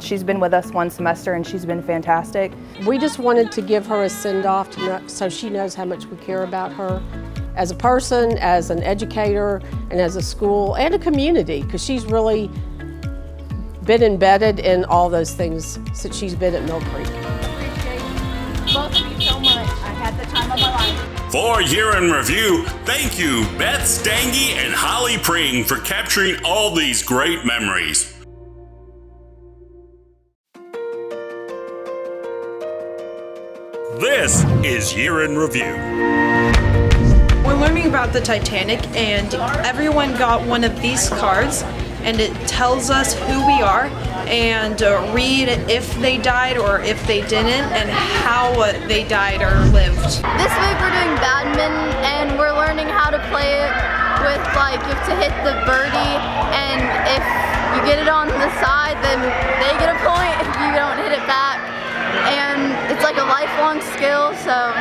She's been with us one semester and she's been fantastic. We just wanted to give her a send-off so she knows how much we care about her as a person, as an educator, and as a school and a community, because she's really been embedded in all those things since she's been at Mill Creek. Both of you so much. I had the time of my life. For Year in Review, thank you Beth Stange and Holly Pring for capturing all these great memories. This is Year in Review. We're learning about the Titanic, and everyone got one of these cards, and it tells us who we are and read if they died or if they didn't and how they died or lived. This week we're doing badminton and we're learning how to play it with, like, you have to hit the birdie, and if you get it on the side then they get a point if you don't hit it back. And it's like a lifelong skill, so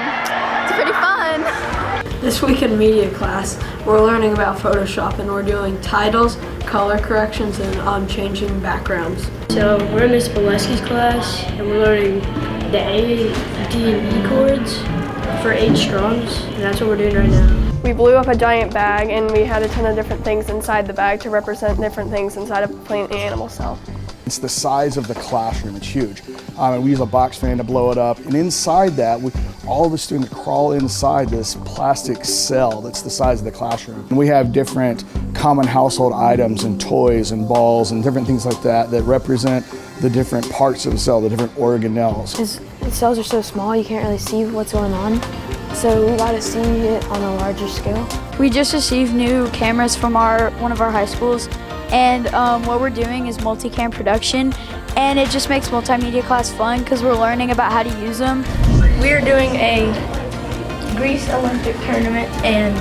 it's pretty fun. This week in media class, we're learning about Photoshop and we're doing titles, color corrections, and changing backgrounds. So we're in Miss Boleski's class and we're learning the A, D, and E chords for 8 strums, and that's what we're doing right now. We blew up a giant bag and we had a ton of different things inside the bag to represent different things inside a plant and animal cell. It's the size of the classroom, it's huge. And we use a box fan to blow it up. And inside that, all the students crawl inside this plastic cell that's the size of the classroom. And we have different common household items and toys and balls and different things like that that represent the different parts of the cell, the different organelles. Because the cells are so small, you can't really see what's going on. So we got to see it on a larger scale. We just received new cameras from one of our high schools. And what we're doing is multicam production, and it just makes multimedia class fun because we're learning about how to use them. We're doing a Greece Olympic tournament, and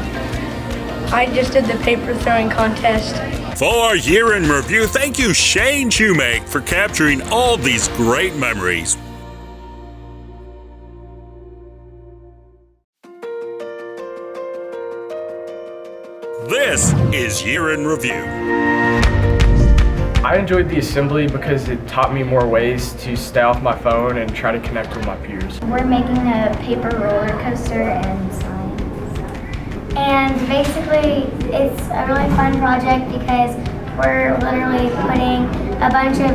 I just did the paper throwing contest. For Year in Review, thank you Shane Shoemake for capturing all these great memories. This is Year in Review. I enjoyed the assembly because it taught me more ways to stay off my phone and try to connect with my peers. We're making a paper roller coaster and science. And basically, it's a really fun project because we're literally putting a bunch of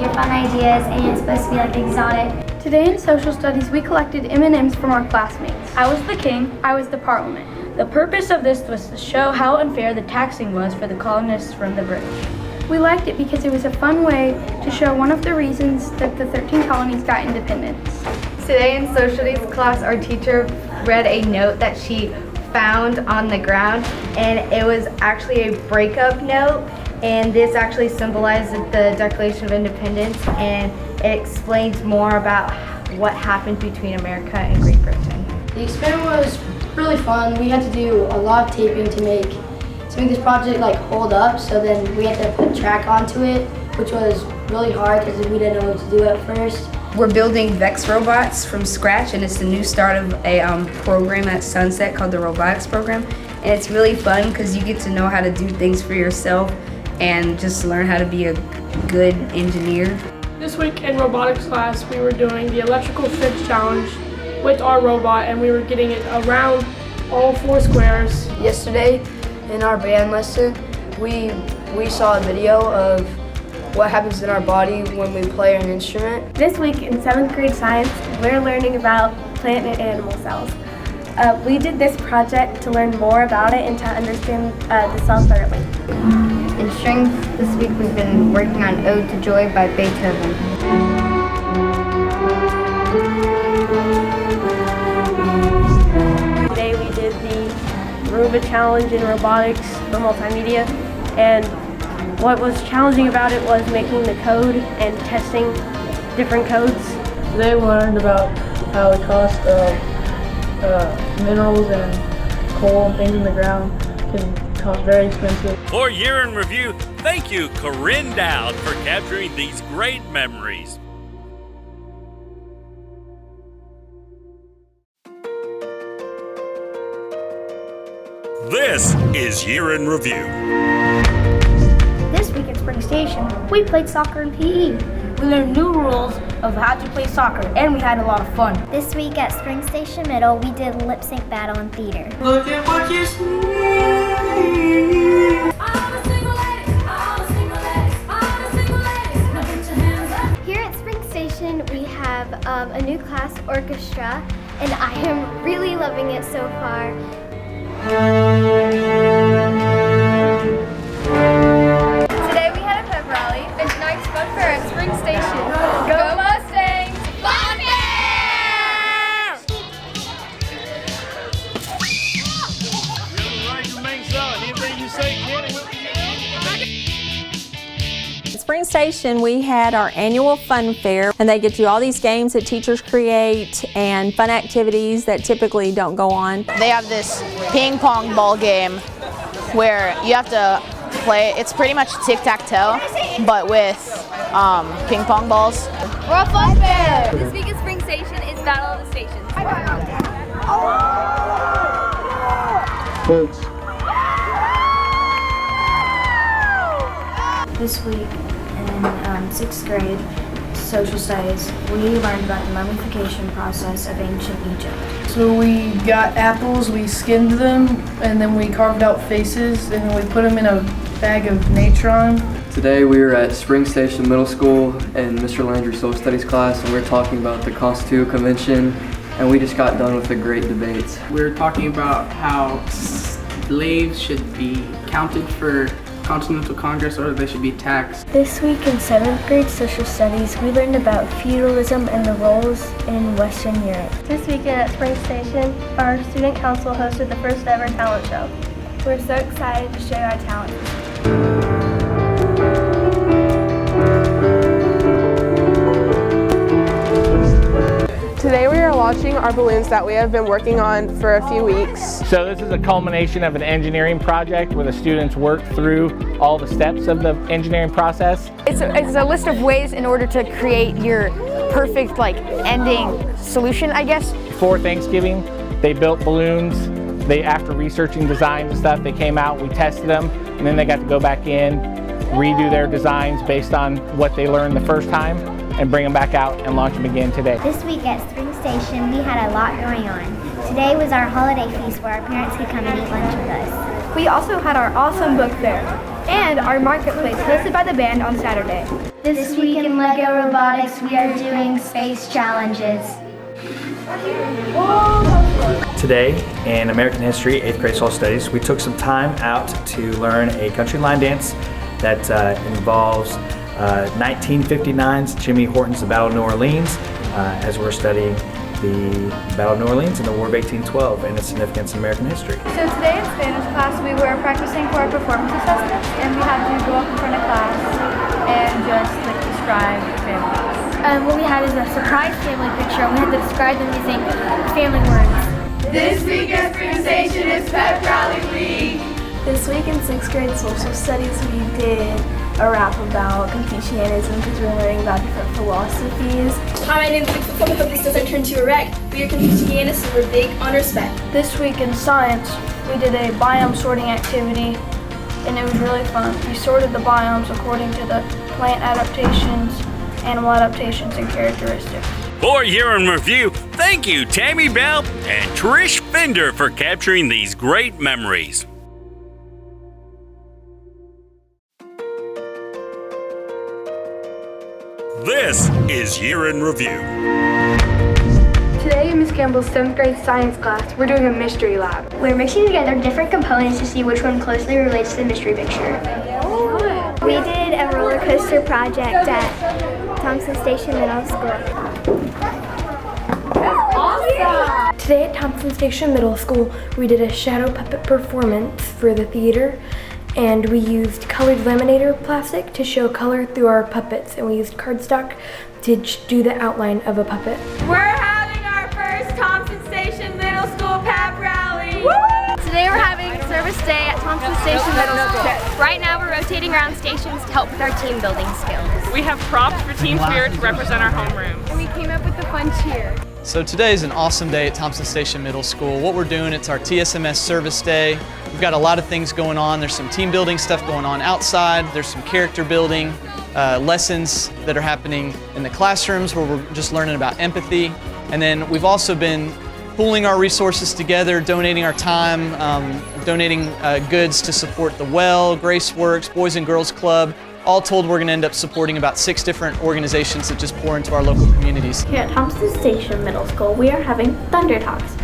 your fun ideas, and it's supposed to be exotic. Today in social studies, we collected M&Ms from our classmates. I was the king, I was the parliament. The purpose of this was to show how unfair the taxing was for the colonists from the British. We liked it because it was a fun way to show one of the reasons that the 13 colonies got independence. Today in social studies class, our teacher read a note that she found on the ground, and it was actually a breakup note, and this actually symbolized the Declaration of Independence, and it explains more about what happened between America and Great Britain. The experiment was really fun. We had to do a lot of taping to make this project hold up, so then we had to put track onto it, which was really hard because we didn't know what to do at first. We're building Vex robots from scratch, and it's the new start of a program at Sunset called the Robotics Program, and it's really fun because you get to know how to do things for yourself and just learn how to be a good engineer. This week in robotics class, we were doing the electrical fence challenge with our robot, and we were getting it around all 4 squares. Yesterday, in our band lesson, we saw a video of what happens in our body when we play an instrument. This week in 7th grade science, we're learning about plant and animal cells. We did this project to learn more about it and to understand the cell thoroughly. In strings, this week we've been working on Ode to Joy by Beethoven. Today we did the Roomba challenge in robotics for multimedia, and what was challenging about it was making the code and testing different codes. Today we learned about how the cost of minerals and coal and things in the ground can cost very expensive. For Year in Review, thank you Corinne Dowd for capturing these great memories. This is Year in Review. This week at Spring Station, we played soccer and PE. We learned new rules of how to play soccer, and we had a lot of fun. This week at Spring Station Middle, we did lip sync battle in theater. Look at what you see. Here at Spring Station, we have a new class orchestra, and I am really loving it so far. Today we had a pep rally, and tonight's fun fair at Spring Station. Go Mustangs! Fun At Spring Station, we had our annual fun fair, and they get to do all these games that teachers create and fun activities that typically don't go on. They have this ping pong ball game where you have to play. It's pretty much tic-tac-toe, but with ping pong balls. We're a fun fair! This week at Spring Station is Battle of the Stations. This week in 6th grade social studies, we learned about the mummification process of ancient Egypt. So we got apples, we skinned them, and then we carved out faces, and then we put them in a bag of natron. Today we were at Spring Station Middle School in Mr. Landry's Social Studies class, and we were talking about the Constitutional Convention, and we just got done with a great debate. We were talking about how slaves should be counted for Continental Congress or they should be taxed. This week in 7th grade social studies, we learned about feudalism and the roles in Western Europe. This weekend at Spring Station, our student council hosted the first ever talent show. We're so excited to show our talent. Today we are launching our balloons that we have been working on for a few weeks. So this is a culmination of an engineering project where the students worked through all the steps of the engineering process. It's a list of ways in order to create your perfect ending solution, I guess. Before Thanksgiving, they built balloons. After researching design and stuff, they came out, we tested them, and then they got to go back in, redo their designs based on what they learned the first time, and bring them back out and launch them again today. This week at Spring Station, we had a lot going on. Today was our holiday feast where our parents could come and eat lunch with us. We also had our awesome book fair and our marketplace hosted by the band on Saturday. This week in LEGO Robotics, we are doing space challenges. Today in American History, 8th grade social studies, we took some time out to learn a country line dance that involves 1959's Jimmy Horton's The Battle of New Orleans, as we're studying the Battle of New Orleans and the War of 1812 and its significance in American history. So today in Spanish class we were practicing for our performance assessments, and we had to go up in front of class and just describe families. What we had is a surprise family picture, and we had to describe them using family words. This week at Spring Station is Pep Rally Week. This week in 6th grade social studies we did a rap about Confucianism because we were learning about different philosophies. Hi, my name is Victor. Hope this doesn't turn to a wreck. We are Confucianists and we're big on respect. This week in science, we did a biome sorting activity, and it was really fun. We sorted the biomes according to the plant adaptations, animal adaptations, and characteristics. For Year in Review, thank you Tammy Bell and Trish Fender for capturing these great memories. This is Year in Review. Today in Ms. Campbell's 7th grade science class, we're doing a mystery lab. We're mixing together different components to see which one closely relates to the mystery picture. We did a roller coaster project at Thompson Station Middle School. Awesome! Today at Thompson Station Middle School, we did a shadow puppet performance for the theater. And we used colored laminator plastic to show color through our puppets, and we used cardstock to do the outline of a puppet. We're having our first Thompson Station Middle School pep rally. Woo! Today we're having service day at Thompson Station Middle School. Right now we're rotating around stations to help with our team building skills. We have props for Team Spirit to represent our homeroom. And we came up with the fun cheer. So today is an awesome day at Thompson Station Middle School. What we're doing, it's our TSMS service day. We've got a lot of things going on. There's some team building stuff going on outside. There's some character building. lessons that are happening in the classrooms where we're just learning about empathy. And then we've also been pooling our resources together, donating our time, donating goods to support the Well, GraceWorks, Boys and Girls Club. All told, we're going to end up supporting about 6 different organizations that just pour into our local communities. Here at Thompson Station Middle School, we are having Thunder Talks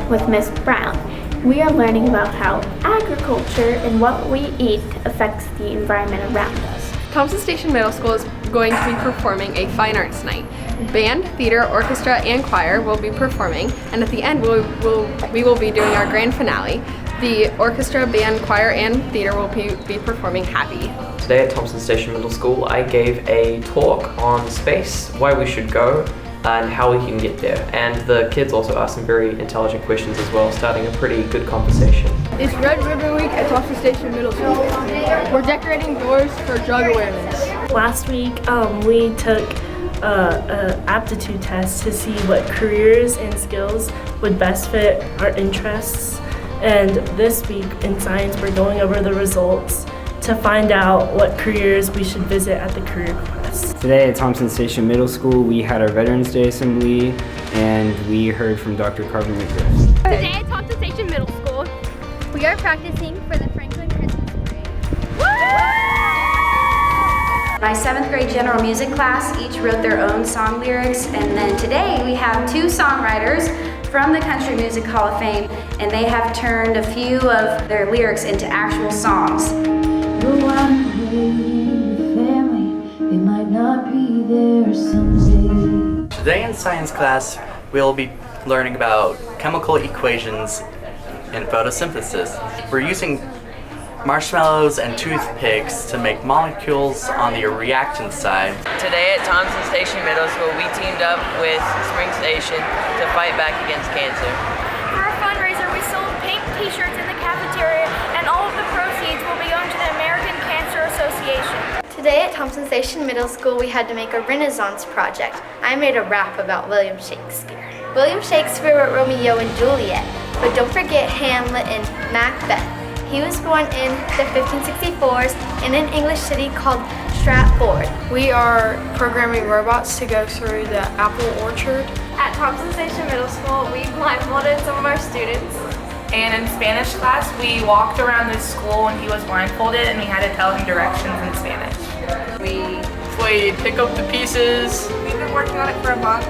with Miss Brown. We are learning about how agriculture and what we eat affects the environment around us. Thompson Station Middle School is going to be performing a fine arts night. Band, theater, orchestra, and choir will be performing, and at the end we will be doing our grand finale. The orchestra, band, choir, and theater will be performing Happy. Today at Thompson Station Middle School, I gave a talk on space, why we should go, and how we can get there. And the kids also asked some very intelligent questions as well, starting a pretty good conversation. It's Red Ribbon Week at Thompson Station Middle School. We're decorating doors for drug awareness. Last week, we took an aptitude test to see what careers and skills would best fit our interests. And this week in science, we're going over the results to find out what careers we should visit at the Career Quest. Today at Thompson Station Middle School, we had our Veterans Day Assembly, and we heard from Dr. Carver McGriff. Today at Thompson Station Middle School, we are practicing for the Franklin Christmas Parade. My 7th grade general music class each wrote their own song lyrics, and then today we have 2 songwriters from the Country Music Hall of Fame, and they have turned a few of their lyrics into actual songs. Go on away with family, it might not be there someday. Today in science class, we'll be learning about chemical equations in photosynthesis. We're using marshmallows and toothpicks to make molecules on the reactant side. Today at Thompson Station Middle School, we teamed up with Spring Station to fight back against cancer. For a fundraiser, we sold pink t-shirts in the cafeteria, and all of the proceeds will be going to the American Cancer Association. Today at Thompson Station Middle School, we had to make a Renaissance project. I made a rap about William Shakespeare. William Shakespeare wrote Romeo and Juliet, but don't forget Hamlet and Macbeth. He was born in the 1564s in an English city called Stratford. We are programming robots to go through the apple orchard. At Thompson Station Middle School, we blindfolded some of our students. And in Spanish class, we walked around the school and he was blindfolded and we had to tell him directions in Spanish. We played Pick Up the Pieces. We've been working on it for a month.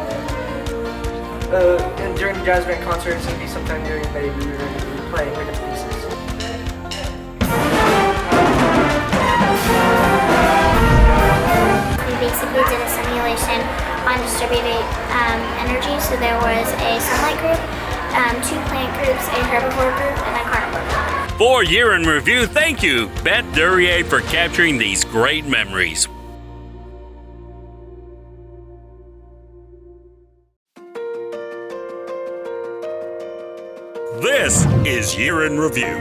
And during the jazz band concerts, and sometime during May, we were going to be playing Pick Up the Pieces. We basically did a simulation on distributed energy. So there was a sunlight group, 2 plant groups, a herbivore group, and a carnivore group. For Year in Review, thank you, Beth Duryea, for capturing these great memories. This is Year in Review.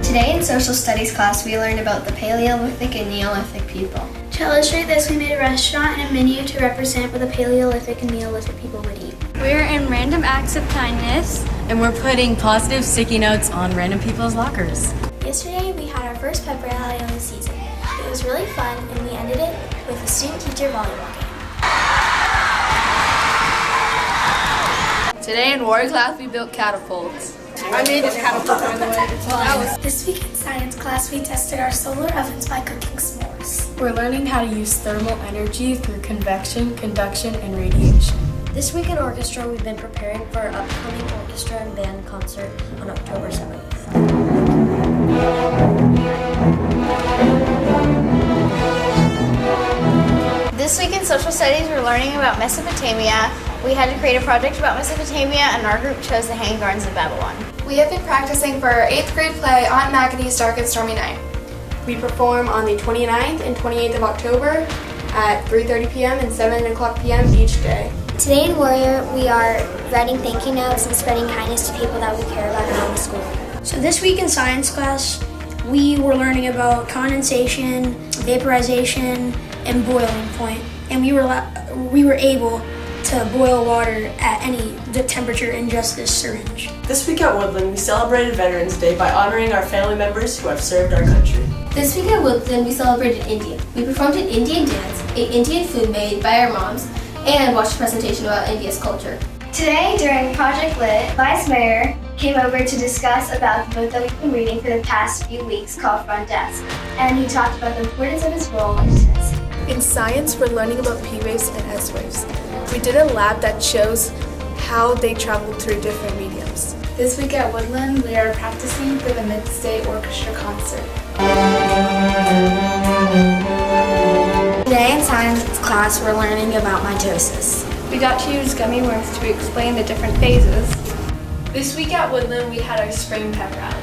Today in social studies class, we learned about the Paleolithic and Neolithic people. To illustrate this, we made a restaurant and a menu to represent what the Paleolithic and Neolithic people would eat. We're in Random Acts of Kindness, and we're putting positive sticky notes on random people's lockers. Yesterday, we had our first pep rally of the season. It was really fun, and we ended it with a student-teacher volleyball game. Today in War class, we built catapults. I made this catapult, by the way. This week in science class, we tested our solar ovens by cooking s'mores. We're learning how to use thermal energy through convection, conduction, and radiation. This week in orchestra, we've been preparing for our upcoming orchestra and band concert on October 7th. This week in social studies, we're learning about Mesopotamia. We had to create a project about Mesopotamia, and our group chose the Hanging Gardens of Babylon. We have been practicing for our 8th grade play, Aunt Magady's Dark and Stormy Night. We perform on the 29th and 28th of October at 3:30 p.m. and 7 o'clock p.m. each day. Today in Warrior, we are writing thank you notes and spreading kindness to people that we care about around the school. So this week in science class, we were learning about condensation, vaporization, and boiling point. And we were able to boil water at the temperature in just this syringe. This week at Woodland, we celebrated Veterans Day by honoring our family members who have served our country. This week at Williamson, we celebrated India. We performed an Indian dance, ate Indian food made by our moms, and watched a presentation about India's culture. Today, during Project Lit, Vice Mayor came over to discuss about the book that we've been reading for the past few weeks called Front Desk, and he talked about the importance of his role in this. In science, we're learning about P waves and S waves. We did a lab that shows how they travel through different mediums. This week at Woodland, we are practicing for the Mid-State Orchestra concert. Today in science class, we're learning about mitosis. We got to use gummy worms to explain the different phases. This week at Woodland, we had our spring pep rally.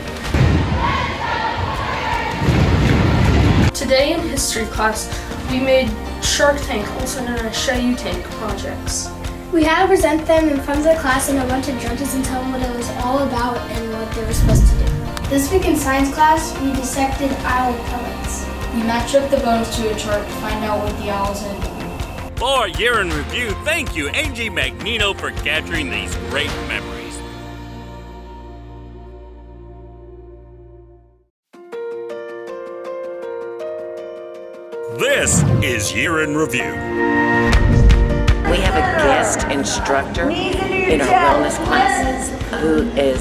Today in history class, we made Shark Tank, also known as Shayu Tank projects. We had to present them in front of the class and a bunch of judges and tell them what it was all about and what they were supposed to do. This week in science class, we dissected owl pellets. We matched up the bones to a chart to find out what the owls had done. For Year in Review, thank you, Angie Magnino, for capturing these great memories. This is Year in Review. We have a guest instructor in our wellness classes who is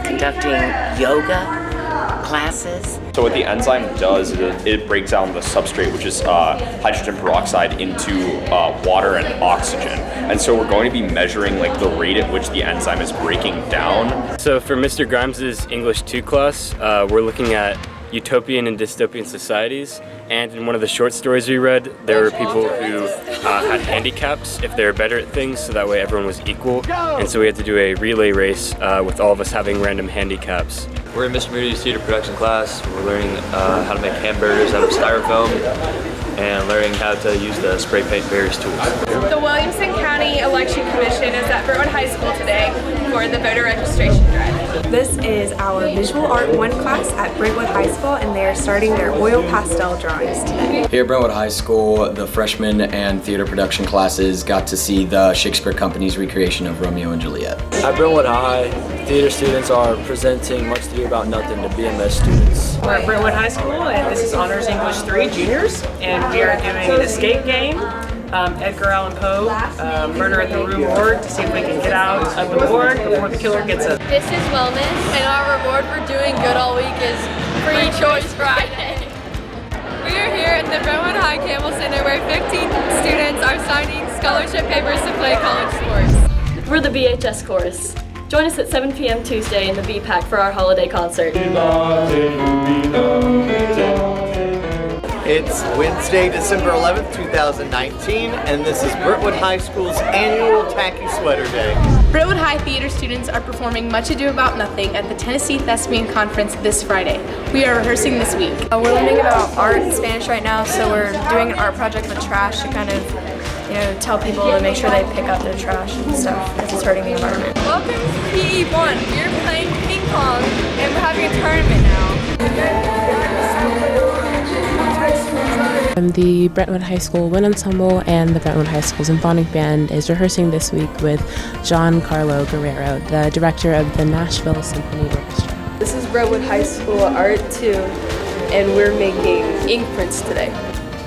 conducting yoga classes. So what the enzyme does is it breaks down the substrate, which is hydrogen peroxide, into water and oxygen. And so we're going to be measuring like the rate at which the enzyme is breaking down. So for Mr. Grimes' English 2 class, we're looking at utopian and dystopian societies. And in one of the short stories we read, there were people who had handicaps if they were better at things, so that way everyone was equal. And so we had to do a relay race with all of us having random handicaps. We're in Mr. Moody's theater production class. We're learning how to make hamburgers out of styrofoam and learning how to use the spray paint various tools. The Williamson County Election Commission is at Brentwood High School today for the voter registration drive. This is our Visual Art 1 class at Brentwood High School, and they are starting their oil pastel drawings today. Here at Brentwood High School, the freshman and theater production classes got to see the Shakespeare Company's recreation of Romeo and Juliet. At Brentwood High, theater students are presenting Much Ado About Nothing to BMS students. We're at Brentwood High School, and this is Honors English 3 juniors, and we are doing an escape game. Edgar Allan Poe, Murder at the Rue Morgue, to see if we can get out of the morgue before the killer gets us. This is Wellness, and our reward for doing good all week is Free Choice Friday. We are here at the Brentwood High Campbell Center where 15 students are signing scholarship papers to play college sports. We're the BHS chorus. Join us at 7 p.m. Tuesday in the VPAC for our holiday concert. It's Wednesday, December 11th, 2019, and this is Brentwood High School's annual Tacky Sweater Day. Brentwood High theater students are performing Much Ado About Nothing at the Tennessee Thespian Conference this Friday. We are rehearsing this week. We're learning about art in Spanish right now, so we're doing an art project with trash to kind of tell people to make sure they pick up their trash and stuff because it's hurting the environment. Welcome to PE 1. We're playing ping pong and we're having a tournament now. The Brentwood High School Wind Ensemble and the Brentwood High School Symphonic Band is rehearsing this week with Giancarlo Guerrero, the director of the Nashville Symphony Orchestra. This is Brentwood High School Art 2, and we're making ink prints today.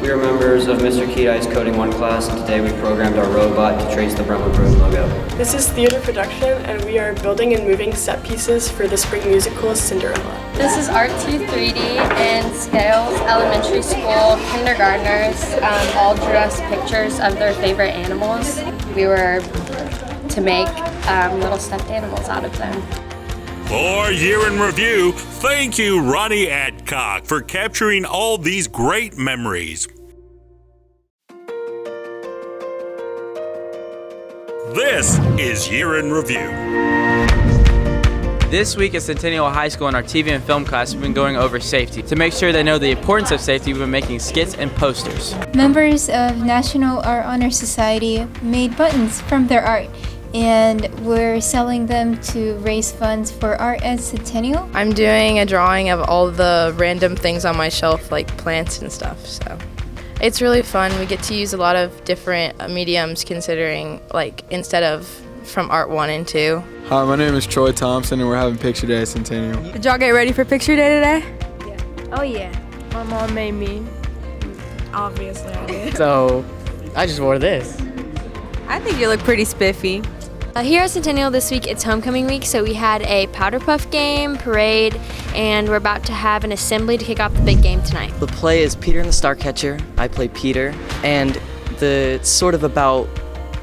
We are members of Mr. Keaty's Coding 1 class, and today we programmed our robot to trace the Brentwood Road logo. This is theater production, and we are building and moving set pieces for the spring musical Cinderella. This is Art 2 3D and Scales Elementary School kindergartners all drew us pictures of their favorite animals. We were to make little stuffed animals out of them. For Year in Review, thank you, Ronnie Adcock, for capturing all these great memories. This is Year in Review. This week at Centennial High School in our TV and film class, we've been going over safety. To make sure they know the importance of safety, we've been making skits and posters. Members of National Art Honor Society made buttons from their art, and we're selling them to raise funds for Art at Centennial. I'm doing a drawing of all the random things on my shelf, like plants and stuff, so it's really fun. We get to use a lot of different mediums considering, like, instead of from Art 1 and 2. Hi, my name is Troy Thompson, and we're having Picture Day at Centennial. Did y'all get ready for Picture Day today? Oh yeah. My mom made me. Obviously I did. So I just wore this. I think you look pretty spiffy. Here at Centennial this week, it's homecoming week, so we had a powder puff game, parade, and we're about to have an assembly to kick off the big game tonight. The play is Peter and the Starcatcher. I play Peter, and it's sort of about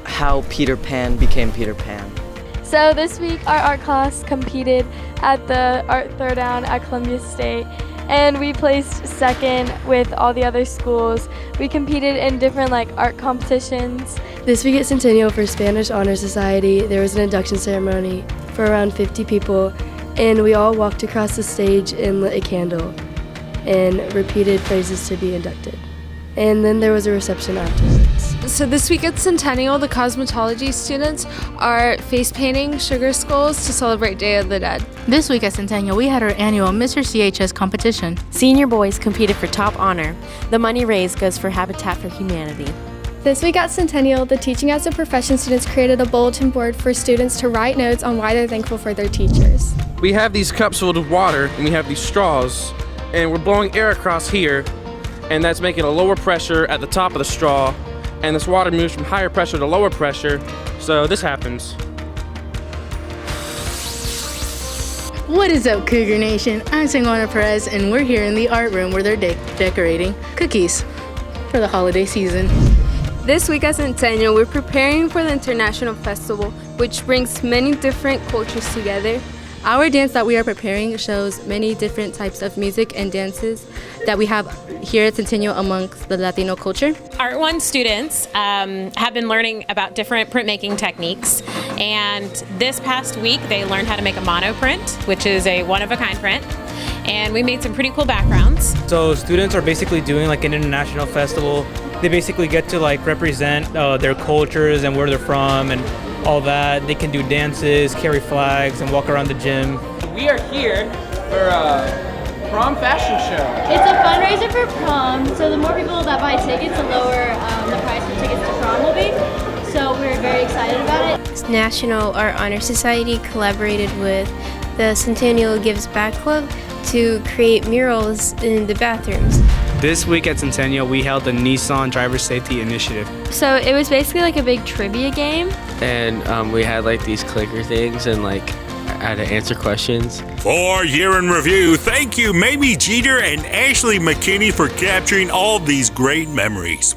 how Peter Pan became Peter Pan. So this week our art class competed at the Art Throwdown at Columbia State, and we placed second with all the other schools. We competed in different art competitions. This week at Centennial for Spanish Honor Society, there was an induction ceremony for around 50 people, and we all walked across the stage and lit a candle and repeated phrases to be inducted. And then there was a reception afterwards. So this week at Centennial, the cosmetology students are face painting sugar skulls to celebrate Day of the Dead. This week at Centennial, we had our annual Mr. CHS competition. Senior boys competed for top honor. The money raised goes for Habitat for Humanity. This week at Centennial, the Teaching as a Profession students created a bulletin board for students to write notes on why they're thankful for their teachers. We have these cups filled with water, and we have these straws, and we're blowing air across here, and that's making a lower pressure at the top of the straw, and this water moves from higher pressure to lower pressure, so this happens. What is up, Cougar Nation? I'm Singwana Perez, and we're here in the art room where they're decorating cookies for the holiday season. This week at Centennial, we're preparing for the International Festival, which brings many different cultures together. Our dance that we are preparing shows many different types of music and dances that we have here at Centennial amongst the Latino culture. Art 1 students have been learning about different printmaking techniques, and this past week they learned how to make a monoprint, which is a one-of-a-kind print, and we made some pretty cool backgrounds. So students are basically doing an international festival. They basically get to represent their cultures and where they're from and all that. They can do dances, carry flags, and walk around the gym. We are here for a prom fashion show. It's a fundraiser for prom, so the more people that buy tickets, the lower the price for tickets to prom will be. So we're very excited about it. National Art Honor Society collaborated with the Centennial Gives Back Club to create murals in the bathrooms. This week at Centennial, we held the Nissan Driver Safety Initiative. So it was basically a big trivia game. And we had these clicker things and I had to answer questions. For Year in Review, thank you Mamie Jeter and Ashley McKinney for capturing all these great memories.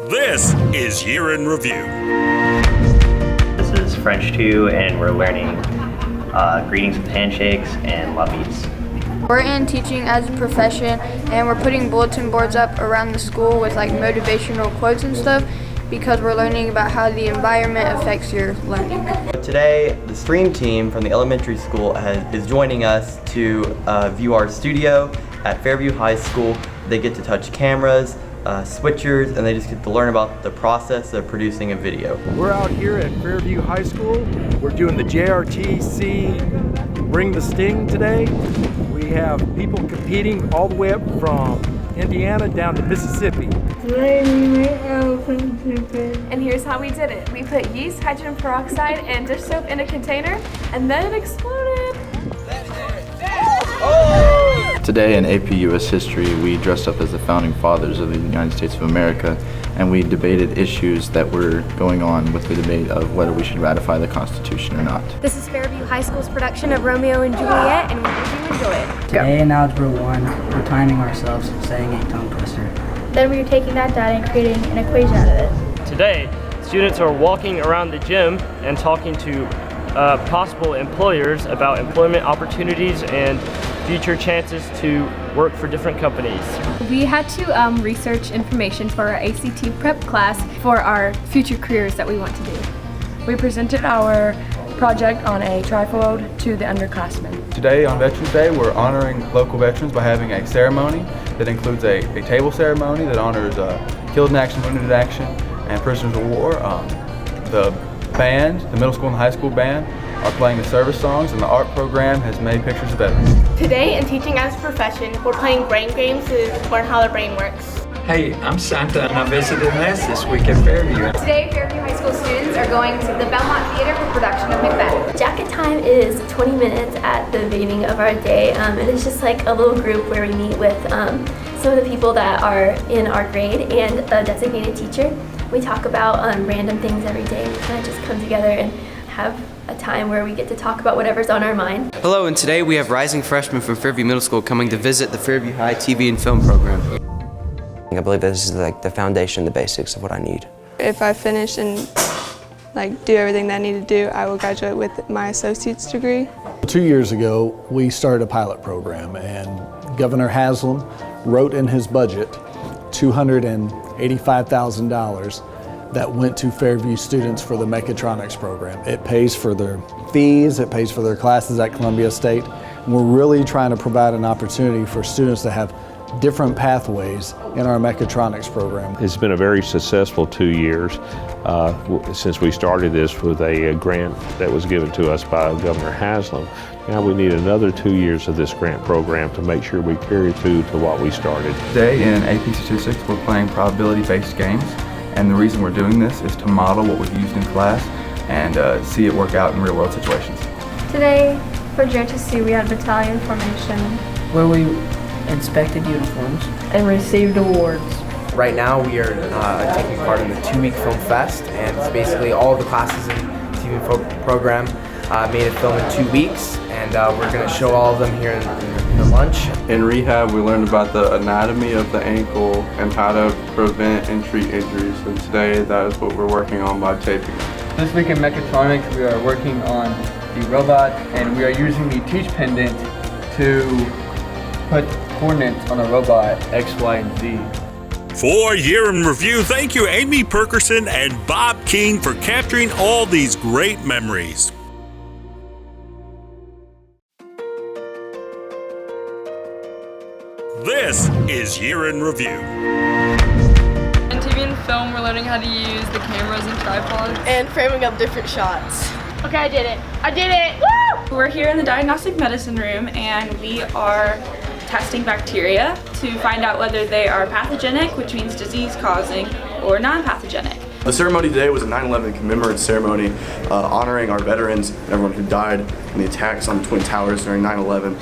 This is Year in Review. This is French 2, and we're learning greetings with handshakes and la bise. We're in Teaching as a Profession, and we're putting bulletin boards up around the school with motivational quotes and stuff because we're learning about how the environment affects your learning. Today, the stream team from the elementary school is joining us to view our studio at Fairview High School. They get to touch cameras, switchers, and they just get to learn about the process of producing a video. We're out here at Fairview High School. We're doing the JRTC Bring the Sting today. We have people competing all the way up from Indiana down to Mississippi. And here's how we did it. We put yeast, hydrogen peroxide, and dish soap in a container, and then it exploded. Today in AP US History, we dressed up as the founding fathers of the United States of America, and we debated issues that were going on with the debate of whether we should ratify the Constitution or not. This is Fairview High School's production of Romeo and Juliet, and we hope you enjoy it. Today in Algebra 1, we're timing ourselves saying a tongue twister. Then we are taking that data and creating an equation out of it. Today, students are walking around the gym and talking to possible employers about employment opportunities and future chances to work for different companies. We had to research information for our ACT prep class for our future careers that we want to do. We presented our project on a trifold to the underclassmen. Today on Veterans Day, we're honoring local veterans by having a ceremony that includes a table ceremony that honors killed in action, wounded in action, and prisoners of war. The band, the middle school and high school band, are playing the service songs, and the art program has made pictures of veterans. Today in Teaching as a Profession, we're playing brain games to learn how the brain works. Hey, I'm Santa and I visited Ness this week at Fairview. Today, Fairview High School students are going to the Belmont Theater for production of Macbeth. Jacket time is 20 minutes at the beginning of our day, and it's just like a little group where we meet with some of the people that are in our grade and a designated teacher. We talk about random things every day. We kind of just come together and have a time where we get to talk about whatever's on our mind. Hello, and today we have rising freshmen from Fairview Middle School coming to visit the Fairview High TV and film program. I believe this is like the foundation, the basics of what I need. If I finish and do everything that I need to do, I will graduate with my associate's degree. 2 years ago, we started a pilot program, and Governor Haslam wrote in his budget $285,000 that went to Fairview students for the mechatronics program. It pays for their fees, it pays for their classes at Columbia State, and we're really trying to provide an opportunity for students to have different pathways in our mechatronics program. It's been a very successful 2 years since we started this with a grant that was given to us by Governor Haslam. Now we need another 2 years of this grant program to make sure we carry through to what we started. Today in AP Statistics, we're playing probability-based games, and the reason we're doing this is to model what we've used in class and see it work out in real-world situations. Today, for JTC, we had battalion formation, where we inspected uniforms and received awards. Right now we are taking part in the 2-week film fest, and it's basically all the classes in the TV program made a film in 2 weeks, and we're going to show all of them here in the lunch. In rehab, we learned about the anatomy of the ankle and how to prevent and treat injuries, and today that is what we're working on by taping. This week in mechatronics, we are working on the robot, and we are using the teach pendant to put coordinates on a robot, X, Y, and Z. For Year in Review, thank you Amy Perkerson and Bob King for capturing all these great memories. This is Year in Review. In TV and film, we're learning how to use the cameras and tripods. And framing up different shots. Okay, I did it. I did it! Woo! We're here in the diagnostic medicine room, and we are testing bacteria to find out whether they are pathogenic, which means disease-causing, or non-pathogenic. The ceremony today was a 9/11 commemorative ceremony honoring our veterans and everyone who died in the attacks on the Twin Towers during 9/11.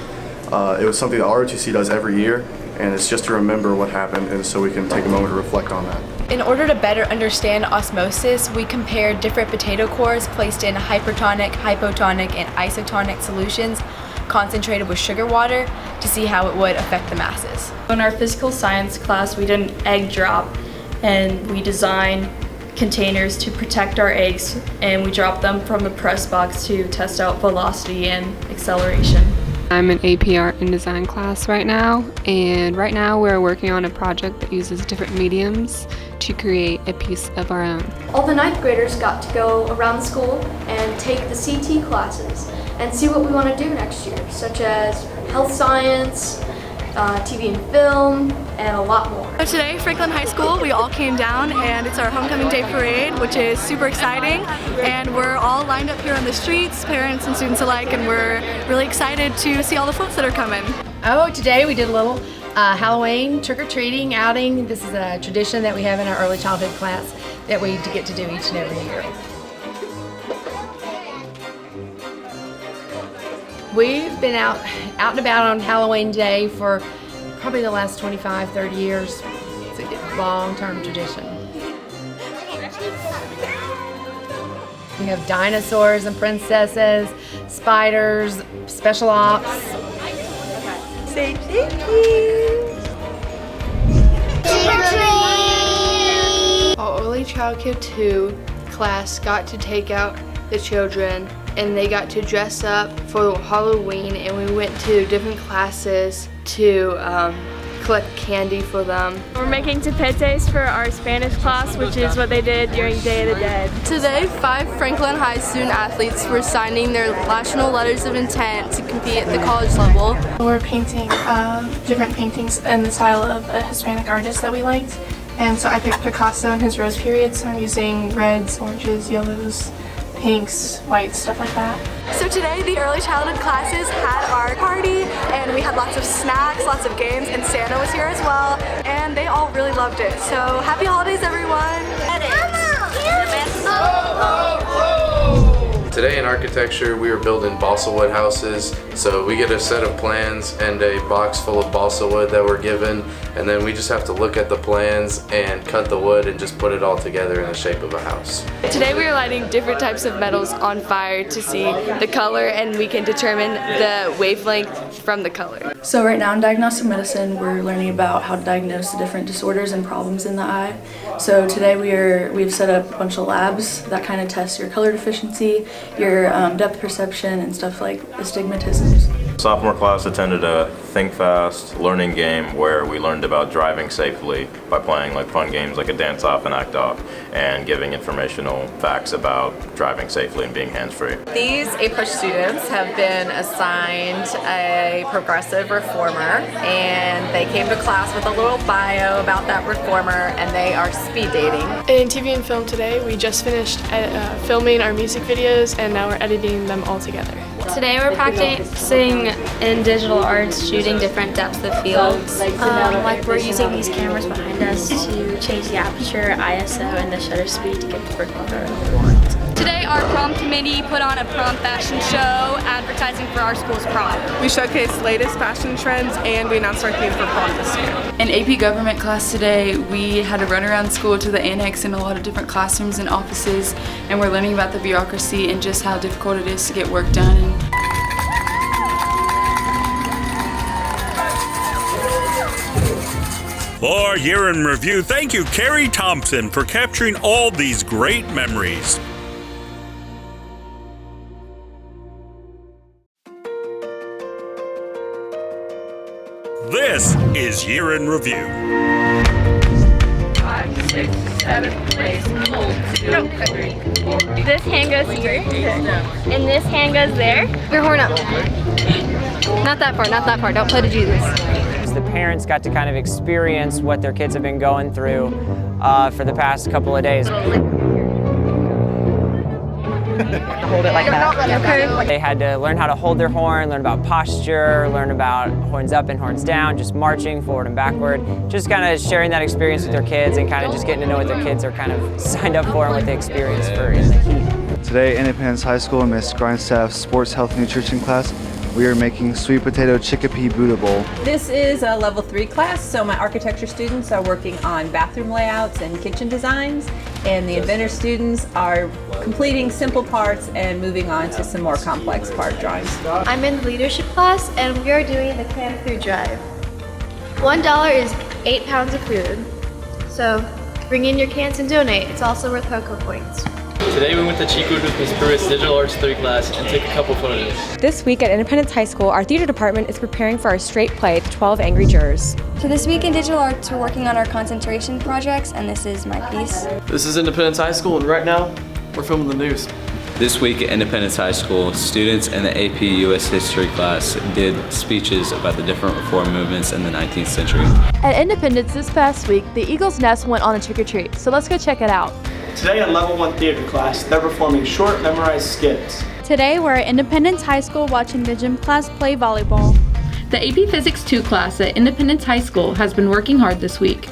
It was something that ROTC does every year, and it's just to remember what happened and so we can take a moment to reflect on that. In order to better understand osmosis, we compared different potato cores placed in hypertonic, hypotonic, and isotonic solutions concentrated with sugar water to see how it would affect the masses. In our physical science class, we did an egg drop, and we designed containers to protect our eggs, and we dropped them from the press box to test out velocity and acceleration. I'm in AP Art and Design class right now, and right now we're working on a project that uses different mediums to create a piece of our own. All the 9th graders got to go around the school and take the CT classes and see what we want to do next year, such as health science, TV and film, and a lot more. So today, Franklin High School, we all came down, and it's our homecoming day parade, which is super exciting, and we're all lined up here on the streets, parents and students alike, and we're really excited to see all the floats that are coming. Oh, today we did a little Halloween trick-or-treating outing. This is a tradition that we have in our early childhood class that we get to do each and every year. We've been out and about on Halloween Day for probably the last 25, 30 years. It's a long-term tradition. We have dinosaurs and princesses, spiders, special ops. Say thank you. Our early childhood 2 class got to take out the children, and they got to dress up for Halloween, and we went to different classes to collect candy for them. We're making tapetes for our Spanish class, which is what they did during Day of the Dead. Today, 5 Franklin High student athletes were signing their national letters of intent to compete at the college level. We're painting different paintings in the style of a Hispanic artist that we liked. And so I picked Picasso and his rose period, so I'm using reds, oranges, yellows, pinks, whites, stuff like that. So today the early childhood classes had our party and we had lots of snacks, lots of games, and Santa was here as well, and they all really loved it. So happy holidays, everyone! Today in architecture we are building balsa wood houses, so we get a set of plans and a box full of balsa wood that we're given, and then we just have to look at the plans and cut the wood and just put it all together in the shape of a house. Today we are lighting different types of metals on fire to see the color, and we can determine the wavelength from the color. So right now in diagnostic medicine we're learning about how to diagnose the different disorders and problems in the eye. So today we've set up a bunch of labs that kind of test your color deficiency, your depth perception, and stuff like astigmatisms. Sophomore class attended a Think Fast learning game where we learned about driving safely by playing like fun games like a dance off and act off and giving informational facts about driving safely and being hands-free. These A-push students have been assigned a progressive reformer, and they came to class with a little bio about that reformer, and they are speed dating. In TV and film today, we just finished filming our music videos and now we're editing them all together. Today we're practicing in digital arts, shooting different depths of fields. Like we're using these cameras behind us to change the aperture, ISO, and the shutter speed to get the perfect photo we want. Today our prom committee put on a prom fashion show advertising for our school's prom. We showcased latest fashion trends and we announced our theme for prom this year. In AP Government class today, we had to run around school to the annex in a lot of different classrooms and offices, and we're learning about the bureaucracy and just how difficult it is to get work done. For Year in Review, thank you, Carrie Thompson, for capturing all these great memories. This is Year in Review. 5, 6, 7, place, hold, 2, 3, 4. This hand goes here, and this hand goes there. Your horn up. Not that far, not that far. Don't play to Jesus. The parents got to kind of experience what their kids have been going through for the past couple of days. Hold it like that. Okay. They had to learn how to hold their horn, learn about posture, learn about horns up and horns down, just marching forward and backward, just kind of sharing that experience with their kids and kind of just getting to know what their kids are kind of signed up for and what they experience for in the heat. Today, Independence High School and Miss Grindstaff's Sports Health and Nutrition class, we are making sweet potato chickpea Buddha bowl. This is a level 3 class, so my architecture students are working on bathroom layouts and kitchen designs, and the inventor students are completing simple parts and moving on to some more complex part drawings. I'm in the leadership class and we are doing the canned food drive. $1 is 8 pounds of food. So bring in your cans and donate. It's also worth Cocoa points. Today we went to Cheekwood with Ms. Pruitt's Digital Arts 3 class and took a couple photos. This week at Independence High School, our theater department is preparing for our straight play, The 12 Angry Jurors. So this week in digital arts, we're working on our concentration projects, and this is my piece. This is Independence High School, and right now, we're filming the news. This week at Independence High School, students in the AP US History class did speeches about the different reform movements in the 19th century. At Independence this past week, the Eagles Nest went on a trick-or-treat, so let's go check it out. Today in Level 1 Theater class, they're performing short memorized skits. Today we're at Independence High School watching the gym class play volleyball. The AP Physics 2 class at Independence High School has been working hard this week.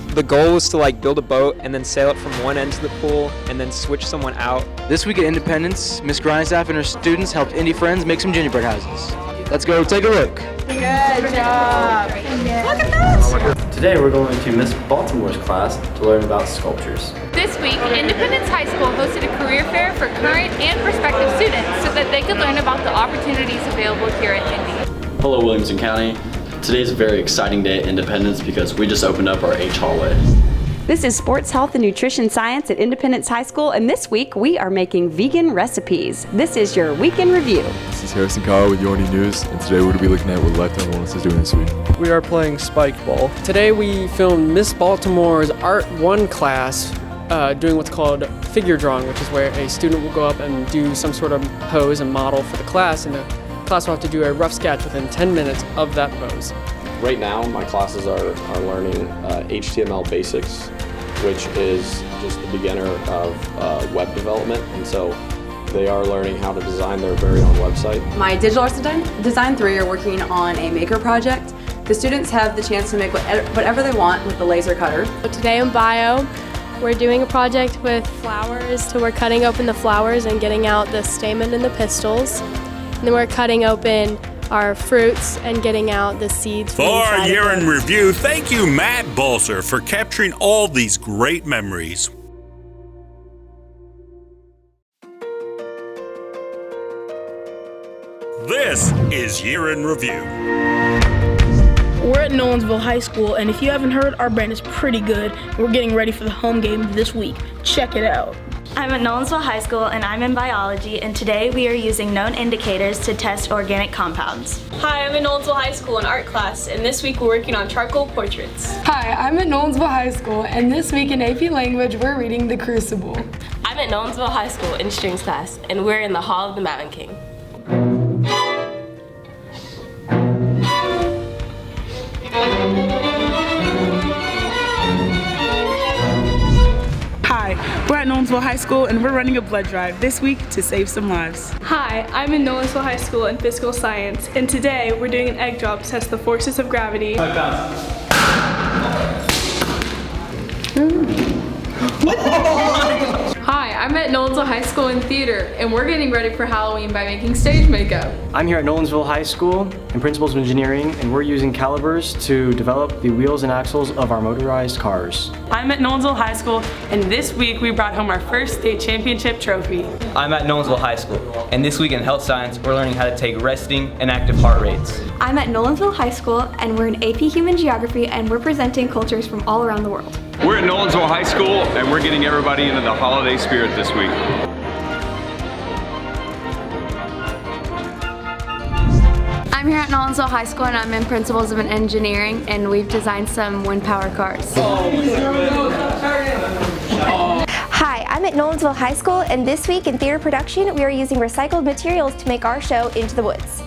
The goal was to build a boat and then sail it from one end to the pool and then switch someone out. This week at Independence, Miss Grindstaff and her students helped indie friends make some gingerbread houses. Let's go take a look. Good job. Look at that. Today we're going to Miss Baltimore's class to learn about sculptures. This week, Independence High School hosted a career fair for current and prospective students so that they could learn about the opportunities available here at Indy. Hello Williamson County. Today's a very exciting day at Independence because we just opened up our H hallway. This is Sports Health and Nutrition Science at Independence High School, and this week we are making vegan recipes. This is your Week in Review. This is Harrison Kyle with UNE News, and today we're going to be looking at what Lifetime Wellness is doing this week. We are playing Spike Ball. Today we filmed Miss Baltimore's Art 1 class doing what's called figure drawing, which is where a student will go up and do some sort of pose and model for the class, and the class will have to do a rough sketch within 10 minutes of that pose. Right now, my classes are learning HTML basics, which is just the beginner of web development. And so They are learning how to design their very own website. My digital arts design 3 are working on a maker project. The students have the chance to make whatever they want with the laser cutter. Today in bio, we're doing a project with flowers, so we're cutting open the flowers and getting out the stamen and the pistils. And then we're cutting open our fruits and getting out the seeds. For Year in Review, thank you, Matt Balser, for capturing all these great memories. This is Year in Review. We're at Nolensville High School, and if you haven't heard, our band is pretty good. We're getting ready for the home game this week. Check it out. I'm at Nolensville High School, and I'm in biology, and today we are using known indicators to test organic compounds. Hi, I'm at Nolensville High School in art class, and this week we're working on charcoal portraits. Hi, I'm at Nolensville High School, and this week in AP Language we're reading The Crucible. I'm at Nolensville High School in strings class, and we're in the Hall of the Mountain King. Hi, we're at Nolensville High School and we're running a blood drive this week to save some lives. Hi, I'm in Nolensville High School in physical science, and today we're doing an egg drop to test the forces of gravity. Hi, I'm at Nolensville High School in theater, and we're getting ready for Halloween by making stage makeup. I'm here at Nolensville High School in Principles of Engineering, and we're using calipers to develop the wheels and axles of our motorized cars. I'm at Nolensville High School and this week we brought home our first state championship trophy. I'm at Nolensville High School, and this week in health science we're learning how to take resting and active heart rates. I'm at Nolensville High School and we're in AP Human Geography and we're presenting cultures from all around the world. We're at Nolensville High School and we're getting everybody into the holiday spirit this week. I'm here at Nolensville High School and I'm in Principles of Engineering, and we've designed some wind power cars. Hi, I'm at Nolensville High School and this week in theater production we are using recycled materials to make our show Into the Woods.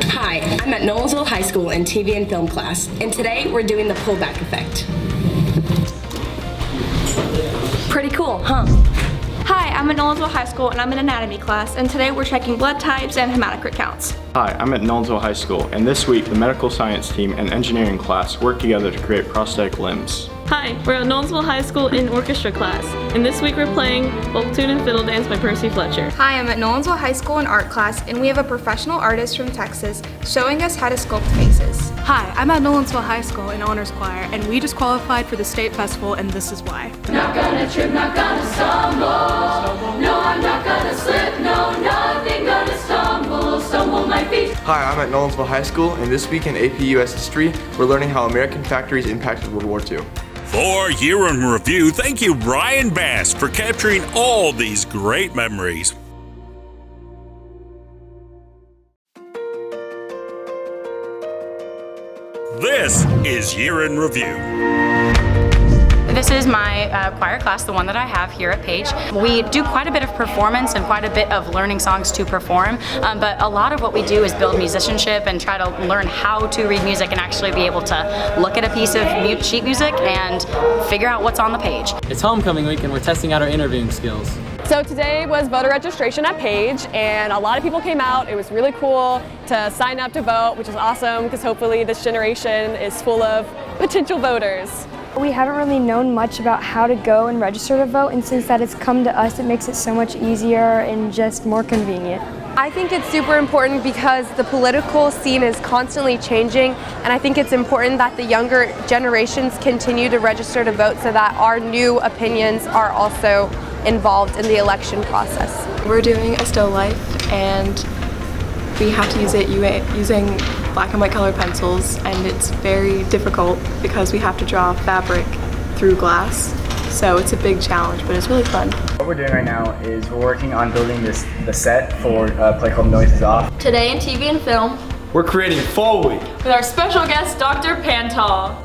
Hi, I'm at Nolensville High School in TV and film class, and today we're doing the pullback effect. Pretty cool, huh? Hi, I'm at Nolensville High School and I'm in anatomy class, and today we're checking blood types and hematocrit counts. Hi, I'm at Nolensville High School, and this week the medical science team and engineering class work together to create prosthetic limbs. Hi, we're at Nolensville High School in orchestra class, and this week we're playing Folk Tune and Fiddle Dance by Percy Fletcher. Hi, I'm at Nolensville High School in art class, and we have a professional artist from Texas showing us how to sculpt faces. Hi, I'm at Nolensville High School in honors choir, and we just qualified for the state festival, and this is why. Not gonna trip, not gonna stumble. No, I'm not gonna slip. No, nothing gonna stumble my feet. Hi, I'm at Nolensville High School, and this week in AP US History, we're learning how American factories impacted World War II. For Year in Review, thank you, Brian Bass, for capturing all these great memories. This is Year in Review. This is my choir class, the one that I have here at Page. We do quite a bit of performance and quite a bit of learning songs to perform, but a lot of what we do is build musicianship and try to learn how to read music and actually be able to look at a piece of sheet music and figure out what's on the page. It's homecoming week and we're testing out our interviewing skills. So today was voter registration at Page, and a lot of people came out. It was really cool to sign up to vote, which is awesome because hopefully this generation is full of potential voters. We haven't really known much about how to go and register to vote, and since that has come to us, it makes it so much easier and just more convenient. I think it's super important because the political scene is constantly changing, and I think it's important that the younger generations continue to register to vote so that our new opinions are also involved in the election process. We're doing a still life, and we have to use it using black and white colored pencils, and it's very difficult because we have to draw fabric through glass. So it's a big challenge, but it's really fun. What we're doing right now is we're working on building the set for a play called Noises Off. Today in TV and film, we're creating Foley with our special guest, Dr. Pantal.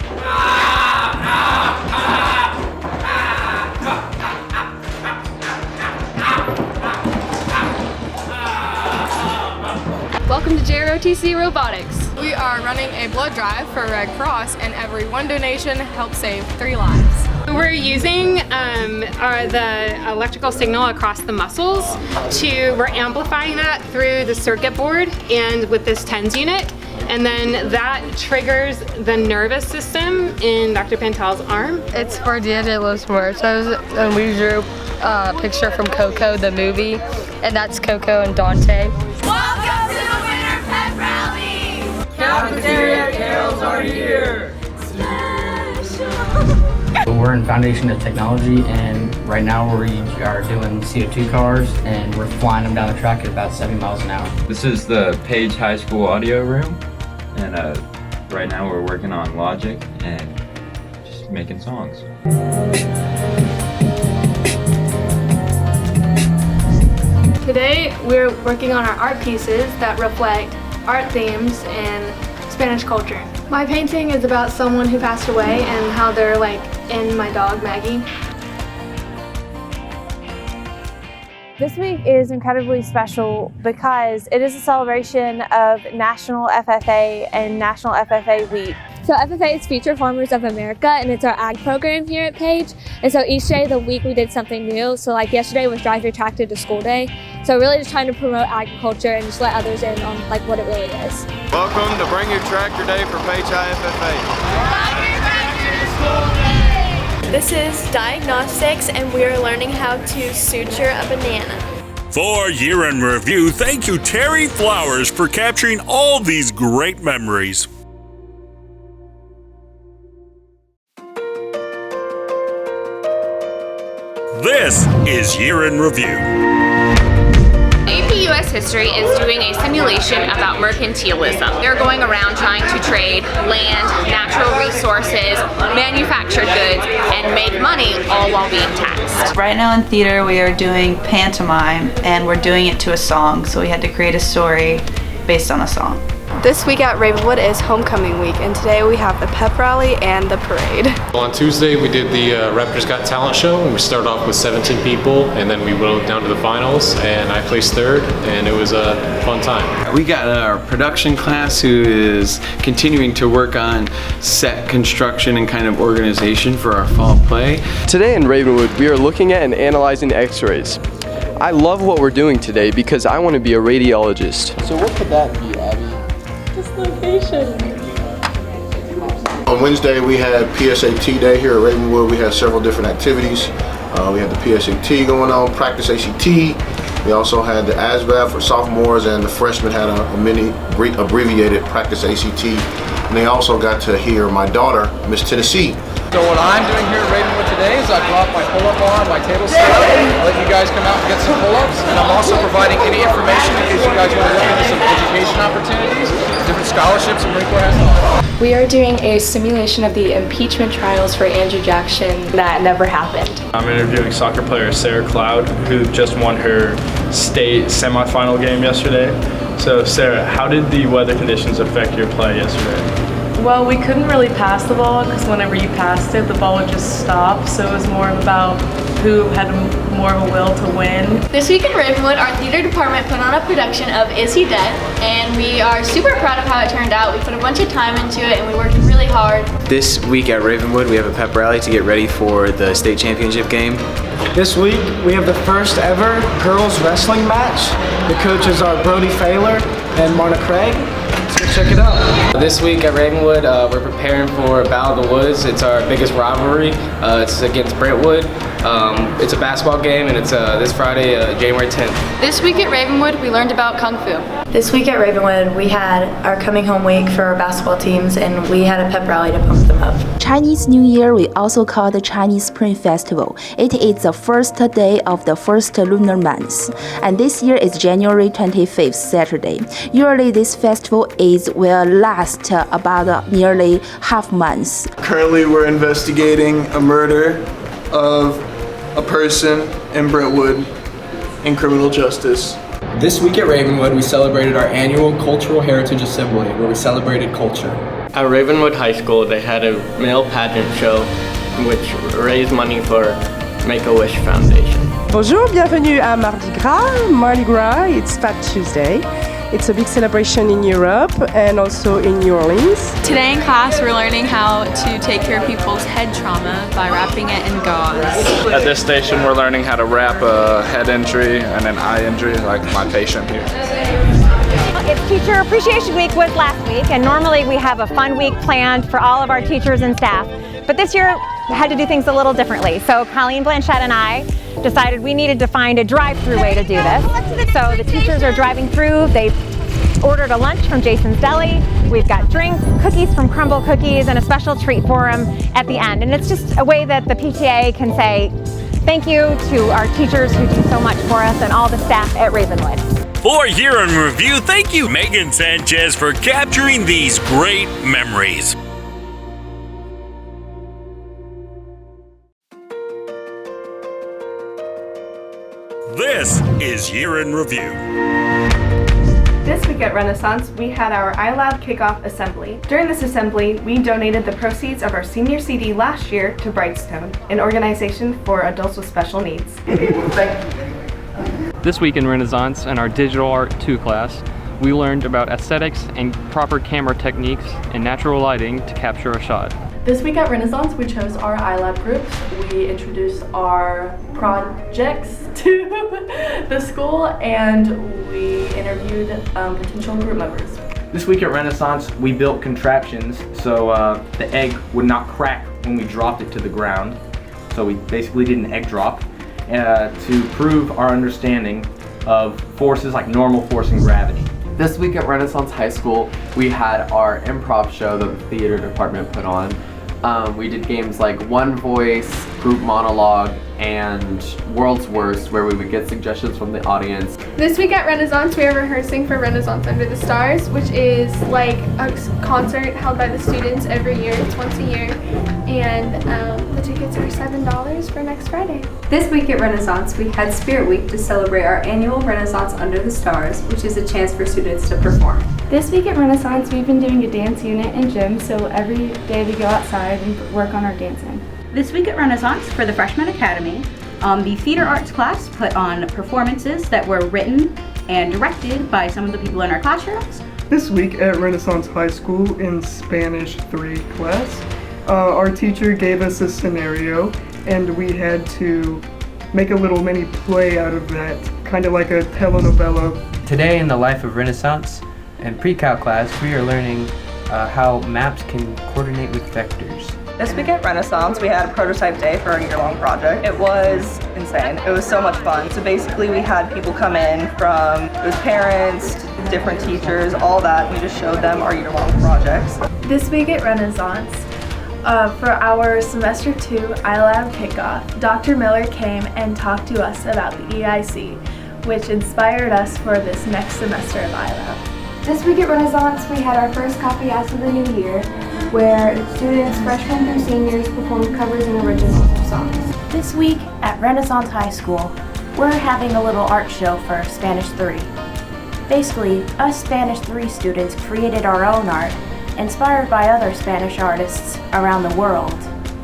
Welcome to JROTC Robotics. We are running a blood drive for Red Cross, and every one donation helps save 3 lives. We're using the electrical signal across the muscles we're amplifying that through the circuit board and with this TENS unit. And then that triggers the nervous system in Dr. Pantel's arm. It's for Dia de los Muertos, and we drew a picture from Coco, the movie, and that's Coco and Dante. Welcome to the Winter Pep Rally! Cafeteria carols are here! We're in Foundation of Technology, and right now we are doing CO2 cars, and we're flying them down the track at about 70 miles an hour. This is the Page High School audio room, and right now we're working on Logic and just making songs. Today we're working on our art pieces that reflect art themes and Spanish culture. My painting is about someone who passed away and how they're like in my dog Maggie. This week is incredibly special because it is a celebration of National FFA and National FFA Week. So FFA is Future Farmers of America, and it's our ag program here at Page. And so each day of the week we did something new. So like yesterday was Drive Your Tractor to School Day. So really just trying to promote agriculture and just let others in on like what it really is. Welcome to Bring Your Tractor Day for Page IFFA. This is diagnostics, and we are learning how to suture a banana. For Year in Review, thank you Terry Flowers for capturing all these great memories. This is Year in Review. AP US History is doing a simulation about mercantilism. They're going around trying to trade land, natural resources, manufactured goods, and make money all while being taxed. Right now in theater we are doing pantomime, and we're doing it to a song, so we had to create a story based on a song. This week at Ravenwood is homecoming week, and today we have the pep rally and the parade. On Tuesday we did the Raptors Got Talent show, and we started off with 17 people, and then we went down to the finals, and I placed third, and it was a fun time. We got our production class who is continuing to work on set construction and kind of organization for our fall play. Today in Ravenwood, we are looking at and analyzing x-rays. I love what we're doing today because I want to be a radiologist. So what could that be, Abby? Dislocation. On Wednesday we had PSAT day here at Ravenwood. We had several different activities. We had the PSAT going on, practice ACT. We also had the ASVAB for sophomores, and the freshmen had a mini abbreviated practice ACT. And they also got to hear my daughter, Miss Tennessee. So what I'm doing here at Ravenwood today is I brought my pull-up bar, my table set. I'll let you guys come out and get some pull-ups, and I'm also providing any information in case you guys want to look into some education opportunities, different scholarships and Marine Corps has. We are doing a simulation of the impeachment trials for Andrew Jackson that never happened. I'm interviewing soccer player Sarah Cloud, who just won her state semifinal game yesterday. So Sarah, how did the weather conditions affect your play yesterday? Well, we couldn't really pass the ball because whenever you passed it, the ball would just stop. So it was more about who had more of a will to win. This week in Ravenwood, our theater department put on a production of Is He Dead? And we are super proud of how it turned out. We put a bunch of time into it, and we worked really hard. This week at Ravenwood we have a pep rally to get ready for the state championship game. This week we have the first ever girls wrestling match. The coaches are Brody Failer and Marna Craig. So check it out. This week at Ravenwood, we're preparing for Battle of the Woods. It's our biggest rivalry. It's against Brentwood. It's a basketball game, and it's this Friday, January 10th. This week at Ravenwood, we learned about Kung Fu. This week at Ravenwood we had our coming home week for our basketball teams, and we had a pep rally to pump them up. Chinese New Year we also call the Chinese Spring Festival. It is the first day of the first lunar month, and this year is January 25th, Saturday. Usually this festival will last about nearly half month. Currently we're investigating a murder of a person in Brentwood in criminal justice. This week at Ravenwood we celebrated our annual Cultural Heritage Assembly, where we celebrated culture. At Ravenwood High School they had a male pageant show which raised money for Make-A-Wish Foundation. Bonjour, bienvenue à Mardi Gras. It's Fat Tuesday. It's a big celebration in Europe and also in New Orleans. Today in class we're learning how to take care of people's head trauma by wrapping it in gauze. At this station we're learning how to wrap a head injury and an eye injury, like my patient here. It's Teacher Appreciation Week was last week, and normally we have a fun week planned for all of our teachers and staff. But this year we had to do things a little differently. So Colleen Blanchette and I decided we needed to find a drive-through way to do this. So the teachers are driving through. They ordered a lunch from Jason's Deli. We've got drinks, cookies from Crumble Cookies, and a special treat for them at the end. And it's just a way that the PTA can say thank you to our teachers who do so much for us and all the staff at Ravenwood. For Year in Review, thank you, Megan Sanchez, for capturing these great memories. This is Year in Review. This week at Renaissance, we had our iLab kickoff assembly. During this assembly, we donated the proceeds of our senior CD last year to Brightstone, an organization for adults with special needs. This week in Renaissance, in our Digital Art 2 class, we learned about aesthetics and proper camera techniques and natural lighting to capture a shot. This week at Renaissance, we chose our iLab groups. We introduced our projects to the school, and we interviewed potential group members. This week at Renaissance, we built contraptions so the egg would not crack when we dropped it to the ground. So we basically did an egg drop to prove our understanding of forces like normal force and gravity. This week at Renaissance High School, we had our improv show that the theater department put on. We did games like One Voice, Group Monologue, and World's Worst, where we would get suggestions from the audience. This week at Renaissance, we are rehearsing for Renaissance Under the Stars, which is like a concert held by the students every year. It's once a year, and the tickets are $7 for next Friday. This week at Renaissance, we had Spirit Week to celebrate our annual Renaissance Under the Stars, which is a chance for students to perform. This week at Renaissance, we've been doing a dance unit in gym, so every day we go outside and work on our dancing. This week at Renaissance, for the Freshman Academy, the theater arts class put on performances that were written and directed by some of the people in our classrooms. This week at Renaissance High School in Spanish 3 class, our teacher gave us a scenario and we had to make a little mini play out of that, kind of like a telenovela. Today in the life of Renaissance and pre-cal class, we are learning how maps can coordinate with vectors. This week at Renaissance, we had a prototype day for our year-long project. It was insane. It was so much fun. So basically we had people come in from, it was parents, different teachers, all that. We just showed them our year-long projects. This week at Renaissance, for our Semester 2 iLab kickoff, Dr. Miller came and talked to us about the EIC, which inspired us for this next semester of iLab. This week at Renaissance, we had our first Coffee House of the New Year, where students, freshmen through seniors, performed covers and originals of songs. This week at Renaissance High School, we're having a little art show for Spanish 3. Basically, us Spanish 3 students created our own art, inspired by other Spanish artists around the world.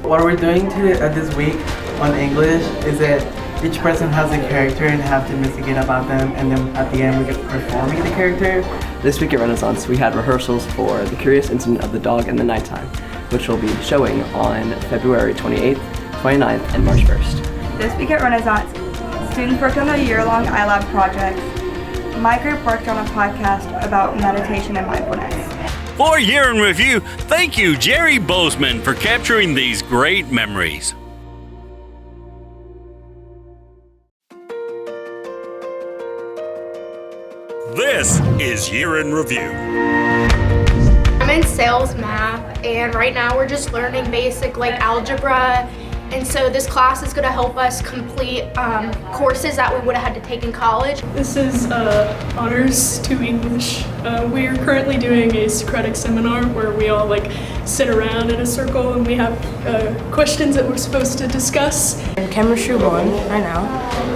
What we're doing this week on English is that each person has a character and have to investigate about them, and then at the end we get performing the character. This week at Renaissance, we had rehearsals for The Curious Incident of the Dog in the Nighttime, which will be showing on February 28th, 29th, and March 1st. This week at Renaissance, students worked on a year-long iLab project. My group worked on a podcast about meditation and mindfulness. For Year in Review, thank you, Jerry Bozeman, for capturing these great memories. This is Year in Review. I'm in sales math, and right now we're just learning basic algebra, and so this class is going to help us complete courses that we would have had to take in college. This is Honors to English. We are currently doing a Socratic seminar where we all sit around in a circle and we have questions that we're supposed to discuss. In Chemistry 1 right now,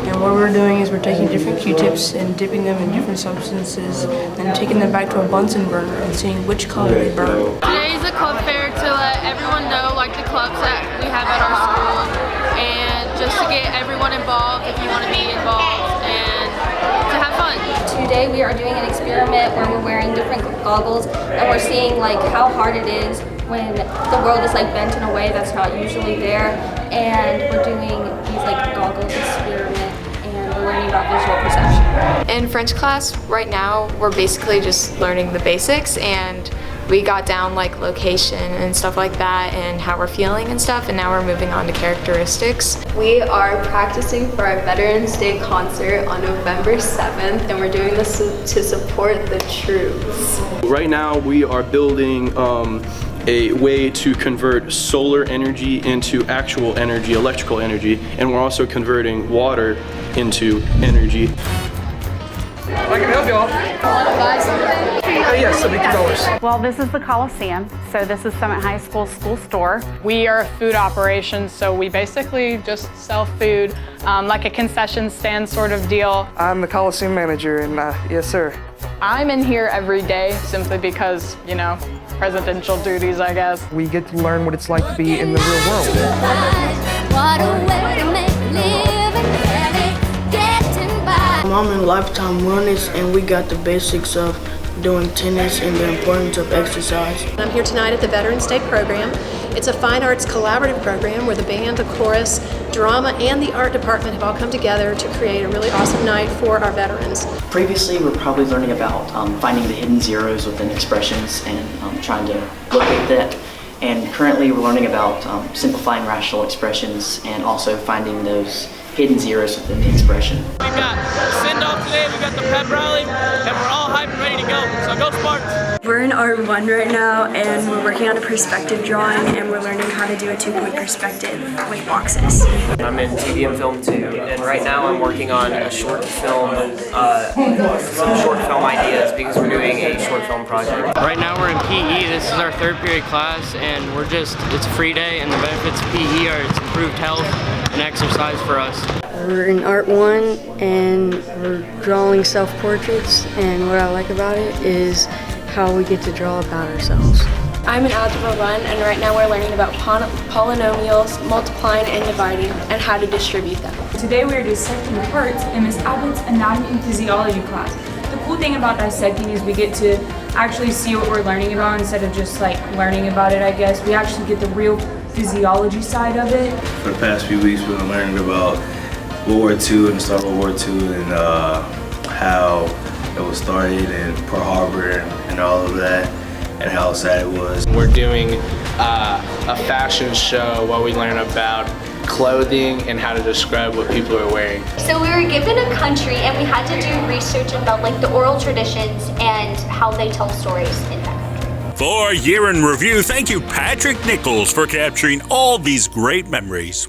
and what we're doing is we're taking different Q-tips and dipping them in different substances and taking them back to a Bunsen burner and seeing which color they burn. Today is a club fair to let everyone know the clubs that we have at our school, and just to get everyone involved if you want to be involved and to have fun. fun. Today we are doing an experiment where we're wearing different goggles and we're seeing like how hard it is when the world is like bent in a way that's not usually there, and we're doing these like goggles experiment and we're learning about visual perception. In French class right now we're basically just learning the basics, and we got down like location and stuff like that and how we're feeling and stuff, and now we're moving on to characteristics. We are practicing for our Veterans Day concert on November 7th, and we're doing this to support the troops. Right now we are building a way to convert solar energy into actual energy, electrical energy, and we're also converting water into energy. I can help y'all. Want to buy something? Yes, $72. Well, this is the Coliseum, so this is Summit High School school store. We are a food operation, so we basically just sell food, like a concession stand sort of deal. I'm the Coliseum manager, and yes, sir. I'm in here every day simply because, you know, presidential duties, I guess. We get to learn what it's like to be in the real world. I'm in Lifetime Wellness, and we got the basics of doing tennis and the importance of exercise. I'm here tonight at the Veterans Day program. It's a fine arts collaborative program where the band, the chorus, drama, and the art department have all come together to create a really awesome night for our veterans. Previously, we're probably learning about finding the hidden zeros within expressions and trying to locate that. And currently, we're learning about simplifying rational expressions and also finding those hidden zeros within the expression. We've got send-off today, we've got the pep rally, and we're all hyped and ready to go, so go Spartans! We're in Art 1 right now, and we're working on a perspective drawing, and we're learning how to do a 2-point perspective with boxes. I'm in TV and film too, and right now I'm working on a short film, some short film ideas, because we're doing a short film project. Right now we're in PE, this is our 3rd period class, and it's a free day, and the benefits of PE are it's improved health and exercise for us. We're in Art 1, and we're drawing self-portraits, and what I like about it is how we get to draw about ourselves. I'm in Algebra 1, and right now we're learning about polynomials, multiplying and dividing, and how to distribute them. Today we are dissecting parts in Miss Abbott's Anatomy and Physiology class. The cool thing about dissecting is we get to actually see what we're learning about instead of just like learning about it, I guess. We actually get the real physiology side of it. For the past few weeks we've been learning about World War II and the start of World War II and how it was started in Pearl Harbor and all of that, and how sad it was. We're doing a fashion show where we learn about clothing and how to describe what people are wearing. So we were given a country and we had to do research about like the oral traditions and how they tell stories in that country. For Year in Review, thank you Patrick Nichols for capturing all these great memories.